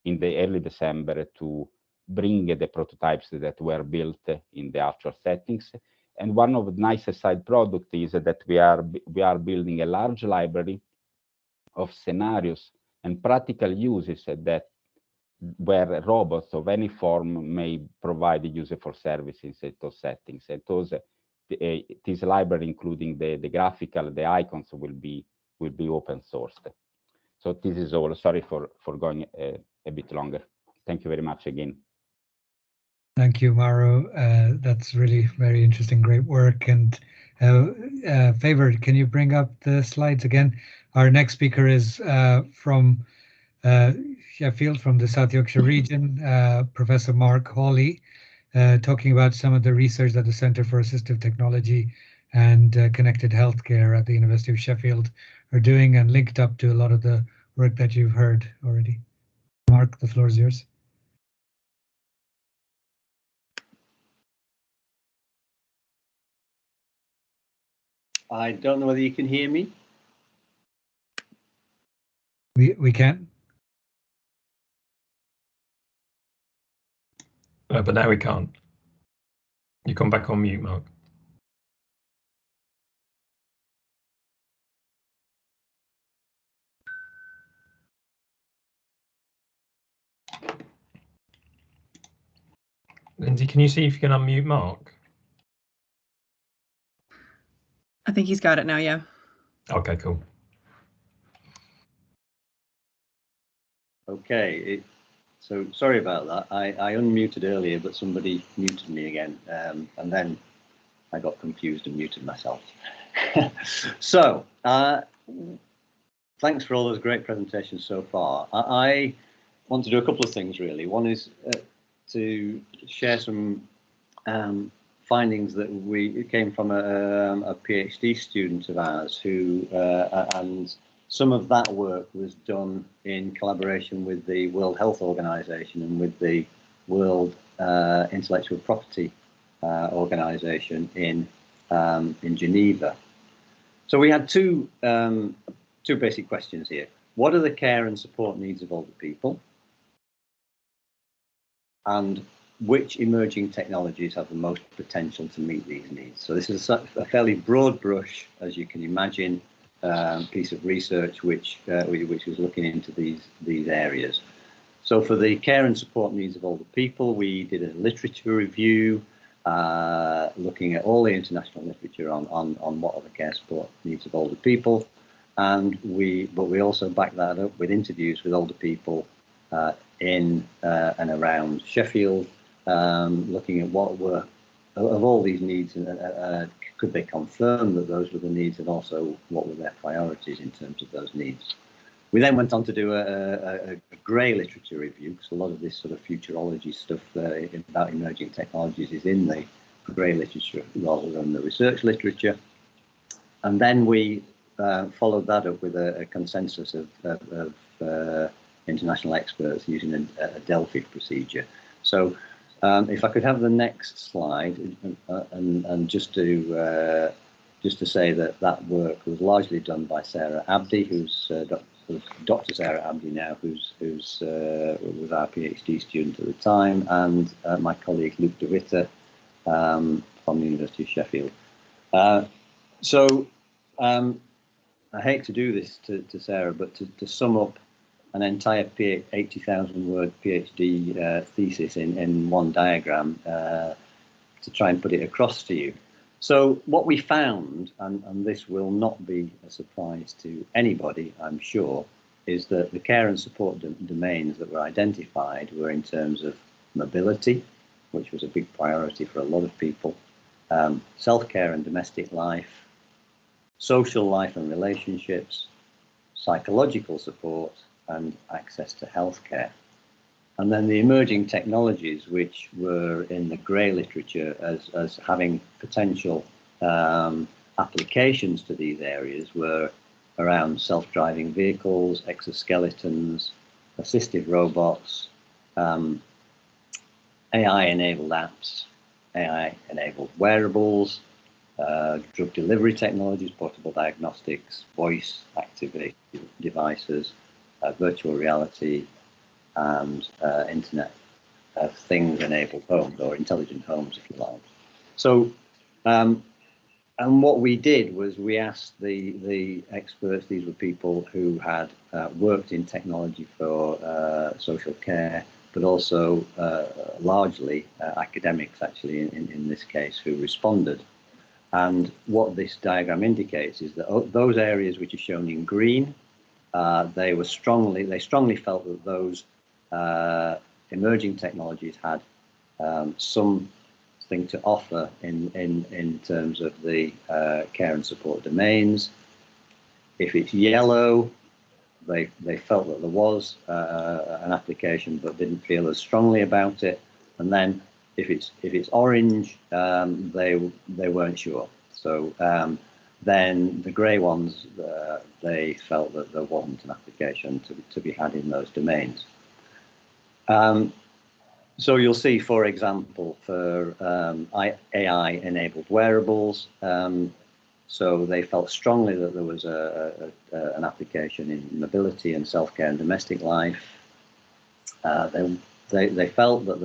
in the early December to bring the prototypes that were built in the actual settings. And one of the nicest side products is that we are building a large library of scenarios and practical uses that where robots of any form may provide useful services in those settings. And those this library, including the graphical, the icons, will be open sourced. So this is all. Sorry for going a bit longer. Thank you very much again. Thank you, Mauro. That's really very interesting, great work. And Favor, can you bring up the slides again? Our next speaker is from Sheffield, from the South Yorkshire region, Professor Mark Hawley, talking about some of the research that the Centre for Assistive Technology and Connected Healthcare at the University of Sheffield are doing, and linked up to a lot of the work that you've heard already. Mark, the floor is yours. I don't know whether you can hear me. We can. But now we can't. You come back on mute, Mark. Lindsay, can you see if you can unmute Mark? I think he's got it now, yeah. Okay, cool. Okay, so sorry about that. I unmuted earlier, but somebody muted me again, and then I got confused and muted myself. So, thanks for all those great presentations so far. I want to do a couple of things really. One is to share some findings that we came from a PhD student of ours who, and some of that work was done in collaboration with the World Health Organization and with the World Intellectual Property Organization in Geneva. So we had two basic questions here. What are the care and support needs of older people? And which emerging technologies have the most potential to meet these needs? So this is a fairly broad brush, as you can imagine, piece of research which was looking into these areas. So for the care and support needs of older people, we did a literature review, looking at all the international literature on what are the care support needs of older people, and we also backed that up with interviews with older people in and around Sheffield, looking at what were of all these needs, could they confirm that those were the needs, and also what were their priorities in terms of those needs. We then went on to do a grey literature review, because a lot of this sort of futurology stuff about emerging technologies is in the grey literature rather than the research literature. And then we followed that up with a consensus of international experts using a Delphi procedure. So if I could have the next slide, and just to say that work was largely done by Sarah Abdi, who's Dr. Sarah Abdi now, who's was our PhD student at the time, and my colleague Luke De Witte from the University of Sheffield. I hate to do this to Sarah, but to sum up an entire 80,000 word PhD thesis in one diagram, to try and put it across to you. So what we found, and this will not be a surprise to anybody, I'm sure, is that the care and support domains that were identified were in terms of mobility, which was a big priority for a lot of people, self-care and domestic life, social life and relationships, psychological support, and access to healthcare. And then the emerging technologies, which were in the grey literature as having potential applications to these areas, were around self-driving vehicles, exoskeletons, assistive robots, AI-enabled apps, AI-enabled wearables, drug delivery technologies, portable diagnostics, voice activated devices, virtual reality, and Internet of Things enabled homes, or intelligent homes, if you like. So, and what we did was we asked the experts, these were people who had worked in technology for social care, but also largely academics, actually, in this case, who responded. And what this diagram indicates is that those areas which are shown in green, they strongly felt that those emerging technologies had something to offer in terms of the care and support domains. If it's yellow, they felt that there was an application, but didn't feel as strongly about it. And then if it's orange, they weren't sure. So then the grey ones, they felt that there wasn't an application to be had in those domains. So you'll see, for example, for AI enabled wearables, so they felt strongly that there was an application in mobility and self-care and domestic life. They felt that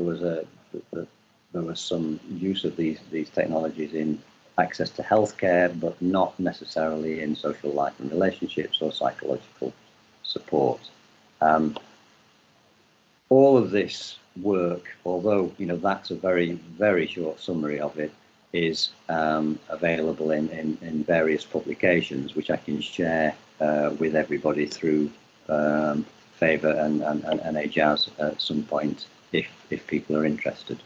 there was some use of these technologies in access to healthcare, but not necessarily in social life and relationships or psychological support. All of this work, although that's a very, very short summary of it, is available in various publications, which I can share with everybody through Favour and NHS at some point if people are interested.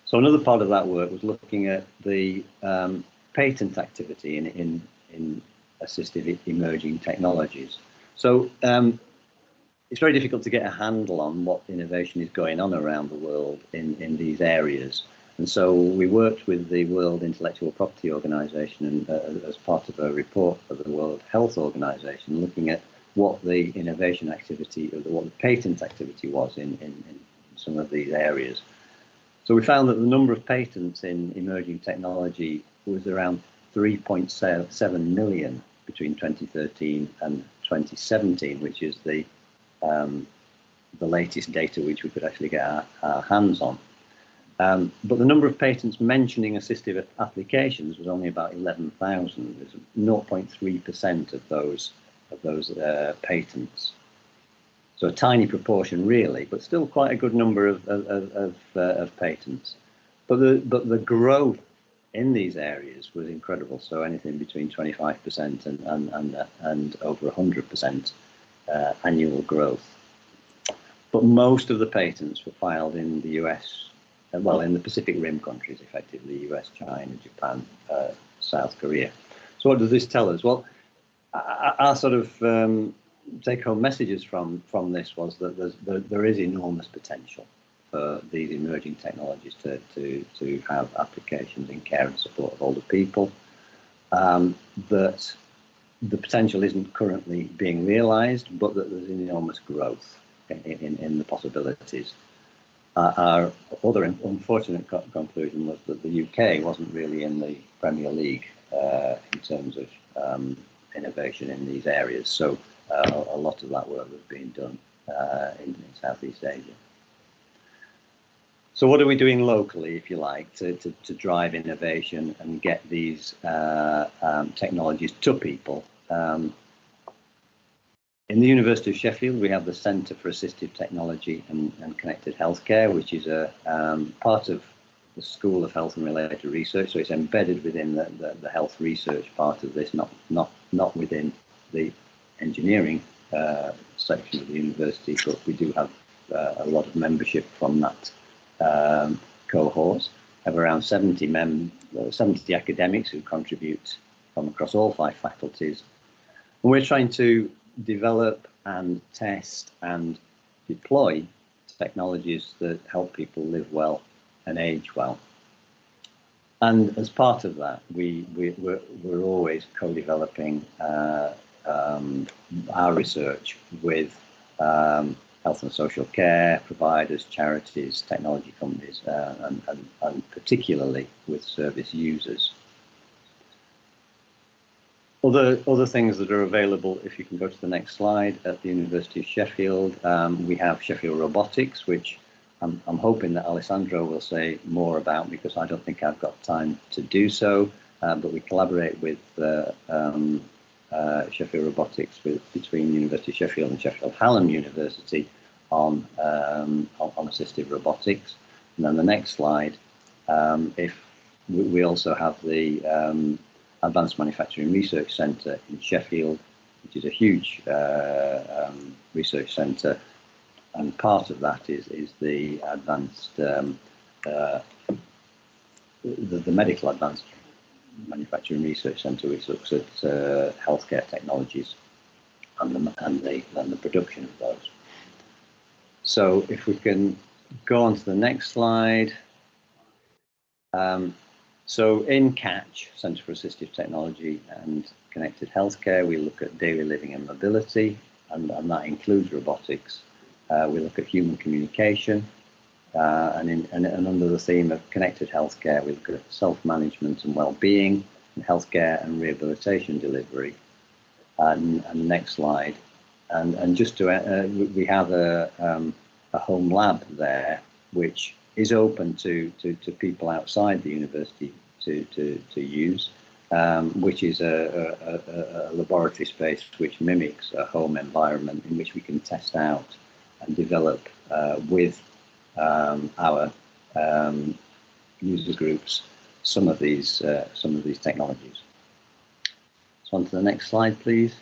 So another part of that work was looking at the patent activity in assistive emerging technologies. So it's very difficult to get a handle on what innovation is going on around the world in these areas. And so we worked with the World Intellectual Property Organization and as part of a report for the World Health Organization, looking at what the innovation activity, or what the patent activity was in some of these areas. So we found that the number of patents in emerging technology was around 3.7 million between 2013 and 2017, which is the latest data which we could actually get our hands on. But the number of patents mentioning assistive applications was only about 11,000. There's 0.3% of those patents. So a tiny proportion, really, but still quite a good number of patents. But the growth in these areas was incredible. So anything between 25% and over 100% annual growth. But most of the patents were filed in the US, well, in the Pacific Rim countries, effectively, US, China, Japan, South Korea. So what does this tell us? Well, our sort of take-home messages from this was that there is enormous potential for these emerging technologies to have applications in care and support of older people, that the potential isn't currently being realized, but that there's enormous growth in the possibilities. Our other unfortunate conclusion was that the UK wasn't really in the Premier League in terms of innovation in these areas. So a lot of that work was being done in Southeast Asia. So what are we doing locally, if you like, to drive innovation and get these technologies to people? In the University of Sheffield, we have the Centre for Assistive Technology and Connected Healthcare, which is a part of the School of Health and Related Research. So it's embedded within the health research part of this, not within the engineering section of the university, but we do have a lot of membership from that cohort. Have around 70 academics who contribute from across all 5 faculties. And we're trying to develop and test and deploy technologies that help people live well and age well. And as part of that, we're always co-developing our research with health and social care providers, charities, technology companies, and particularly with service users. Other things that are available, if you can go to the next slide, at the University of Sheffield, we have Sheffield Robotics, which I'm hoping that Alessandro will say more about, because I don't think I've got time to do so, but we collaborate with Sheffield Robotics between University of Sheffield and Sheffield Hallam University on assistive robotics. And then the next slide, if we also have the Advanced Manufacturing Research Centre in Sheffield, which is a huge research centre, and part of that is the advanced, the Medical Advanced Manufacturing Research Centre, which looks at healthcare technologies and the production of those. So if we can go on to the next slide. So in CATCH, Centre for Assistive Technology and Connected Healthcare, we look at daily living and mobility, and that includes robotics. We look at human communication, and under the theme of connected healthcare, we look at self-management and well-being, and healthcare and rehabilitation delivery. And next slide. And just to we have a home lab there, which is open to people outside the university to use, which is a laboratory space which mimics a home environment in which we can test out and develop with our user groups some of these technologies. So on to the next slide, please.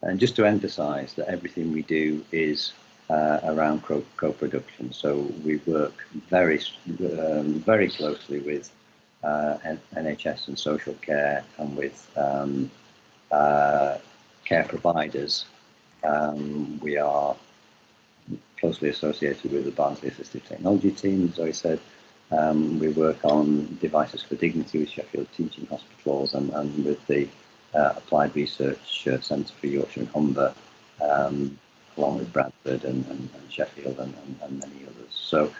And just to emphasize that everything we do is around co-production. So we work very closely with NHS and social care, and with care providers We are closely associated with the Barnsley Assistive Technology team, as Zoe said. We work on devices for dignity with Sheffield Teaching Hospitals and with the Applied Research Centre for Yorkshire Humber, along with Bradford and Sheffield and many others. So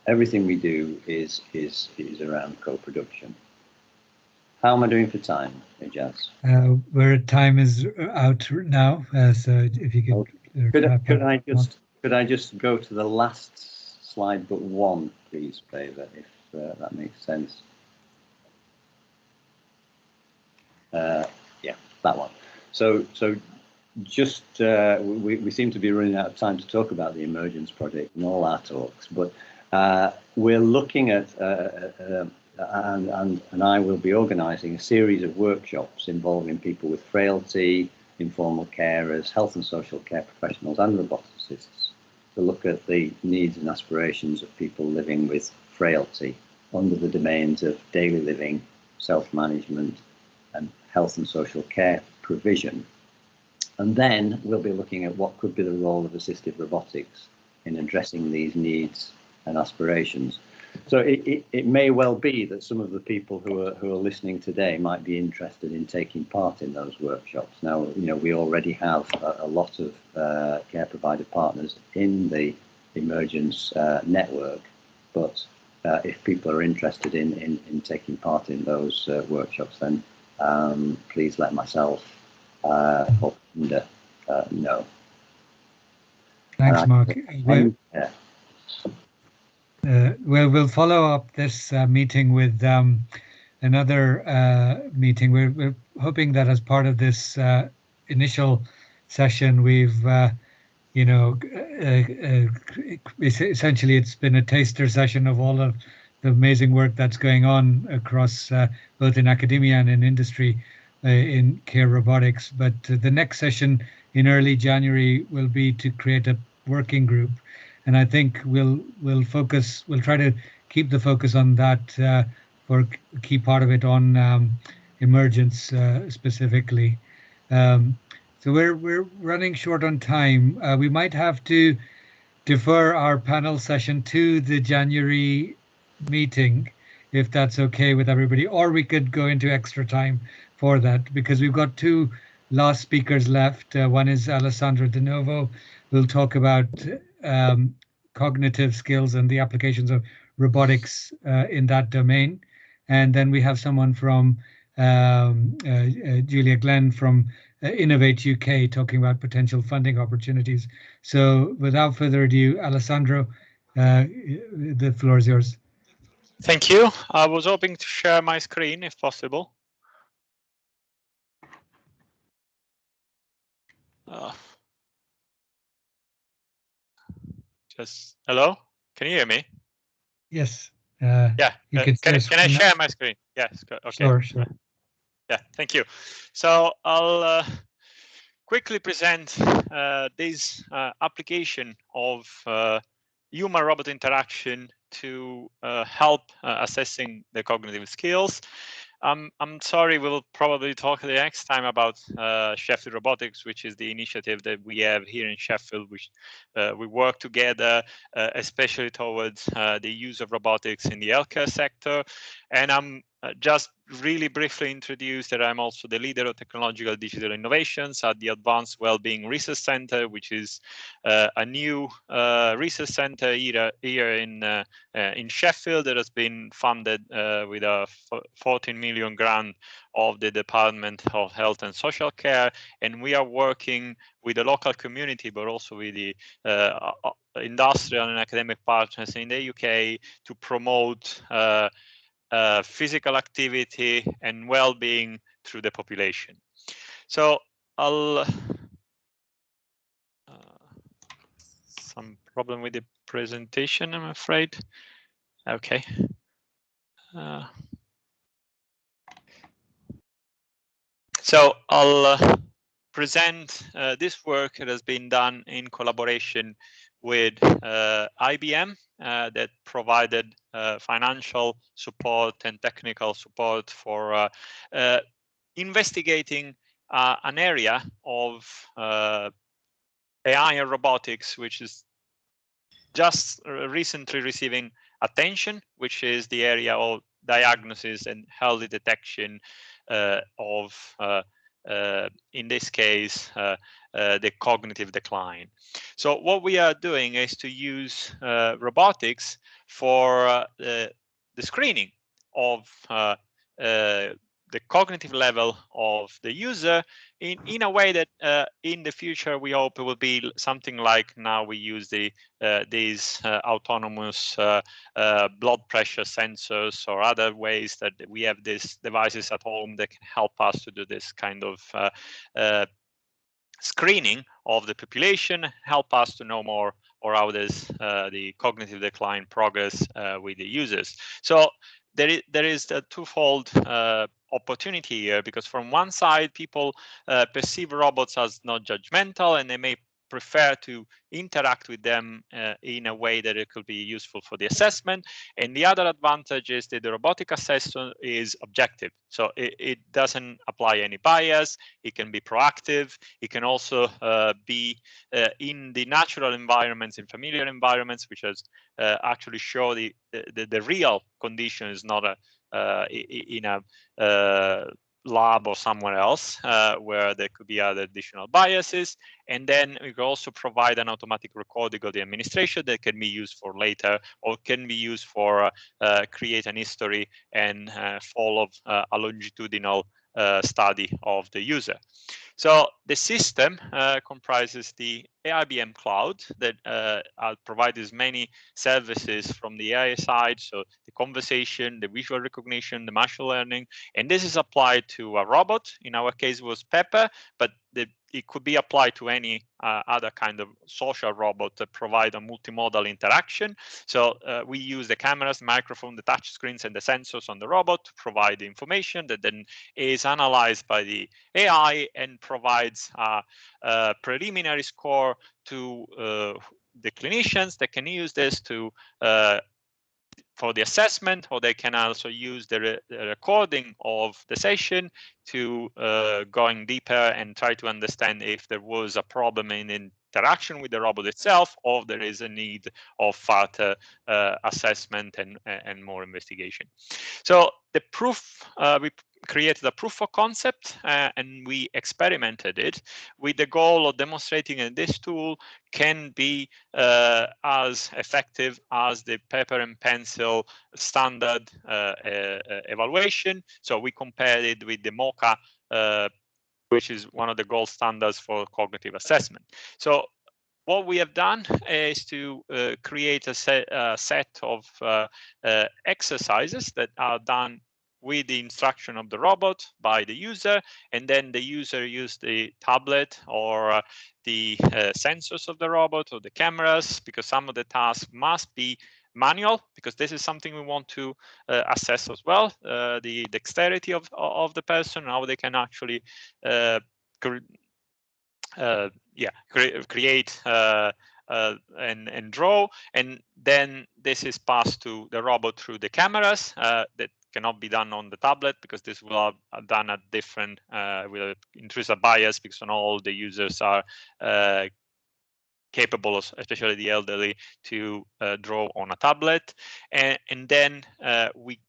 everything we do is around co-production. How am I doing for time, Jazz? Where time is out now, so if you could. Could I just go to the last slide but one, please, Favour, if that makes sense? Yeah, that one. So just we seem to be running out of time to talk about the Emergence project in all our talks, but we're looking at and I will be organising a series of workshops involving people with frailty, informal carers, health and social care professionals and roboticists to look at the needs and aspirations of people living with frailty under the domains of daily living, self-management and health and social care provision. And then we'll be looking at what could be the role of assistive robotics in addressing these needs and aspirations. So it may well be that some of the people who are listening today might be interested in taking part in those workshops. Now, you know, we already have a lot of care provider partners in the Emergence network, but if people are interested in taking part in those workshops, then please let myself or Linda know. Thanks, Mark. Well, we'll follow up this meeting with another meeting. We're hoping that as part of this initial session, we've, you know, essentially it's been a taster session of all of the amazing work that's going on across both in academia and in industry in care robotics. But the next session in early January will be to create a working group. And I think we'll try to keep the focus on that for a key part of it on Emergence specifically. So we're running short on time. We might have to defer our panel session to the January meeting, if that's okay with everybody, or we could go into extra time for that because we've got two last speakers left. One is Alessandro De Novo. We'll talk about cognitive skills and the applications of robotics in that domain. And then we have someone from Julia Glenn from Innovate UK talking about potential funding opportunities. So without further ado, Alessandro, the floor is yours. Thank you. I was hoping to share my screen if possible. Just hello, can you hear me? Yes. Yeah. You can I share my screen? Yes. Okay. Sure. Yeah. Thank you. So I'll quickly present this application of human-robot interaction to help assessing the cognitive skills. I'm sorry, we'll probably talk the next time about Sheffield Robotics, which is the initiative that we have here in Sheffield, which we work together, especially towards the use of robotics in the healthcare sector. And I'm just really briefly introduce that I'm also the leader of technological digital innovations at the Advanced Wellbeing Research Center, which is a new research center here in Sheffield that has been funded with a 14 million grant of the Department of Health and Social Care, and we are working with the local community, but also with the industrial and academic partners in the UK to promote physical activity and well-being through the population. So I'll some problem with the presentation, I'm afraid. Okay. So I'll present this work that has been done in collaboration with IBM that provided financial support and technical support for investigating an area of AI and robotics, which is just recently receiving attention, which is the area of diagnosis and early detection of, in this case, the cognitive decline. So what we are doing is to use robotics for the screening of the cognitive level of the user in a way that in the future we hope it will be something like now we use these autonomous blood pressure sensors or other ways that we have these devices at home that can help us to do this kind of screening of the population, help us to know more or how the cognitive decline progress with the users. So there is a twofold opportunity here, because from one side, people perceive robots as not judgmental, and they may prefer to interact with them in a way that it could be useful for the assessment. And the other advantage is that the robotic assessment is objective. So it doesn't apply any bias. It can be proactive. It can also be in the natural environments, in familiar environments, which has actually show the real condition is not in a lab or somewhere else where there could be other additional biases. And then we can also provide an automatic recording of the administration that can be used for later, or can be used for create an history and follow a longitudinal study of the user. So the system comprises the IBM cloud that provides many services from the AI side, so the conversation, the visual recognition, the machine learning, and this is applied to a robot. In our case, it was Pepper, but it could be applied to any other kind of social robot that provide a multimodal interaction. So we use the cameras, microphone, the touch screens, and the sensors on the robot to provide the information that then is analyzed by the AI and provides a preliminary score to the clinicians that can use this to for the assessment, or they can also use the recording of the session to going deeper and try to understand if there was a problem in interaction with the robot itself, or there is a need of further assessment and more investigation. So the proof, we created a proof of concept and we experimented it with the goal of demonstrating that this tool can be as effective as the paper and pencil standard evaluation. So we compared it with the MoCA, which is one of the gold standards for cognitive assessment. So what we have done is to create a set of exercises that are done with the instruction of the robot by the user, and then the user used the tablet or the sensors of the robot or the cameras, because some of the tasks must be manual, because this is something we want to assess as well, the dexterity of the person, how they can actually create and draw, and then this is passed to the robot through the cameras that cannot be done on the tablet, because this will have done at different with intrusive bias, because not all the users are capable of, especially the elderly, to draw on a tablet. And then we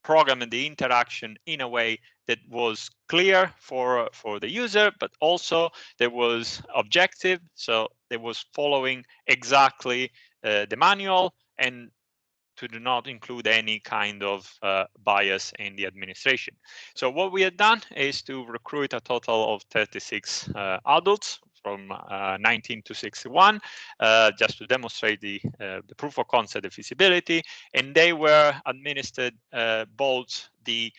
programmed the interaction in a way that was clear for the user, but also there was objective, so it was following exactly the manual and to do not include any kind of bias in the administration. So what we had done is to recruit a total of 36 adults from 19 to 61, just to demonstrate the proof of concept, the feasibility, and they were administered both the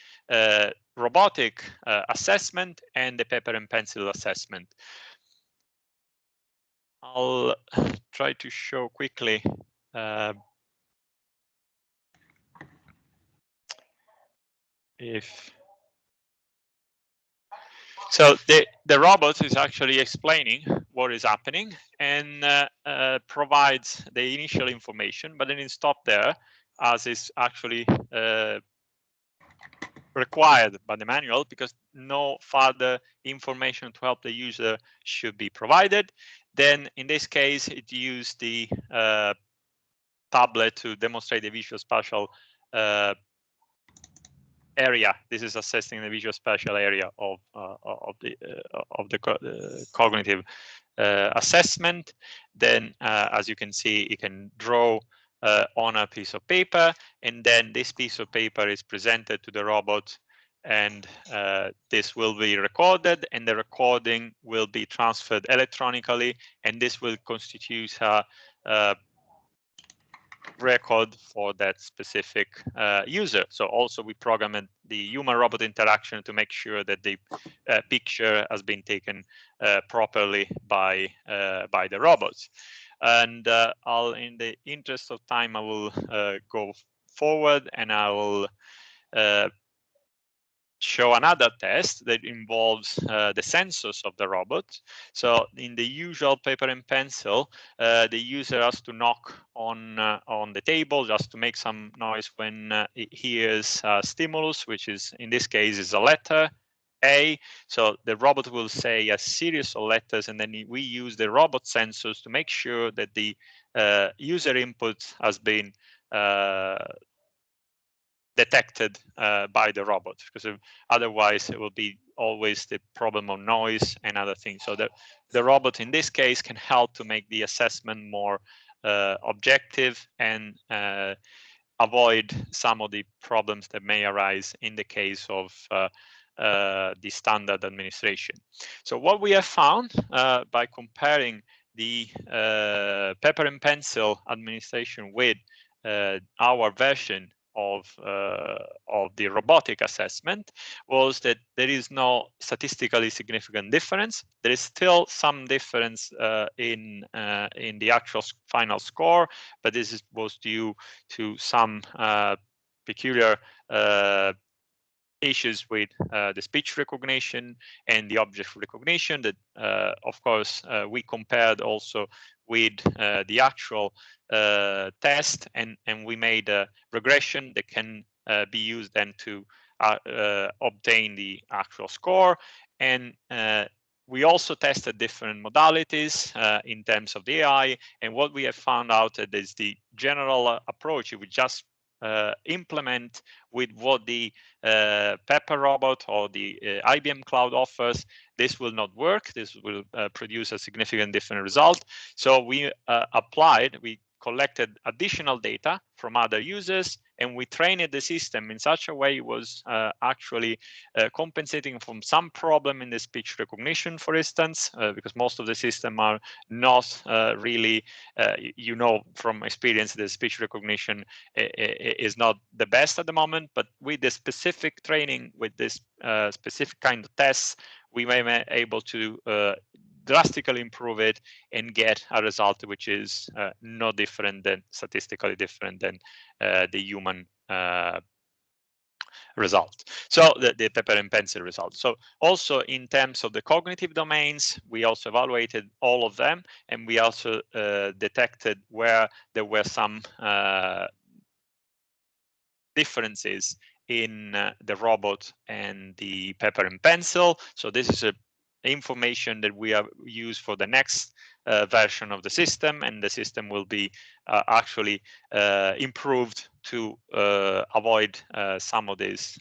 robotic assessment and the paper and pencil assessment. I'll try to show quickly so the robot is actually explaining what is happening and provides the initial information, but then it stopped there, as is actually required by the manual, because no further information to help the user should be provided. Then in this case, it used the tablet to demonstrate the visual spatial area. This is assessing the visual spatial area of the cognitive assessment. Then, as you can see, you can draw on a piece of paper, and then this piece of paper is presented to the robot, and this will be recorded, and the recording will be transferred electronically, and this will constitute a record for that specific user. So also we programmed the human-robot interaction to make sure that the picture has been taken properly by the robots. And in the interest of time, I will go forward, and I will show another test that involves the sensors of the robot. So in the usual paper and pencil, the user has to knock on the table just to make some noise when it hears a stimulus, which is, in this case, is a letter A. So the robot will say a series of letters, and then we use the robot sensors to make sure that the user input has been detected by the robot, because otherwise it will be always the problem of noise and other things. So the robot in this case can help to make the assessment more objective and avoid some of the problems that may arise in the case of the standard administration. So what we have found by comparing the paper and pencil administration with our version of the robotic assessment was that there is no statistically significant difference. There is still some difference in the actual final score, but this was due to some peculiar issues with the speech recognition and the object recognition that, of course, we compared also with the actual test, and we made a regression that can be used then to obtain the actual score. And we also tested different modalities in terms of the AI, and what we have found out is the general approach. We just implement with what the Pepper robot or the IBM Cloud offers. This will not work. This will produce a significant different result. So we collected additional data from other users, and we trained the system in such a way it was actually compensating from some problem in the speech recognition, for instance, because most of the system are not really, from experience, the speech recognition is not the best at the moment. But with the specific training, with this specific kind of tests, we may be able to drastically improve it and get a result which is no different than, statistically different than the human result. So the paper and pencil result. So also in terms of the cognitive domains, we also evaluated all of them, and we also detected where there were some differences in the robot and the paper and pencil. So this is information that we have used for the next version of the system, and the system will be actually improved to avoid some of these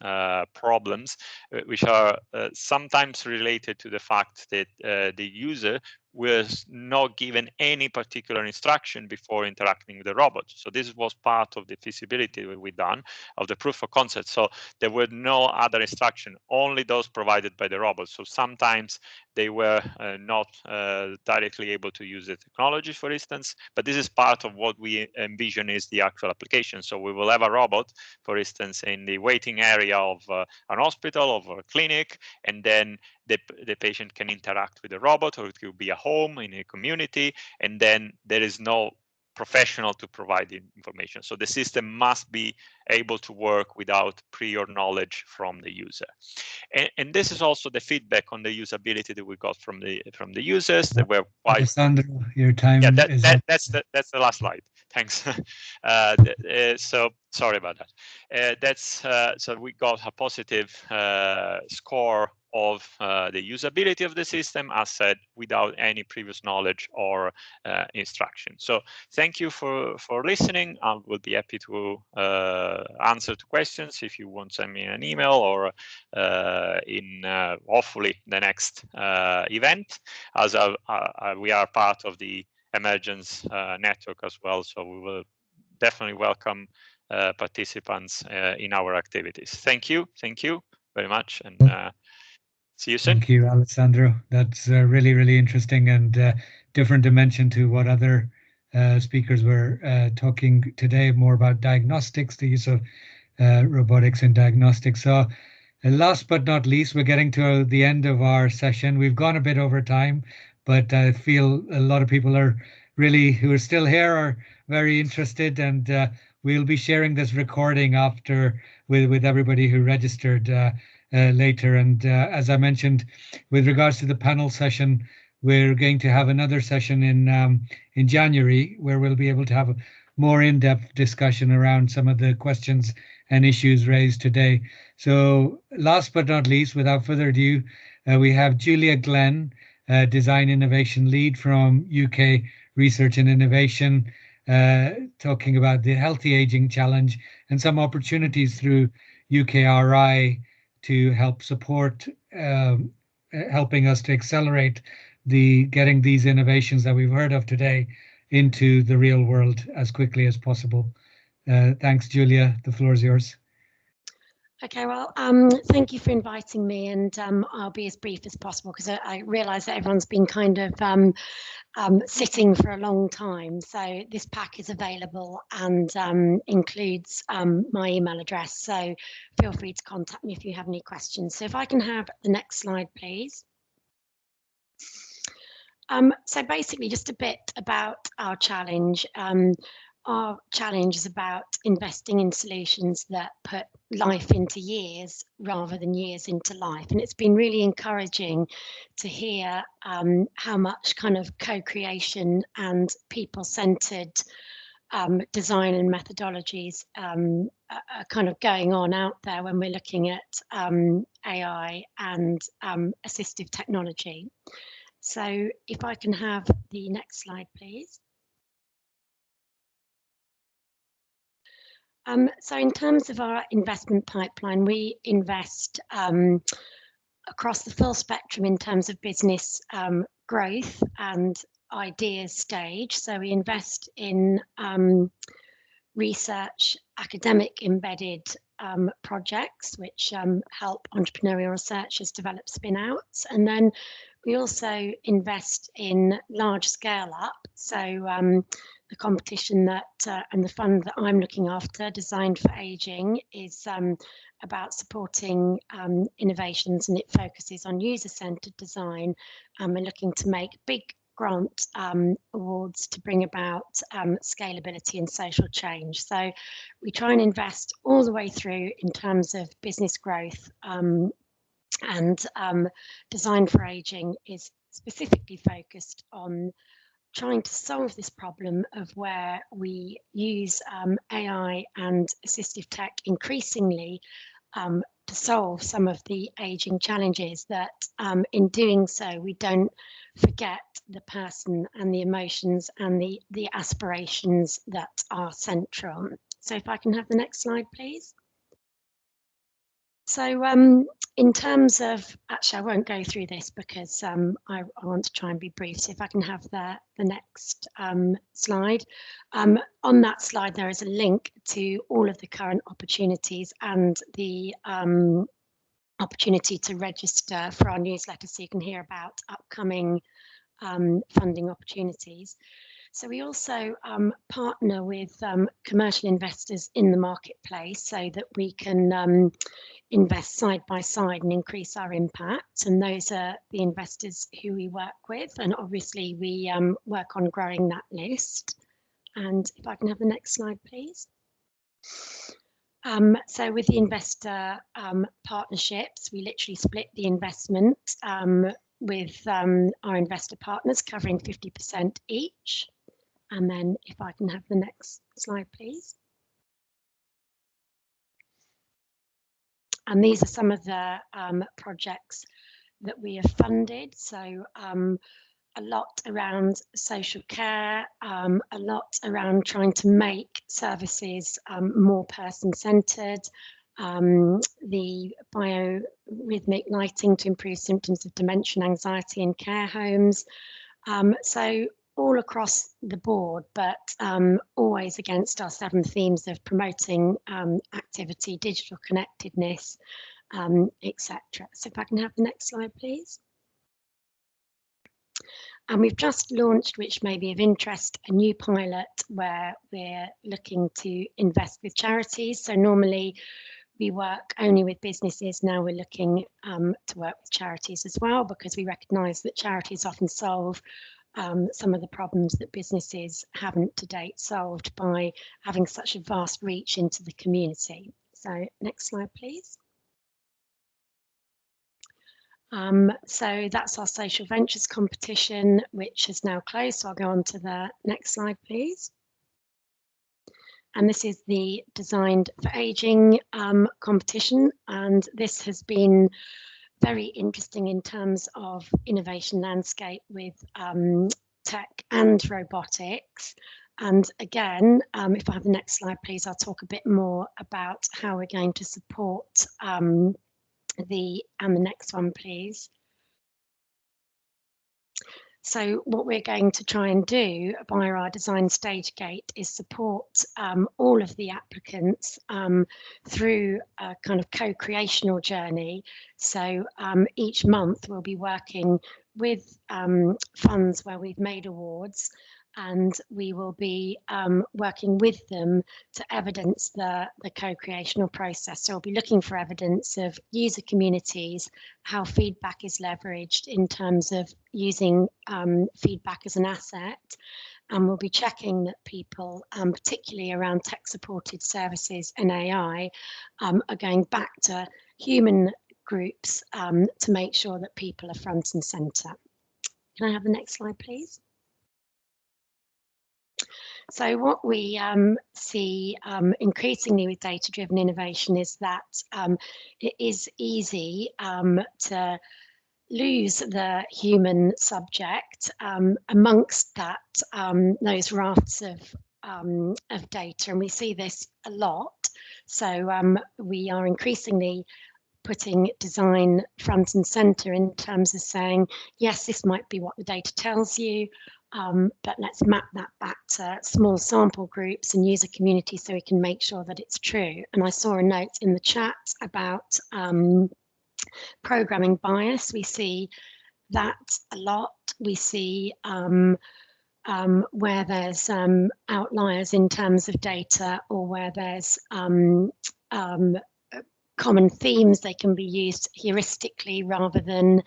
problems, which are sometimes related to the fact that the user was not given any particular instruction before interacting with the robot. So this was part of the feasibility that we done of the proof of concept. So there were no other instruction, only those provided by the robot. So sometimes they were not directly able to use the technology, for instance, but this is part of what we envision is the actual application. So we will have a robot, for instance, in the waiting area of an hospital or a clinic, and then the patient can interact with the robot, or it could be a home in a community, and then there is no professional to provide the information. So the system must be able to work without prior knowledge from the user. And this is also the feedback on the usability that we got from the users that were quite. Alessandro, your time is up. That's the last slide. Thanks. So sorry about that. So we got a positive score of the usability of the system, as said, without any previous knowledge or instruction. So thank you for listening. I will be happy to answer to questions if you want to send me an email or in hopefully the next event, as we are part of the Emergence network as well. So we will definitely welcome participants in our activities. Thank you very much, and see you soon. Thank you, Alessandro. That's really, really interesting and different dimension to what other speakers were talking today, more about diagnostics, the use of robotics and diagnostics. So last but not least, we're getting to the end of our session. We've gone a bit over time, but I feel a lot of people are really, who are still here, are very interested, and we'll be sharing this recording after with everybody who registered later. And as I mentioned, with regards to the panel session, we're going to have another session in January where we'll be able to have a more in-depth discussion around some of the questions and issues raised today. So last but not least, without further ado, we have Julia Glenn, Design Innovation Lead from UK Research and Innovation, talking about the Healthy Aging Challenge and some opportunities through UKRI to help support, helping us to accelerate getting these innovations that we've heard of today into the real world as quickly as possible. Thanks, Julia. The floor is yours. Okay, well, thank you for inviting me, and I'll be as brief as possible because I realise that everyone's been kind of sitting for a long time. So this pack is available and includes my email address. So feel free to contact me if you have any questions. So if I can have the next slide, please. So basically just a bit about our challenge. Our challenge is about investing in solutions that put life into years rather than years into life. And it's been really encouraging to hear how much kind of co-creation and people-centered design and methodologies are kind of going on out there when we're looking at AI and assistive technology. So if I can have the next slide, please. So in terms of our investment pipeline, we invest across the full spectrum in terms of business growth and ideas stage. So we invest in research, academic embedded projects, which help entrepreneurial researchers develop spin-outs. And then we also invest in large scale up. So the competition that and the fund that I'm looking after, Designed for Aging, is about supporting innovations, and it focuses on user-centered design. We're looking to make big grant awards to bring about scalability and social change. So we try and invest all the way through in terms of business growth, and Designed for Aging is specifically focused on trying to solve this problem of where we use AI and assistive tech increasingly to solve some of the aging challenges, that in doing so we don't forget the person and the emotions and the aspirations that are central. So if I can have the next slide, please. So in terms of, actually I won't go through this because I want to try and be brief. So if I can have the next slide. On that slide there is a link to all of the current opportunities and the opportunity to register for our newsletter so you can hear about upcoming funding opportunities. So we also partner with commercial investors in the marketplace so that we can invest side by side and increase our impact. And those are the investors who we work with. And obviously we work on growing that list. And if I can have the next slide, please. So with the investor partnerships, we literally split the investment with our investor partners covering 50% each. And then if I can have the next slide, please. And these are some of the projects that we have funded. So a lot around social care, a lot around trying to make services more person-centred, the biorhythmic lighting to improve symptoms of dementia and anxiety in care homes. So all across the board, but always against our 7 themes of promoting activity, digital connectedness, etc. So if I can have the next slide, please. And we've just launched, which may be of interest, a new pilot where we're looking to invest with charities. So normally we work only with businesses. Now we're looking to work with charities as well, because we recognise that charities often solve some of the problems that businesses haven't to date solved by having such a vast reach into the community. So next slide, please. So that's our social ventures competition, which is now closed. So I'll go on to the next slide, please. And this is the Designed for Aging competition. And this has been very interesting in terms of innovation landscape with tech and robotics. And again, if I have the next slide, please, I'll talk a bit more about how we're going to support the next one, please. So what we're going to try and do via our design stage gate is support all of the applicants through a kind of co-creational journey. So each month we'll be working with funds where we've made awards, and we will be working with them to evidence the co-creational process. So we'll be looking for evidence of user communities, how feedback is leveraged in terms of using feedback as an asset. And we'll be checking that people, particularly around tech-supported services and AI, are going back to human groups to make sure that people are front and centre. Can I have the next slide, please? So what we see increasingly with data-driven innovation is that it is easy to lose the human subject amongst that those rafts of data, and we see this a lot. So we are increasingly putting design front and centre in terms of saying, yes, this might be what the data tells you, but let's map that back to small sample groups and user communities so we can make sure that it's true. And I saw a note in the chat about programming bias. We see that a lot. We see where there's outliers in terms of data, or where there's common themes, they can be used heuristically rather than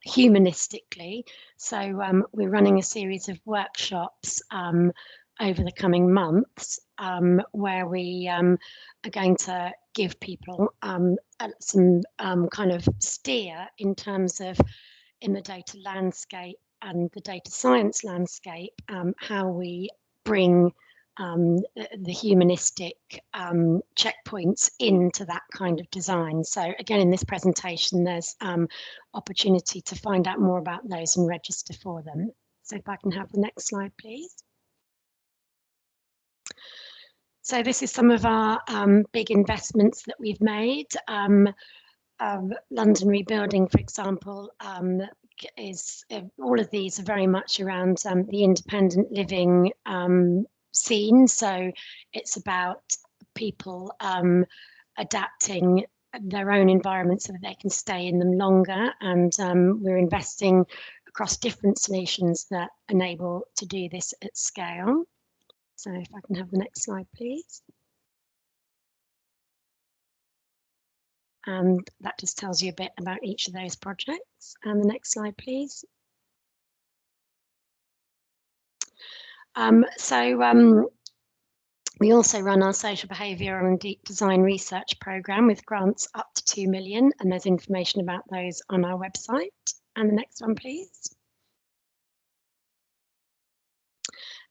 humanistically. So we're running a series of workshops over the coming months where we are going to give people some kind of steer in terms of, in the data landscape and the data science landscape, how we bring the humanistic checkpoints into that kind of design. So again, in this presentation, there's opportunity to find out more about those and register for them. So if I can have the next slide, please. So this is some of our big investments that we've made. London Rebuilding, for example, is all of these are very much around the independent living scene. So it's about people adapting their own environment so that they can stay in them longer, and we're investing across different solutions that enable to do this at scale. So if I can have the next slide, please. And that just tells you a bit about each of those projects. And the next slide, please. We also run our social behavioural and deep design research programme with grants up to 2 million, and there's information about those on our website. And the next one, please.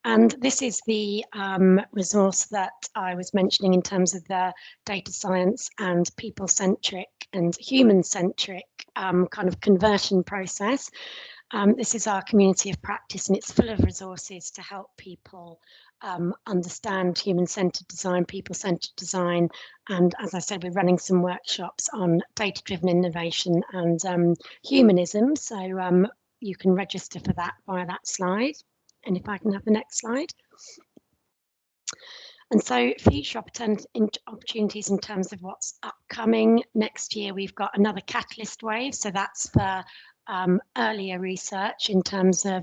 And this is the resource that I was mentioning in terms of the data science and people-centric and human-centric kind of conversion process. This is our community of practice, and it's full of resources to help people understand human-centered design, people-centered design. And as I said, we're running some workshops on data-driven innovation and humanism. So you can register for that via that slide. And if I can have the next slide. And so future opportunities in terms of what's upcoming next year, we've got another catalyst wave. So that's for earlier research in terms of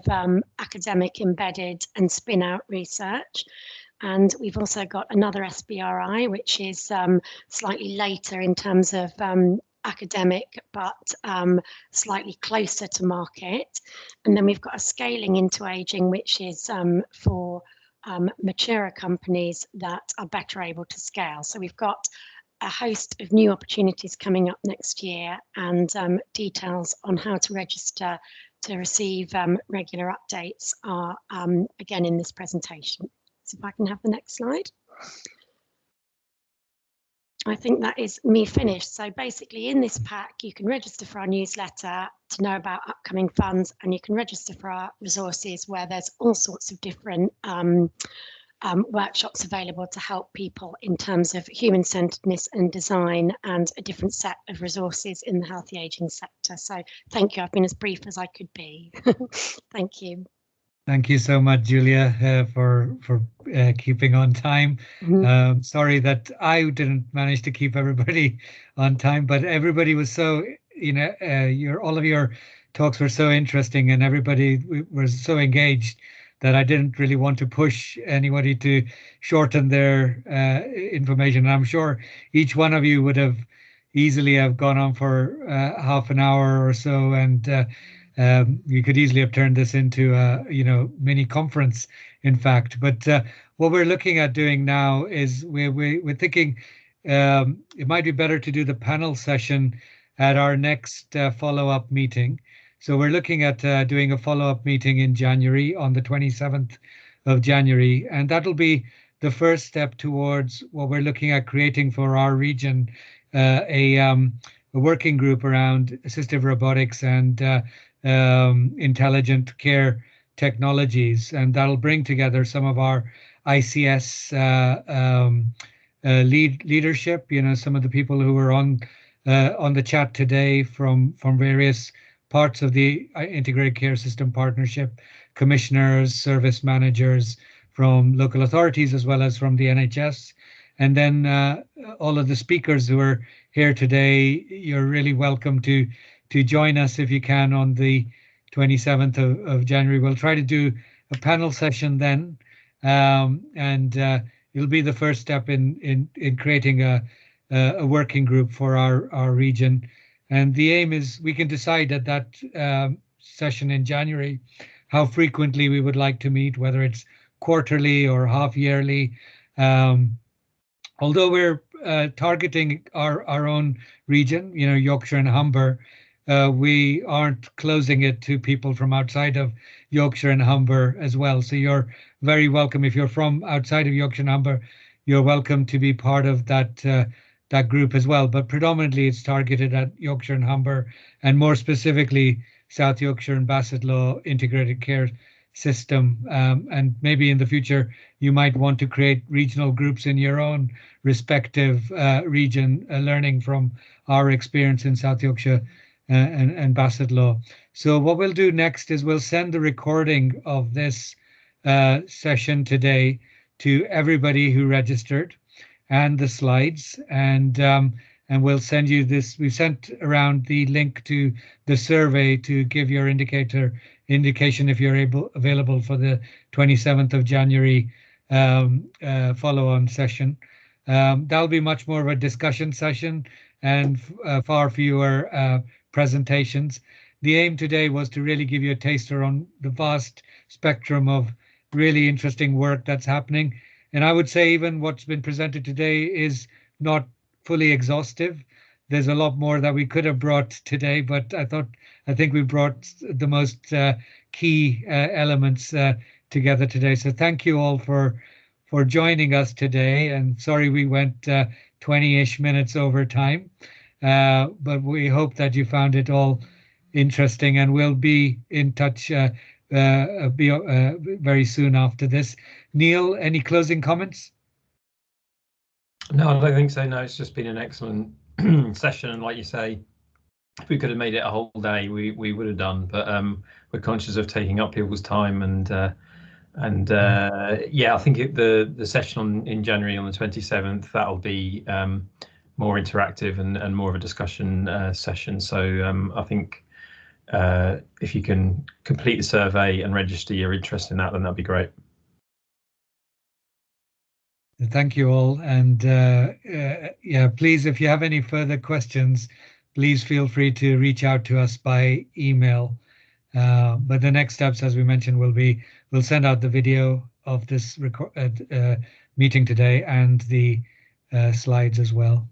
academic embedded and spin out research. And we've also got another SBRI, which is slightly later in terms of academic, but slightly closer to market. And then we've got a scaling into aging, which is for maturer companies that are better able to scale. So we've got a host of new opportunities coming up next year, and details on how to register to receive regular updates are again in this presentation. So if I can have the next slide. I think that is me finished. So basically in this pack, you can register for our newsletter to know about upcoming funds, and you can register for our resources where there's all sorts of different workshops available to help people in terms of human-centeredness and design, and a different set of resources in the healthy aging sector. So thank you. I've been as brief as I could be. Thank you. Thank you so much, Julia, for keeping on time. Sorry that I didn't manage to keep everybody on time, but everybody was so, all of your talks were so interesting, and everybody was so engaged that I didn't really want to push anybody to shorten their information. And I'm sure each one of you would have easily have gone on for half an hour or so, and you could easily have turned this into a mini conference, in fact. But what we're looking at doing now is we're thinking it might be better to do the panel session at our next follow-up meeting. So we're looking at doing a follow-up meeting in January, on the 27th of January, and that'll be the first step towards what we're looking at creating for our region, a working group around assistive robotics and intelligent care technologies, and that'll bring together some of our ICS leadership. Some of the people who were on the chat today from various parts of the Integrated Care System Partnership, commissioners, service managers from local authorities, as well as from the NHS. And then all of the speakers who are here today, you're really welcome to join us if you can on the 27th of January. We'll try to do a panel session then, and it'll be the first step in creating a working group for our region. And the aim is we can decide at that session in January how frequently we would like to meet, whether it's quarterly or half yearly. Although we're targeting our own region, Yorkshire and Humber, we aren't closing it to people from outside of Yorkshire and Humber as well. So you're very welcome. If you're from outside of Yorkshire and Humber, you're welcome to be part of that group as well. But predominantly it's targeted at Yorkshire and Humber, and more specifically South Yorkshire and Bassetlaw Integrated Care System. And maybe in the future you might want to create regional groups in your own respective region, learning from our experience in South Yorkshire and Bassetlaw. So what we'll do next is we'll send the recording of this session today to everybody who registered, and the slides, and we'll send you this. We sent around the link to the survey to give your indication if you're available for the 27th of January follow-on session. That'll be much more of a discussion session and far fewer presentations. The aim today was to really give you a taster on the vast spectrum of really interesting work that's happening. And I would say even what's been presented today is not fully exhaustive. There's a lot more that we could have brought today, but I think we brought the most key elements together today. So thank you all for joining us today. And sorry we went 20-ish minutes over time, but we hope that you found it all interesting, and we'll be in touch very soon after this. Neil, any closing comments? No, I don't think so. No, it's just been an excellent session, and like you say, if we could have made it a whole day, we would have done. But we're conscious of taking up people's time, and yeah, I think the session in January on the 27th, that'll be more interactive and more of a discussion session. So I think if you can complete the survey and register your interest in that, then that'd be great. Thank you all, and yeah, please, if you have any further questions, please feel free to reach out to us by email. But the next steps, as we mentioned, will be we'll send out the video of this meeting today and the slides as well.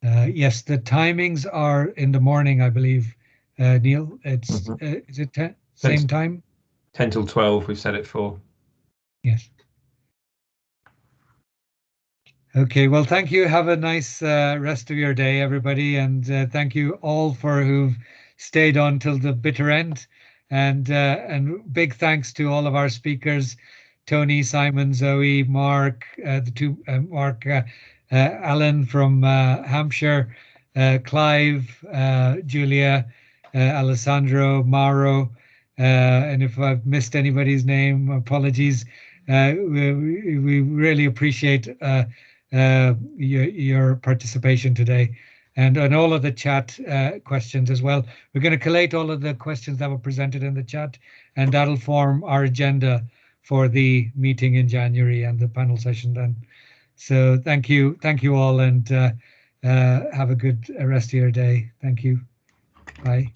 Yes, the timings are in the morning, I believe. Neil, it's is it same time? 10 till 12. We've set it for. Yes. Okay, well, thank you. Have a nice rest of your day, everybody. And thank you all for who've stayed on till the bitter end. And big thanks to all of our speakers, Tony, Simon, Zoe, Mark, Alan from Hampshire, Clive, Julia, Alessandro, Mauro. And if I've missed anybody's name, apologies. We really appreciate your participation today, and all of the chat questions as well. We're going to collate all of the questions that were presented in the chat, and that'll form our agenda for the meeting in January and the panel session then. So thank you all, and have a good rest of your day. Thank you. Bye.